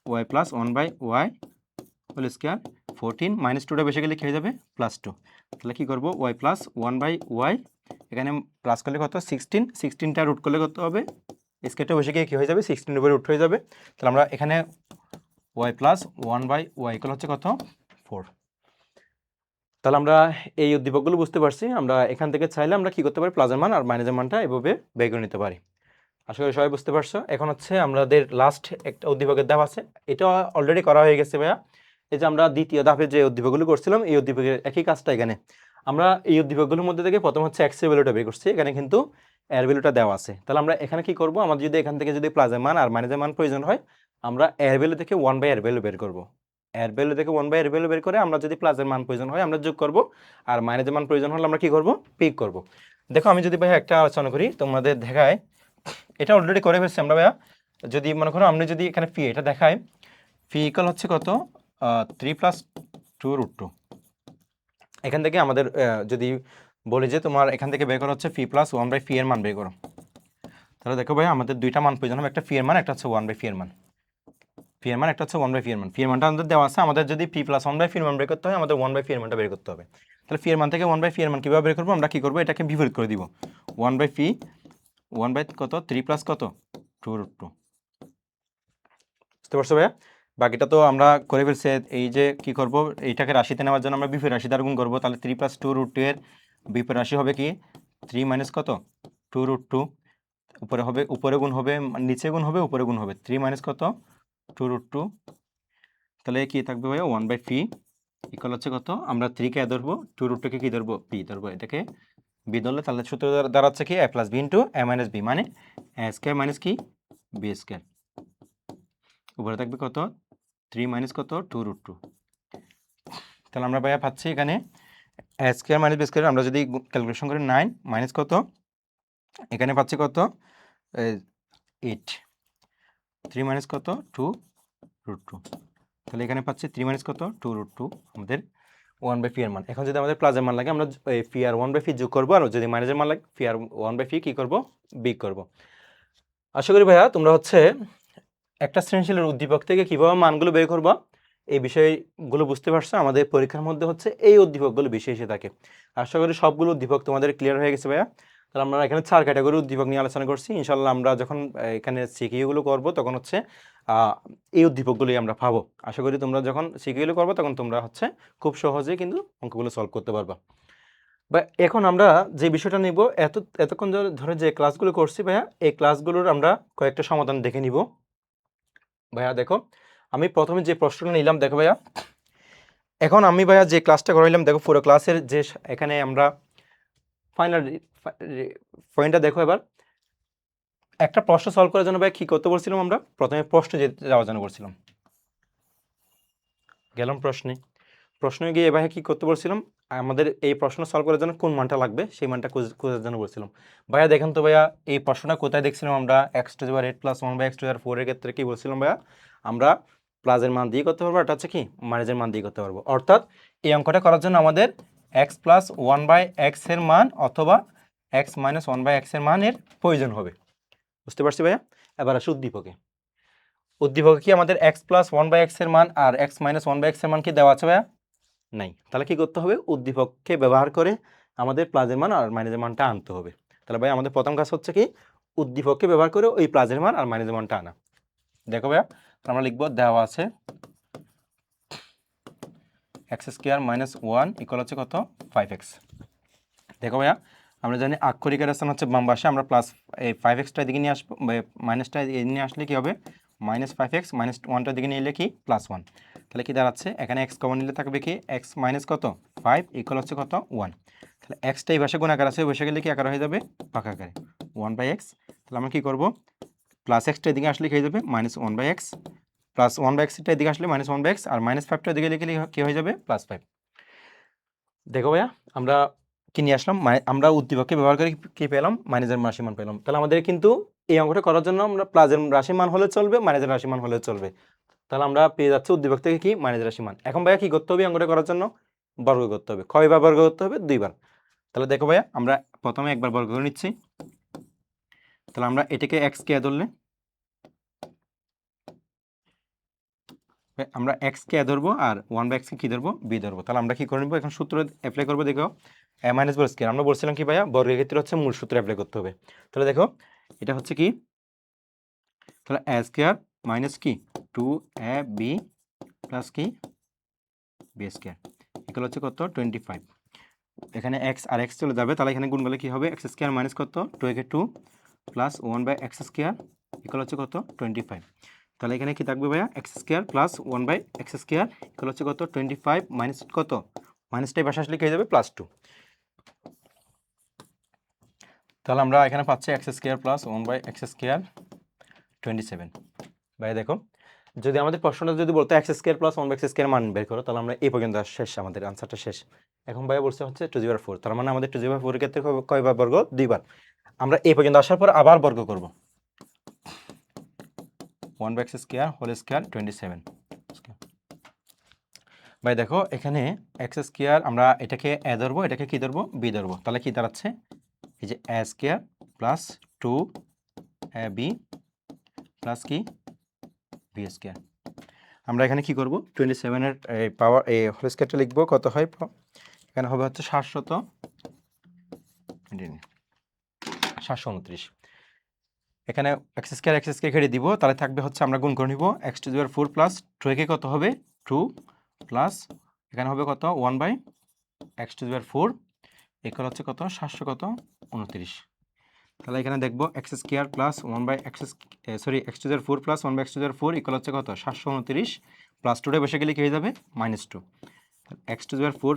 y plus one by y whole square 14 minus টুটা বেশি গেলে কি হয়ে যাবে প্লাস টু। তাহলে কি করবো y plus one by y, এখানে প্লাস করলে কত 16, 16টা রুট করলে কত হবে, স্কোয়ারটা বসে গিয়ে কী হয়ে যাবে 16 উপরে রুট হয়ে যাবে। তাহলে আমরা এখানে y plus one by y equal হচ্ছে কত 4। তাহলে আমরা এই উদ্দীপকগুলো বুঝতে পারছি, আমরা এখান থেকে চাইলে আমরা কি করতে পারি প্লাসের মান আর মাইনাসের মানটা এভাবে বের করে নিতে পারি। আশা করি সবাই বুঝতে পারছো। এখন হচ্ছে আমাদের লাস্ট একটা উদ্দীপকের ধাপ আছে, এটা অলরেডি করা হয়ে গেছে ভাইয়া। এই যে আমরা দ্বিতীয় ধাপে যে উদ্দীপকগুলো করছিলাম এই উদ্দীপকের একই কাজটা এখানে আমরা এই উদ্দীপকগুলোর মধ্যে থেকে প্রথম হচ্ছে এক্স এর ভ্যালুটা বের করছি, এখানে কিন্তু এর ভ্যালুটা দেওয়া আছে। তাহলে আমরা এখানে কি করব, আমাদের যদি এখান থেকে যদি প্লাসের মান আর মাইনাসের মান প্রয়োজন হয় আমরা এর ভ্যালু থেকে 1 বাই এর ভ্যালু বের করব। এর ভ্যালু থেকে 1 বাই এর ভ্যালু বের করে আমরা যদি প্লাসের মান প্রয়োজন হয় আমরা যোগ করব, আর মাইনাসের মান প্রয়োজন হলে আমরা কি করব বিয়োগ করব। দেখো আমি যদি ভাই একটা আলোচনা করি তোমাদের দেখায়, এটা অলরেডি করে ফেলছি আমরা ভাইয়া। যদি মনে করো আমরা যদি এখানে ফি এটা দেখাই, ফি ইকুয়াল হচ্ছে কত 3 প্লাস 2 রুট 2। এখান থেকে আমাদের যদি বলি যে তোমার এখান থেকে বের করা হচ্ছে ফি প্লাস ওয়ান বাই ফি এর মান বের করো, তাহলে দেখো ভাই আমাদের দুইটা মান প্রয়োজন হবে, একটা ফি এর মান একটা হচ্ছে ওয়ান বাই ফি এর মান। ফি এর মান একটা হচ্ছে ওয়ান বাই ফি এর মান, ফি এর মানটা আমাদের দেওয়া আছে, আমাদের যদি ফি প্লাস ওয়ান বাই ফি এর মান বের করতে হয় আমাদের ওয়ান বাই ফি এর মানটা বের করতে হবে। তাহলে ফি এর মান থেকে ওয়ান বাই ফি এর মান কীভাবে বের করবো, আমরা কী করবো এটাকে বিপরীত করে দিব, ওয়ান বাই ফি ওয়ান বাই কত 3 প্লাস কত 2 রুট 2। বুঝতে পারছো ভাইয়া? বাকিটা তো আমরা করে ফেলছি। এই যে কি করব, এইটাকে রাশিতে নেওয়ার জন্য আমরা বিপরীত রাশি দ্বারা গুণ করবো, তাহলে 3 প্লাস 2 রুট 2 এর বিপরীত রাশি হবে কি 3 মাইনাস কত 2 রুট 2, উপরে হবে উপরে গুণ হবে নিচে গুণ হবে উপরে গুণ হবে 3 মাইনাস কত 2 রুট 2, তাহলে কি থাকবে ভাইয়া 1 বাই ফি ইকুয়াল হচ্ছে কত, আমরা 3 কে ধরবো 2 রুট 2 কে কি ধরবো পি ধরবো, এটাকে বি ধরলে তাহলে সূত্র দাঁড়াচ্ছে কি A plus B into A minus B, মানে এ স্কোয়ার মাইনাস কি বি স্কোয়ার, উপরে থাকবে কত 3 মাইনাস কত 2 রুট 2। তাহলে আমরা ভাইয়া পাচ্ছি এখানে এ স্কোয়ার মাইনাস বি স্কোয়ার, আমরা যদি ক্যালকুলেশন করি 9 মাইনাস কত, এখানে পাচ্ছি কত 8, 3 মাইনাস কত 2 রুট 2, তাহলে এখানে পাচ্ছি 3 মাইনাস কত 2 রুট 2 আমাদের 1 বাই ফি এর মান। এখন যদি আমাদের প্লাসের মান লাগে আমরা ফি আর 1 বাই ফি যোগ করবো, আর যদি মাইনাসের মান লাগে ফি আর 1 বাই ফি কী করবো বিয়োগ করবো। আশা করি ভাইয়া তোমরা হচ্ছে একটা সৃজনশীলের উদ্দীপক থেকে কীভাবে মানগুলো বের করবা এই বিষয়গুলো বুঝতে পারছো। আমাদের পরীক্ষার মধ্যে হচ্ছে এই উদ্দীপকগুলো বেশি এসে থাকে। আশা করি সবগুলো উদ্দীপক তোমাদের ক্লিয়ার হয়ে গেছে ভাইয়া। তাহলে আমরা এখানে 4 ক্যাটাগরি উদ্দীপক নিয়ে আলোচনা করছি। ইনশাল্লাহ আমরা যখন এখানে সিকিউগুলো করবো তখন হচ্ছে এই উদ্দীপকগুলোই আমরা পাবো। আশা করি তোমরা যখন সিকিউগুলো করবো তখন তোমরা হচ্ছে খুব সহজেই কিন্তু অঙ্কগুলো সলভ করতে পারবা। বা এখন আমরা যে বিষয়টা নিব, এতক্ষণ ধরে যে ক্লাসগুলো করছি ভাইয়া, এই ক্লাসগুলোর আমরা কয়েকটা সমাধান দেখে নিব। ভাইয়া দেখো আমি প্রথমে যে প্রশ্নটা নিলাম, দেখো ভাইয়া এখন আমি ভাইয়া যে ক্লাসটা করাইলাম, দেখো পুরো ক্লাসের যে এখানে আমরা ফাইনাল পয়েন্টটা দেখো। এবার একটা প্রশ্ন সলভ করার জন্য ভাই কী করতে বলছিলাম, আমরা প্রথমে প্রশ্নে যাওয়ার জন্য বলছিলাম, গেলাম প্রশ্নে গিয়ে এবার কী করতে বলছিলাম, আমাদের এই প্রশ্ন সলভ করার জন্য কোন মানটা লাগবে সেই মানটা খোঁজার জন্য বলছিলাম। ভাইয়া দেখেন তো ভাইয়া এই প্রশ্নটা কোথায় দেখছিলাম আমরা, x to the power 8 plus 1 by x to the power 4 এর ক্ষেত্রে কী বলছিলাম ভাইয়া, আমরা প্লাসের মান দিয়ে করতে পারবো, এটা হচ্ছে কি মাইনাসের মান দিয়ে করতে পারবো। অর্থাৎ এই অঙ্কটা করার জন্য আমাদের এক্স প্লাস 1 বাই এক্স এর মান অথবা এক্স মাইনাস 1 বাই এক্স এর মানের প্রয়োজন হবে। বুঝতে পারছি ভাইয়া? এবার আসি উদ্দীপকে কি আমাদের এক্স প্লাস 1 বাই এক্স এর মান আর এক্স মাইনাস 1 বাই এক্স এর মান কি দেওয়া আছে ভাইয়া? নাই। তাহলে কি করতে হবে, উদ্দীপককে ব্যবহার করে আমাদের প্লাসের মান আর মাইনাসের মানটা আনতে হবে। তাহলে ভাই আমাদের প্রথম কাজ হচ্ছে কি উদ্দীপককে ব্যবহার করে ওই প্লাসের মান আর মাইনাসের মানটা আনা। দেখো ভাইয়া আমরা লিখবো দেওয়া আছে এক্স স্কোয়ার মাইনাস 1 ইকুয়াল হচ্ছে কত 5x। দেখো ভাইয়া আমরা জানি আক্ষরিকের স্থান হচ্ছে বাম পাশে, আমরা প্লাস এই 5xটা দিকে নিয়ে আসবো, মাইনাসটা এদিকে নিয়ে আসলে কি হবে মাইনাস 5x, মাইনাস 1টার দিকে নিয়ে এলে কি প্লাস 1। তাহলে কি দাঁড়াচ্ছে, এখানে এক্স কমন নিলে থাকবে কি এক্স মাইনাস কত 5 ইকুয়াল হচ্ছে কত 1। তাহলে এক্সটা এই পাশে গুণাকার আছে, বসে গেলে কি আকার হয়ে যাবে ভাগাকারে 1/x। তাহলে আমরা কি করব, প্লাস এক্সটা এদিকে আসলে কি হয়ে যাবে -1/x, প্লাস 1/xটা এদিকে আসলে -1/x, আর -5টা এদিকে লিখলে কি হয়ে যাবে +5। দেখো ভাইয়া আমরা কি নিয়ে আসলাম, আমরা উদ্দীপককে ব্যবহার করে কি পেলাম, মাইনাসের রাশিমান পেলাম। তাহলে আমাদের কিন্তু এই অঙ্কটা করার জন্য আমরা প্লাসের রাশিমান হলে চলবে, মাইনাসের রাশিমান হলে চলবে। তাহলে আমরা পেয়ে যাচ্ছি উদ্দীপক থেকে কি মাইনাসের রাশিমান। এখন ভাইয়া কি করতে হবে, অঙ্কটা করার জন্য বর্গ করতে হবে। কয়বার বর্গ করতে হবে, 2বার। তাহলে দেখো ভাইয়া আমরা প্রথমে একবার বর্গ করে নিচ্ছি। তাহলে আমরা এটাকে এক্স কে ধরলে, আমরা এক্স কে ধরবো আর 1/x কে কি ধরবো, বি ধরবো। তাহলে আমরা কি করে নিবো, এখন সূত্র অ্যাপ্লাই করবো। দেখো এ মাইনাস বল স্কয়ার, আমরা বলছিলাম কি ভাইয়া বর্গের ক্ষেত্রে হচ্ছে মূল সূত্র অ্যাপ্লাই করতে হবে। তাহলে দেখো এটা হচ্ছে কি, তাহলে এ স্কয়ার মাইনাস কি 2ab প্লাস কি বি স্কয়ার ইকুয়াল হচ্ছে কত 25। এখানে এক্স আর এক্স চলে যাবে, তাহলে এখানে গুণ করলে কি হবে, এক্স স্কয়ার মাইনাস কত 2 প্লাস 1/x স্কয়ার ইকুয়াল হচ্ছে কত 25। তাহলে এখানে কি থাকবে ভাইয়া, x square plus 1/x square equal হচ্ছে কত 25 মাইনাস কত, মাইনাসটাই পাশে আসলে কি হয়ে যাবে +2। তাহলে আমরা এখানে পাচ্ছি x square plus 1/x square 27। ভাই দেখো যদি আমাদের প্রশ্নটা যদি বলতো x square plus 1/x square মান বের করো, তাহলে আমরা এই পর্যন্ত শেষ, আমাদের আনসারটা শেষ। এখন ভাইয়া বলছে হচ্ছে 2/4, তার মানে আমাদের 2/4 এর ক্ষেত্রে কয়বার বর্গ, 2বার। আমরা এই পর্যন্ত আসার পর আবার বর্গ করব, 1/x স্কয়ার হোল স্কয়ার 27। ভাই দেখো এখানে এক্স স্কয়ার, আমরা এটাকে এ ধরবো, এটাকে কি ধরবো, বি ধরবো। তাহলে কি দাঁড়াচ্ছে, এই যে এ স্কয়ার প্লাস 2ab প্লাস কি বি স্কয়ার। আমরা এখানে কি করব, 27 এর পাওয়ার এই হোল স্কয়ারটা লিখবো, কত হয়, এখানে হবে হচ্ছে 729। এখানে এক্স স্কয়ার কেটে দিব, তাহলে থাকবে হচ্ছে আমরা গুণ করে নিব x⁴ প্লাস 2 কত হবে 2 প্লাস এখানে হবে কত 1/x⁴ ইকুয়াল হচ্ছে কত 729। তাহলে এখানে দেখবো x square plus 1/x x⁴ plus 1/x⁴ equal হচ্ছে কত 729 প্লাস 2টা বসে গেলে কি হয়ে যাবে -2। x⁴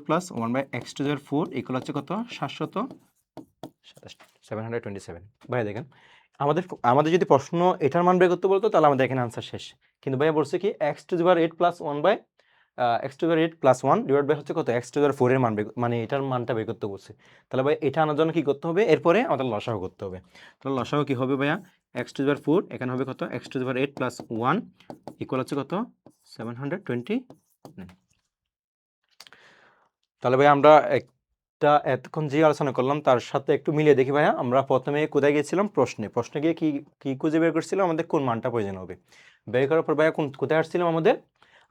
প্লাস 1/x⁴ ইকুয়াল হচ্ছে কত 727। ভাই দেখেন আমাদের আমাদের যদি প্রশ্ন এটার মান বের করতে বলতো, তাহলে আমাদের এখানে আনসার শেষ। কিন্তু ভাইয়া বলছে কি x⁴ plus 1/x⁴ plus 1 divide by হচ্ছে কত x⁴ এর মান মানে এটার মানটা বের করতে বলছে। তাহলে ভাই এটা আনার জন্য কি করতে হবে, এরপরে আমাদের লসাগু করতে হবে। তাহলে লসাগু কি হবে ভাইয়া, x⁴ এখানে হবে কত x⁴ প্লাস 1 ইকুয়াল হচ্ছে কত 729। তাহলে ভাই আমরা একটা এতক্ষণ যে আলোচনা করলাম তার সাথে একটু মিলিয়ে দেখি ভাইয়া। আমরা প্রথমে কোথায় গিয়েছিলাম, প্রশ্নে গিয়ে কি কি খুঁজে বের করছিলাম, আমাদের কোন মানটা প্রয়োজন হবে। বের করার পর ভাইয়া কোথায় আসছিলাম,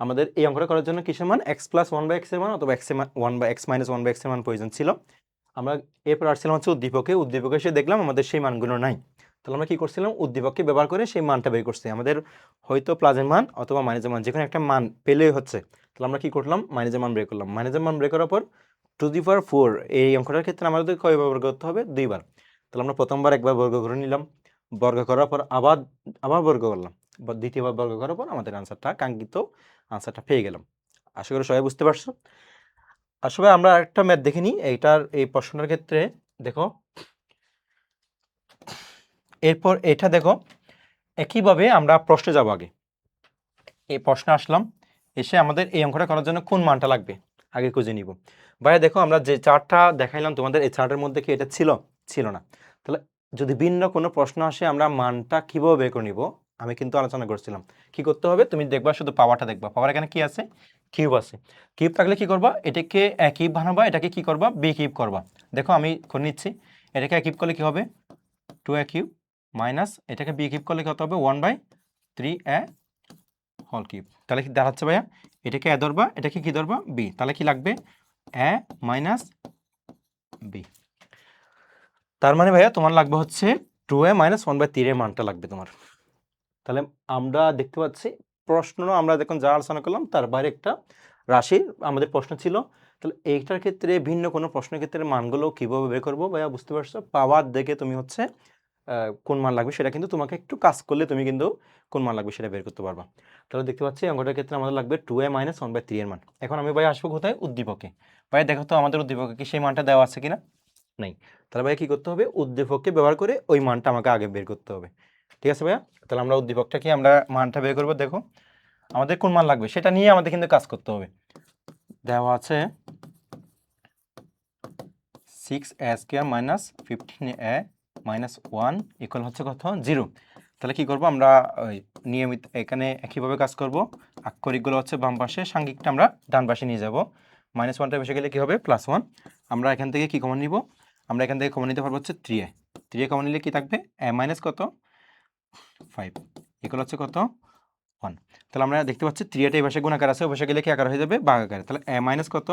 আমাদের এই অঙ্কটা করার জন্য কিসের মান, x প্লাস 1/x এর মান অথবা x মাইনাস 1/x এর মান প্রয়োজন ছিল। আমরা এরপর আসছিলাম হচ্ছে উদ্দীপকে এসে দেখলাম আমাদের সেই মানগুলো নাই। তাহলে আমরা কি করছিলাম, উদ্দীপককে ব্যবহার করে সেই মানটা বের করছি। আমাদের হয়তো প্লাসের মান অথবা মাইনাসের মান, যেখানে একটা মান পেলেই হচ্ছে। তাহলে আমরা কি করলাম, মাইনাসের মান বের করলাম। মাইনাসের মান বের করার পর 2^4 এই অঙ্কটার ক্ষেত্রে আমাদের কয়বার বর্গ করতে হবে, 2বার। তাহলে আমরা প্রথমবার একবার বর্গ করে নিলাম, বর্গ করার পর আবার বর্গ করলাম, দ্বিতীয়বার বর্গ করার পর আমাদের কাঙ্ক্ষিত আনসারটা পেয়ে গেলাম। আশা করি সবাই বুঝতে পারছো। আসলে আমরা একটা ম্যাথ দেখে নিই এই প্রশ্নটার ক্ষেত্রে। দেখো এরপর এটা দেখো একইভাবে আমরা প্রশ্নে যাব। আগে এই প্রশ্নে আসলাম, এসে আমাদের এই অঙ্কটা করার জন্য কোন মানটা লাগবে আগে খুঁজে নিব। ভাইয়া দেখো আমরা যে চার্টটা দেখাইলাম তোমাদের, এই চার্টের মধ্যে কি এটা ছিল না। তাহলে যদি ভিন্ন কোনো প্রশ্ন আসে আমরা মানটা কিভাবে বের করে নিব, আমি কিন্তু আলোচনা করছিলাম কি করতে হবে। তুমি দেখবা শুধু পাওয়ারটা দেখবা, পাওয়ার এখানে কি আছে, কিউব আছে। কিউব থাকলে কি করবা, এটাকে এ কিউব বানাবা, এটাকে কি করবা বি কিউব করবা। দেখো আমি করে নিচ্ছি, এটাকে এ কিউব করলে কি হবে 2a কিউব মাইনাস এটাকে বি কিউব করলে কত হবে 1/3a হোল কিউব। তাহলে কি দাঁড়াচ্ছে ভাইয়া, এটাকে এ ধরবা, এটাকে কি ধরবা বি। তাহলে কি লাগবে এ মাইনাস বি। তার মানে ভাইয়া তোমার লাগবে হচ্ছে 2a মাইনাস 1/3 এর মানটা লাগবে তোমার। তাহলে আমরা দেখতে পাচ্ছি প্রশ্ন আমরা দেখুন যা আলোচনা করলাম তার বাইরে একটা রাশির আমাদের প্রশ্ন ছিল। তাহলে এইটার ক্ষেত্রে ভিন্ন কোনো প্রশ্নের ক্ষেত্রে মানগুলো কিভাবে বের করবো ভাইয়া বুঝতে পারছো। পাওয়ার দেখে তুমি হচ্ছে কোন মান লাগবে সেটা কিন্তু তোমাকে একটু কাজ করলে তুমি কিন্তু কোন মান লাগবে সেটা বের করতে পারবা। তাহলে দেখতে পাচ্ছি অঙ্কটার ক্ষেত্রে আমাদের লাগবে 2a - 1/3 এর মান। এখন আমি ভাই আসবো কোথায়? উদ্দীপকে। ভাই দেখো তো আমাদের উদ্দীপকে কি সেই মানটা দেওয়া আছে কিনা? নাই। তাহলে ভাই কি করতে হবে? উদ্দীপককে ব্যবহার করে ওই মানটা আমাকে আগে বের করতে হবে। ঠিক আছে ভাইয়া? তাহলে আমরা উদ্দীপকটা কি আমরা মানটা বের করবো। দেখো আমাদের কোন মান লাগবে সেটা নিয়ে আমাদের কিন্তু কাজ করতে হবে। দেওয়া আছে 6a² - 15a - 1 ইকুয়াল হচ্ছে কত? 0। তাহলে কি করব? আমরা ওই নিয়মিত এখানে একইভাবে কাজ করব। আক্ষরিকগুলো হচ্ছে বাম পাশে, সাংখ্যিকটা আমরা ডান পাশে নিয়ে যাব। -1টা বসে গেলে কি হবে? +1। আমরা এখান থেকে কি কমন নিব? আমরা এখান থেকে কমন নিতে পারবো হচ্ছে 3a। 3a কমন নিলে কি থাকবে? a মাইনাস কত? 5 ইকুয়াল হচ্ছে কত? 1। তাহলে আমরা দেখতে পাচ্ছি 3a এই পাশে গুণাকার আছে, ওই পাশে গেলে কি আকার হয়ে যাবে? ভাগ আকারে। তাহলে a মাইনাস কত?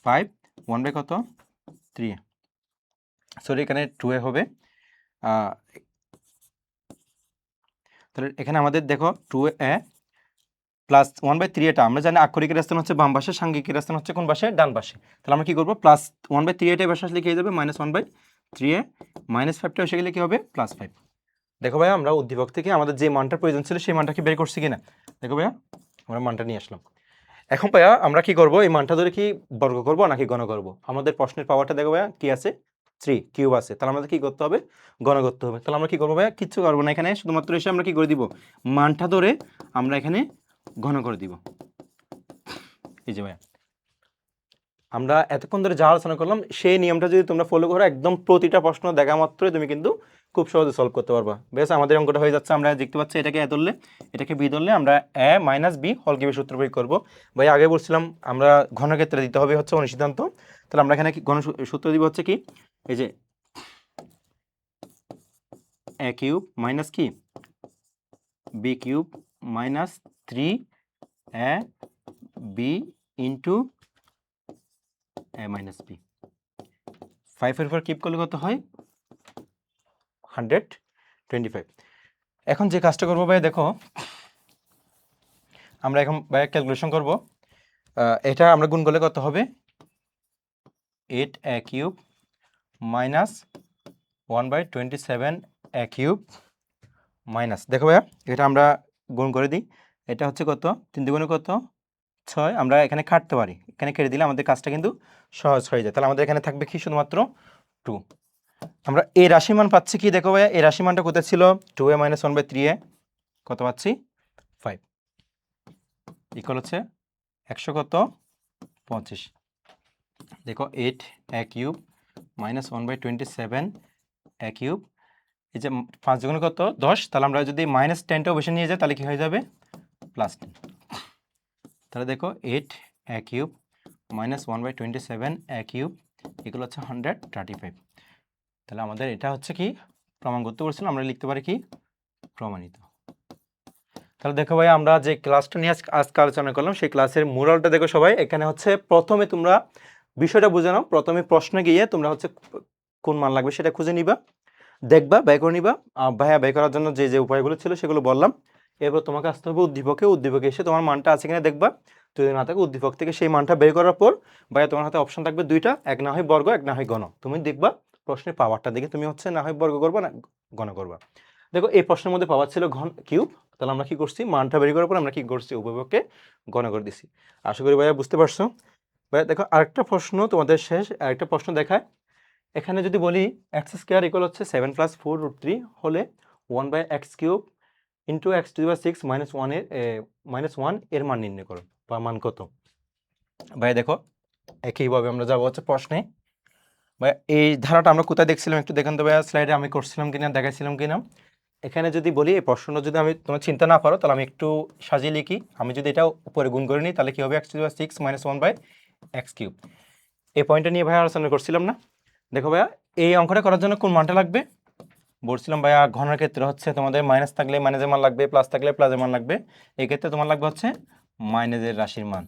5 1 কত? 3a। সরি এখানে 2a হবে। তাহলে এখানে আমাদের দেখো 2a প্লাস 1/3 এটা আমরা জানি আক্ষরিকের স্থান হচ্ছে বাম পাশে, সাংখ্যিকের স্থান হচ্ছে কোন পাশে? ডান পাশে। তাহলে আমরা কি করব? প্লাস 1/3 এটা পাশে আসলে কি হয়ে যাবে? -1/3a -5টা এসে গেলে কি হবে? +5। দেখো ভাইয়া আমরা উদ্দীপক থেকে আমাদের যে মানটার প্রয়োজন ছিল সেই মানটা কি বের করছি কিনা? দেখো ভাইয়া আমরা মানটা নিয়ে আসলাম। এখন ভাইয়া আমরা কি করব? এই মানটা ধরে কি বর্গ করব নাকি গণ করব? আমাদের প্রশ্নের পাওয়ারটা দেখো ভাইয়া কি আছে? 3 কিউব আছে। তাহলে আমাদের কি করতে হবে? গণ করতে হবে। তাহলে আমরা কি করব ভাইয়া? কিচ্ছু করব না, এখানে শুধুমাত্র এসে আমরা কি করে দিব? মানটা ধরে আমরা এখানে ঘন করে দিব। এই যে ভাইয়া আমরা এতক্ষণ ধরে যা আলোচনা করলাম সেই নিয়মটা যদি তোমরা ফলো করো, একদম প্রতিটা প্রশ্ন দেখা মাত্রই তুমি কিন্তু খুব সহজে সলভ করতে পারবা। বেশ আমাদের অঙ্কটা হয়ে যাচ্ছে। আমরা দেখতে পাচ্ছি এটাকে এ ধরলে, এটাকে বি ধরলে আমরা a - b হোল কিউবের সূত্র প্রয়োগ করব। ভাই আগে বলছিলাম আমরা ঘনক্ষেত্রে দিতে হবে হচ্ছে অনুসিদ্ধান্ত। তাহলে আমরা এখানে ঘন সূত্র দিব হচ্ছে কি? এই যে a কিউব মাইনাস কি b cube minus 3ab into a minus b। 5 এর পর কিপ করলে কত হয়? 125। এখন যে কাজটা করবো ভাই দেখো, আমরা এখন ভাই ক্যালকুলেশন করব। এটা আমরা গুণ করলে কত হবে? 8a cube minus 1/27a cube minus, দেখো ভাইয়া এটা আমরা গুণ করে দিই। এটা হচ্ছে কত? 3 দুগুণে কত? 6। আমরা এখানে কাটতে পারি, এখানে কেটে দিলে আমাদের কাজটা কিন্তু সহজ হয়ে যায়। তাহলে আমাদের এখানে থাকবে কি? শুধুমাত্র 2। আমরা এই রাশিমান পাচ্ছি কি? দেখো ভাইয়া এই রাশিমানটা কোথায় ছিল? 2a - 1/3a কত পাচ্ছি? 5 ইকুয়াল হচ্ছে 100 কত? 25। দেখো 8a cube minus 1/27a cube, এই যে 5 দুগুণে কত? 10। তাহলে আমরা যদি -10টাও বসে নিয়ে যাই তাহলে কি হয়ে যাবে? +10। তাহলে দেখো 8a cube minus 1/27a cube এগুলো হচ্ছে 135। তাহলে আমাদের এটা হচ্ছে কি প্রমাণ করতে বলছিলাম, আমরা লিখতে পারি কি? প্রমাণিত। তাহলে দেখো ভাই আমরা যে ক্লাসটা নিয়ে আজকে আলোচনা করলাম সেই ক্লাসের মোরালটা দেখো সবাই। এখানে হচ্ছে প্রথমে তোমরা বিষয়টা বুঝে নাও, প্রথমে প্রশ্নে গিয়ে তোমরা হচ্ছে কোন মান লাগবে সেটা খুঁজে নিবা, দেখবা, ব্যয় করে নিবা। ভাইয়া ব্যয় করার জন্য যে যে উপায়গুলো ছিল সেগুলো বললাম। এরপর তোমাকে আসতে হবে উদ্দীপকে, উদ্দীপকে এসে তোমার মানটা আছে কিনা দেখবা। যদি না থাকে উদ্দীপক থেকে সেই মানটা বের করার পর ভাইয়া তোমার হাতে অপশন থাকবে দুইটা, এক না হয় বর্গ, এক না হয় ঘন। তুমি দেখবা প্রশ্নের পাওয়ারটা দেখে তুমি হচ্ছে না হয় বর্গ করবা না ঘন করবা। দেখো এই প্রশ্নের মধ্যে পাওয়ার ছিল ঘন কিউব, তাহলে আমরা কি করছি? মানটা বের করার পর আমরা কি করছি? উভয়পক্ষে ঘন করে দিছি। আশা করি ভাইয়া বুঝতে পারছো। ভাইয়া দেখো আরেকটা প্রশ্ন তোমাদের শেষ, আরেকটা প্রশ্ন দেখায়। এখানে যদি বলি x² ইকুয়াল হচ্ছে 7 + 4√3 হলে 1/x³ ইন্টু x⁻6 -1 -1 এর মান নির্ণয় করো, বা মান কত? ভাই দেখো একইভাবে আমরা যাবো হচ্ছে প্রশ্নে। ভাই এই ধারাটা আমরা কোথায় দেখছিলাম একটু দেখেন তো ভাইয়া, স্লাইডে আমি করছিলাম কিনা, দেখাইছিলাম কিনা। এখানে যদি বলি এই প্রশ্নটা যদি আমি তোমার চিন্তা না করো তাহলে আমি একটু সাজিয়ে লিখি। আমি যদি এটা উপরে গুণ করে নিই তাহলে কি হবে? x⁻6 -1/x³। এই পয়েন্টটা নিয়ে ভাইয়া আলোচনা করছিলাম না? দেখো ভাইয়া এই অঙ্কটা করার জন্য কোন মানটা লাগবে? বলছিলাম ভাইয়া ঘনের ক্ষেত্রে হচ্ছে তোমাদের মাইনাস থাকলে মাইনাসের মান লাগবে, প্লাস থাকলে প্লাসের মান লাগবে। এই ক্ষেত্রে তোমার লাগবে হচ্ছে মাইনাসের রাশির মান।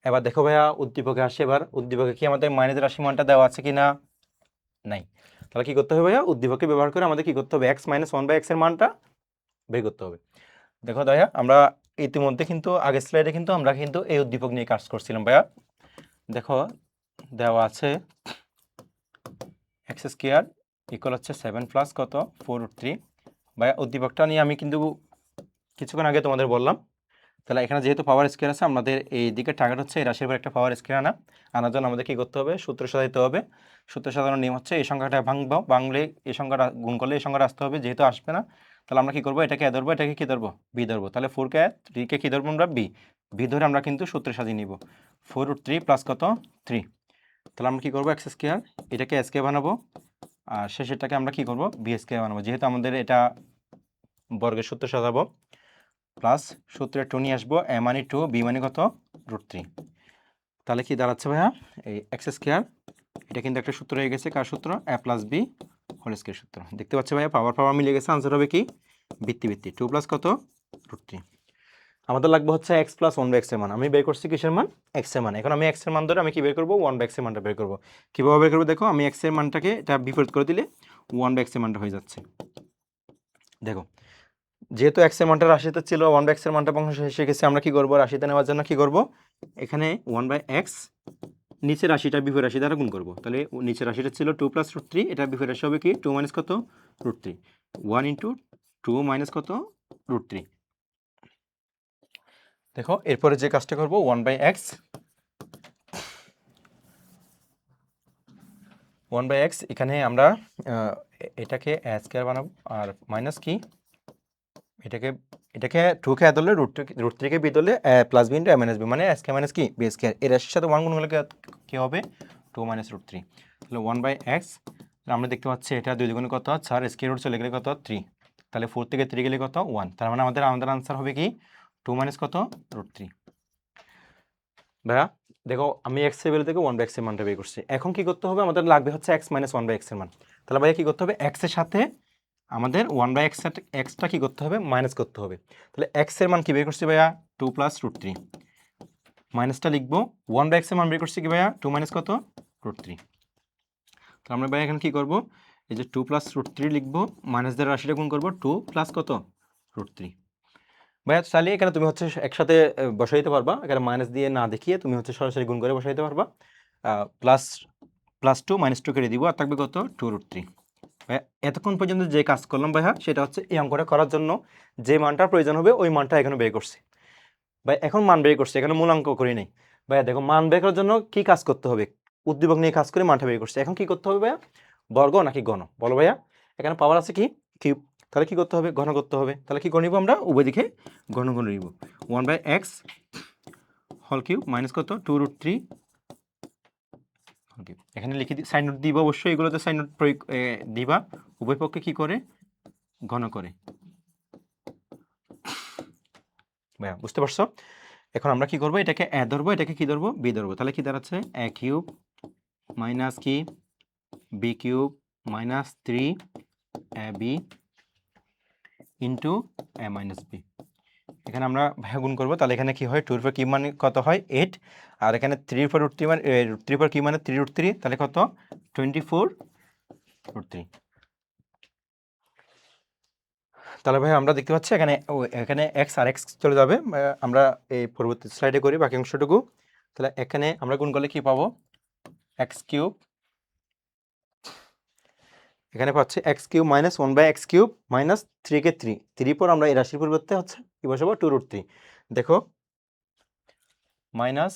এবার দেখো ভাইয়া উদ্দীপকে আসে, এবার উদ্দীপকে কি আমাদের মাইনাসের রাশির মানটা দেওয়া আছে কি না? নাই। তাহলে কি করতে হবে ভাইয়া? উদ্দীপকে ব্যবহার করে আমাদের কি করতে হবে? x - 1/x এর মানটা বের করতে হবে। দেখো ভাইয়া আমরা ইতিমধ্যে কিন্তু আগের স্লাইডে কিন্তু আমরা কিন্তু এই উদ্দীপক নিয়ে কাজ করছিলাম ভাইয়া। দেখো দেওয়া আছে x² ইকুয়াল হচ্ছে 7 প্লাস কত 4√3। ভাইয়া উদ্দীপকটা নিয়ে আমি কিন্তু কিছুক্ষণ আগে তোমাদের বললাম। তাহলে এখানে যেহেতু পাওয়ার স্কোয়ার আছে, আমাদের এই দিকে টার্গেট হচ্ছে এই রাশির উপর একটা পাওয়ার স্কোয়ার আনার জন্য আমাদের কী করতে হবে, সূত্র সাজাইতে হবে। সূত্র সাজানোর নিয়ম হচ্ছে এই সংখ্যাটা ভাঙলে এই সংখ্যাটা গুণ করলে এই সংখ্যাটা আসতে হবে, যেহেতু আসবে না তাহলে আমরা কী করবো, এটাকে এ ধরবো, এটাকে কী ধরবো, বি ধরবো। তাহলে 4কে 3কে কী ধরবো আমরা, বি। বি ধরে আমরা কিন্তু সূত্র সাজিয়ে নিব 4√3 প্লাস কত 3। তাহলে আমরা কী করবো, এক্স স্কোয়ার, এটাকে এসকে বানাবো, আর শেষেরটাকে আমরা কী করবো, বি স্কোয়ার বানাবো। যেহেতু আমাদের এটা বর্গের সূত্র সাজাবো, প্লাস সূত্রে 2 নিয়ে আসবো, এ মানে 2, বি মানে কত √3। তাহলে কি দাঁড়াচ্ছে ভাইয়া, এই এক্স স্কোয়ার, এটা কিন্তু একটা সূত্র হয়ে গেছে, কার সূত্র, এ প্লাস বি হোল স্কোয়ার সূত্র। দেখতে পাচ্ছি ভাইয়া, পাওয়ার মিলে গেছে, আনসার হবে কি ভিত্তি 2 প্লাস কত √3। আমাদের লাগবে হচ্ছে এক্স প্লাস 1/x এর মান। আমি বের করছি কিসের মান, এক্স এর মান। এখন আমি এক্স এর মান ধরে আমি কি বের করবো, 1/x এর মানটা বের করবো। কীভাবে বের করবো দেখো, আমি এক্স এর মানটাকে এটা বিপরীত করে দিলে 1/x এর মানটা হয়ে যাচ্ছে। দেখো, যেহেতু এক্স এর মানটা রাশিতে ছিল, 1/x এর মানটা বংশ এসে গেছে, আমরা কি করবো, রাশিতে নেওয়ার জন্য কি করব, এখানে 1/x নিচের রাশিটা বিপরীত রাশি দ্বারা গুণ করবো। তাহলে নিচের রাশিটা ছিল 2 প্লাস √3, এটা বিপরীত রাশি হবে কি 2 মাইনাস কত √3, 1 ইন্টু 2 মাইনাস কত √3। দেখো এরপরে যে কাজটা করবো, 1/x এখানে আমরা এটাকে স্কয়ার বানাবো, আর মাইনাস কি, এটাকে 2কে আদ হলে √3কে বি ধরলে প্লাস বি ইন্টু এ মাইনাস বি, মানে স্কয়ার মাইনাস কি বি স্কয়ার। এর রাশির সাথে 1 গুণ করলে কি হবে, 2 মাইনাস √3। তাহলে 1/x আমরা দেখতে পাচ্ছি এটা 2 দুগুণে কত 4, স্কয়ার রুট চলে গেলে কত 3। তাহলে 4 থেকে 3 গেলে কত 1। তার মানে আমাদের আনসার হবে কি 2 মাইনাস কত √3। ভাইয়া দেখো, আমি এক্স এর ভ্যালু থেকে 1/x এর মানটা বের করছি। এখন কি করতে হবে, আমাদের লাগবে হচ্ছে x মাইনাস 1/x এর মান। তাহলে ভাইয়া কি করতে হবে, x এর সাথে আমাদের 1/x এক্সটা কি করতে হবে, মাইনাস করতে হবে। তাহলে x এর মান কি বের করছি ভাইয়া, 2 প্লাস √3, মাইনাসটা লিখবো, 1/x এর মান বের করছি কি ভাইয়া, 2 মাইনাস কত √3। তাহলে আমরা ভাইয়া এখানে কি করবো, এই যে 2 প্লাস √3 লিখবো, মাইনাস দ্বারা রাশিটা গুণ করবো, 2 প্লাস কত √3। ভাইয়া চাইলে এখানে তুমি হচ্ছে একসাথে বসাইতে পারবা, এখানে মাইনাস দিয়ে না দেখিয়ে তুমি হচ্ছে সরাসরি গুণ করে বসাইতে পারবা। +2 -2 কেটে দিব, আর থাকবে কত 2√3। ভাইয়া এতক্ষণ পর্যন্ত যে কাজ করলাম ভাইয়া, সেটা হচ্ছে এই অঙ্কটা করার জন্য যে মানটার প্রয়োজন হবে ওই মানটা এখানে বের করছি। ভাই এখন মান বের করছি, এখানে মূলাঙ্ক করি নাই। ভাইয়া দেখো, মান বের করার জন্য কি কাজ করতে হবে, উদ্দীপক নিয়ে কাজ করে মানটা বের করছি। এখন কি করতে হবে ভাইয়া, বর্গ নাকি ঘন বলো ভাইয়া, এখানে পাওয়ার আছে কি কিউব, তাহলে কি করতে হবে, ঘন করতে হবে। তাহলে কি করে নিব, আমরা উভয় দিকে ঘন নিব, 1/x হোল কিউব মাইনাস কত 2√3 হোল কিউব। এখানে লিখে সাইন নোট দিব, অবশ্যই এগুলোতে সাইন নোট প্রয়োগ দিবা, উভয় পক্ষে কি করে ঘন করে। ভাইয়া বুঝতে পারছো। এখন আমরা কি করব, এটাকে এ ধরবো, এটাকে কি ধরবো, বি ধরবো। তাহলে কি দাঁড়াচ্ছে, এ কিউব মাইনাস কি B cube minus 3ab into এ মাইনাস বি। এখানে আমরা ভাইয়া গুণ করবো, তাহলে এখানে কি হয়, 2 এর পর কি মানে কত হয় 8, আর এখানে 3 এর পর √3 মানে 3 এর পর কি মানে 3√3, তাহলে কত 24√3। তাহলে ভাই আমরা দেখতে পাচ্ছি এখানে এক্স আর এক্স চলে যাবে, আমরা এই পরবর্তী স্লাইডে করি বাকি অংশটুকু। তাহলে এখানে আমরা গুণ করলে কি পাবো, এক্স কিউব, এখানে পাচ্ছি x cube minus 1/x cube minus 3 কে 3 পর আমরা এই রাশির পরিবর্তে হচ্ছে কি বসাবো 2√3। দেখো মাইনাস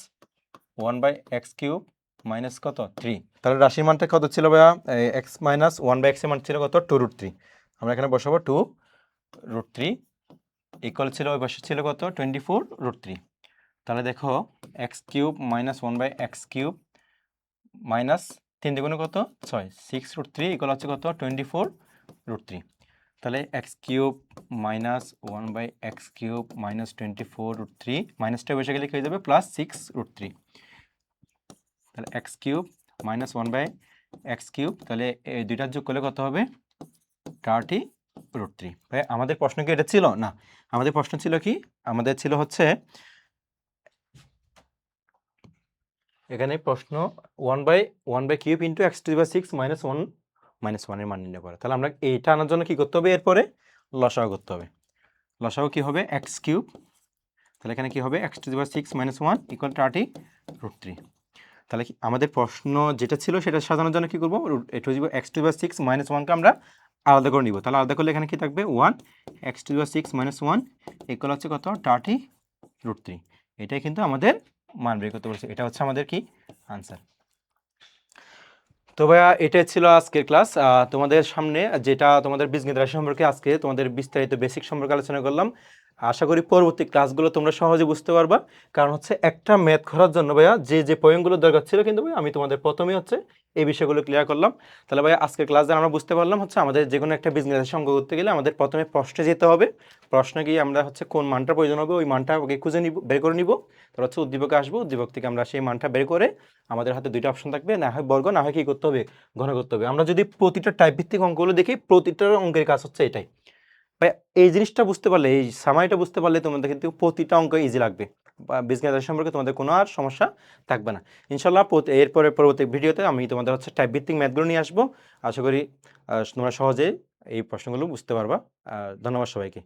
1/x কিউব মাইনাস কত 3, তাহলে রাশির মানটা কত ছিল ভাইয়া, এক্স মাইনাস 1/x এর মান ছিল কত 2√3। আমরা এখানে বসাবো 2√3 ইকুয়াল ছিল, ওই পাশে ছিল কত 24√3। তাহলে দেখো x cube minus 1/x cube minus 3 দ্বিগুণে কত 6, 6√3 ইকুয়াল হচ্ছে কত 24√3। তাহলে x cube minus 1/x cube minus 24√3, মাইনাসটা বসে গেলে কি হয়ে যাবে প্লাস 6√3। তাহলে x cube minus 1/x cube, তাহলে এই দুইটার যোগ করলে কত হবে 30√3। ভাই আমাদের প্রশ্ন কি এটা ছিল না, আমাদের প্রশ্ন ছিল কি, আমাদের ছিল হচ্ছে এখানে প্রশ্ন 1/1 কিউব ইন্টু x⁶ মাইনাস 1 এর মান নির্ণয় করা। তাহলে আমরা এইটা আনার জন্য কি করতে হবে, এরপরে লসাগু করতে হবে। লসাগু কি হবে এক্স কিউব, তাহলে এখানে কি হবে x⁶ মাইনাস 1 ইকুয়াল 30√3। তাহলে কি আমাদের প্রশ্ন যেটা ছিল সেটা সাজানোর জন্য কি করবো, এটা হচ্ছে x⁻6 - 1কে আমরা আলাদা করে নিব। তাহলে আলাদা করলে এখানে কি থাকবে 1, x⁻6 - 1 ইকুয়াল হচ্ছে কত 30√3। এটাই কিন্তু আমাদের মান বের করতে বলছে, এটা হচ্ছে আমাদের কি আনসার। তো ভাইয়া এটাই ছিল আজকের ক্লাস। তোমাদের সামনে যেটা তোমাদের বীজগণিত রাশি সম্পর্কে আজকে তোমাদের বিস্তারিত বেসিক সম্পর্কে আলোচনা করলাম। আশা করি পরবর্তী ক্লাসগুলো তোমরা সহজে বুঝতে পারবা, কারণ হচ্ছে একটা ম্যাথ করার জন্য ভাইয়া যে যে পয়েন্টগুলো দরকার ছিল কিন্তু ভাই আমি তোমাদের প্রথমেই হচ্ছে এই বিষয়গুলো ক্লিয়ার করলাম। তাহলে ভাইয়া আজকের ক্লাস দ্বারা আমরা বুঝতে পারলাম হচ্ছে আমাদের যে কোনো একটা বীজগণিত রাশি অঙ্ক করতে গেলে আমাদের প্রথমে প্রশ্নে যেতে হবে, প্রশ্নে গিয়ে আমরা হচ্ছে কোন মানটা প্রয়োজন হবে ওই মানটা আগে খুঁজে নিব, বের করে নিব। তারপর হচ্ছে উদ্দীপকে আসবো, উদ্দীপক থেকে আমরা সেই মানটা বের করে আমাদের হাতে দুইটা অপশন থাকবে, না হয় বর্গ না হয় কি করতে হবে ঘন করতে হবে। আমরা যদি প্রতিটা টাইপ ভিত্তিক অঙ্কগুলো দেখি প্রতিটা অঙ্কের কাজ হচ্ছে এটাই ভাই। এই জিনিসটা বুঝতে পারলে, এই সামাইটা বুঝতে পারলে তোমাদের কিন্তু প্রতিটা অঙ্ক ইজি লাগবে বা বীজগণিত রাশি সম্পর্কে তোমাদের কোনো আর সমস্যা থাকবে না ইনশাল্লাহ। এরপরে পরবর্তী ভিডিওতে আমি তোমাদের হচ্ছে টাইপ ভিত্তিক ম্যাথগুলো নিয়ে আসবো। আশা করি তোমরা সহজে এই প্রশ্নগুলো বুঝতে পারবা। ধন্যবাদ সবাইকে।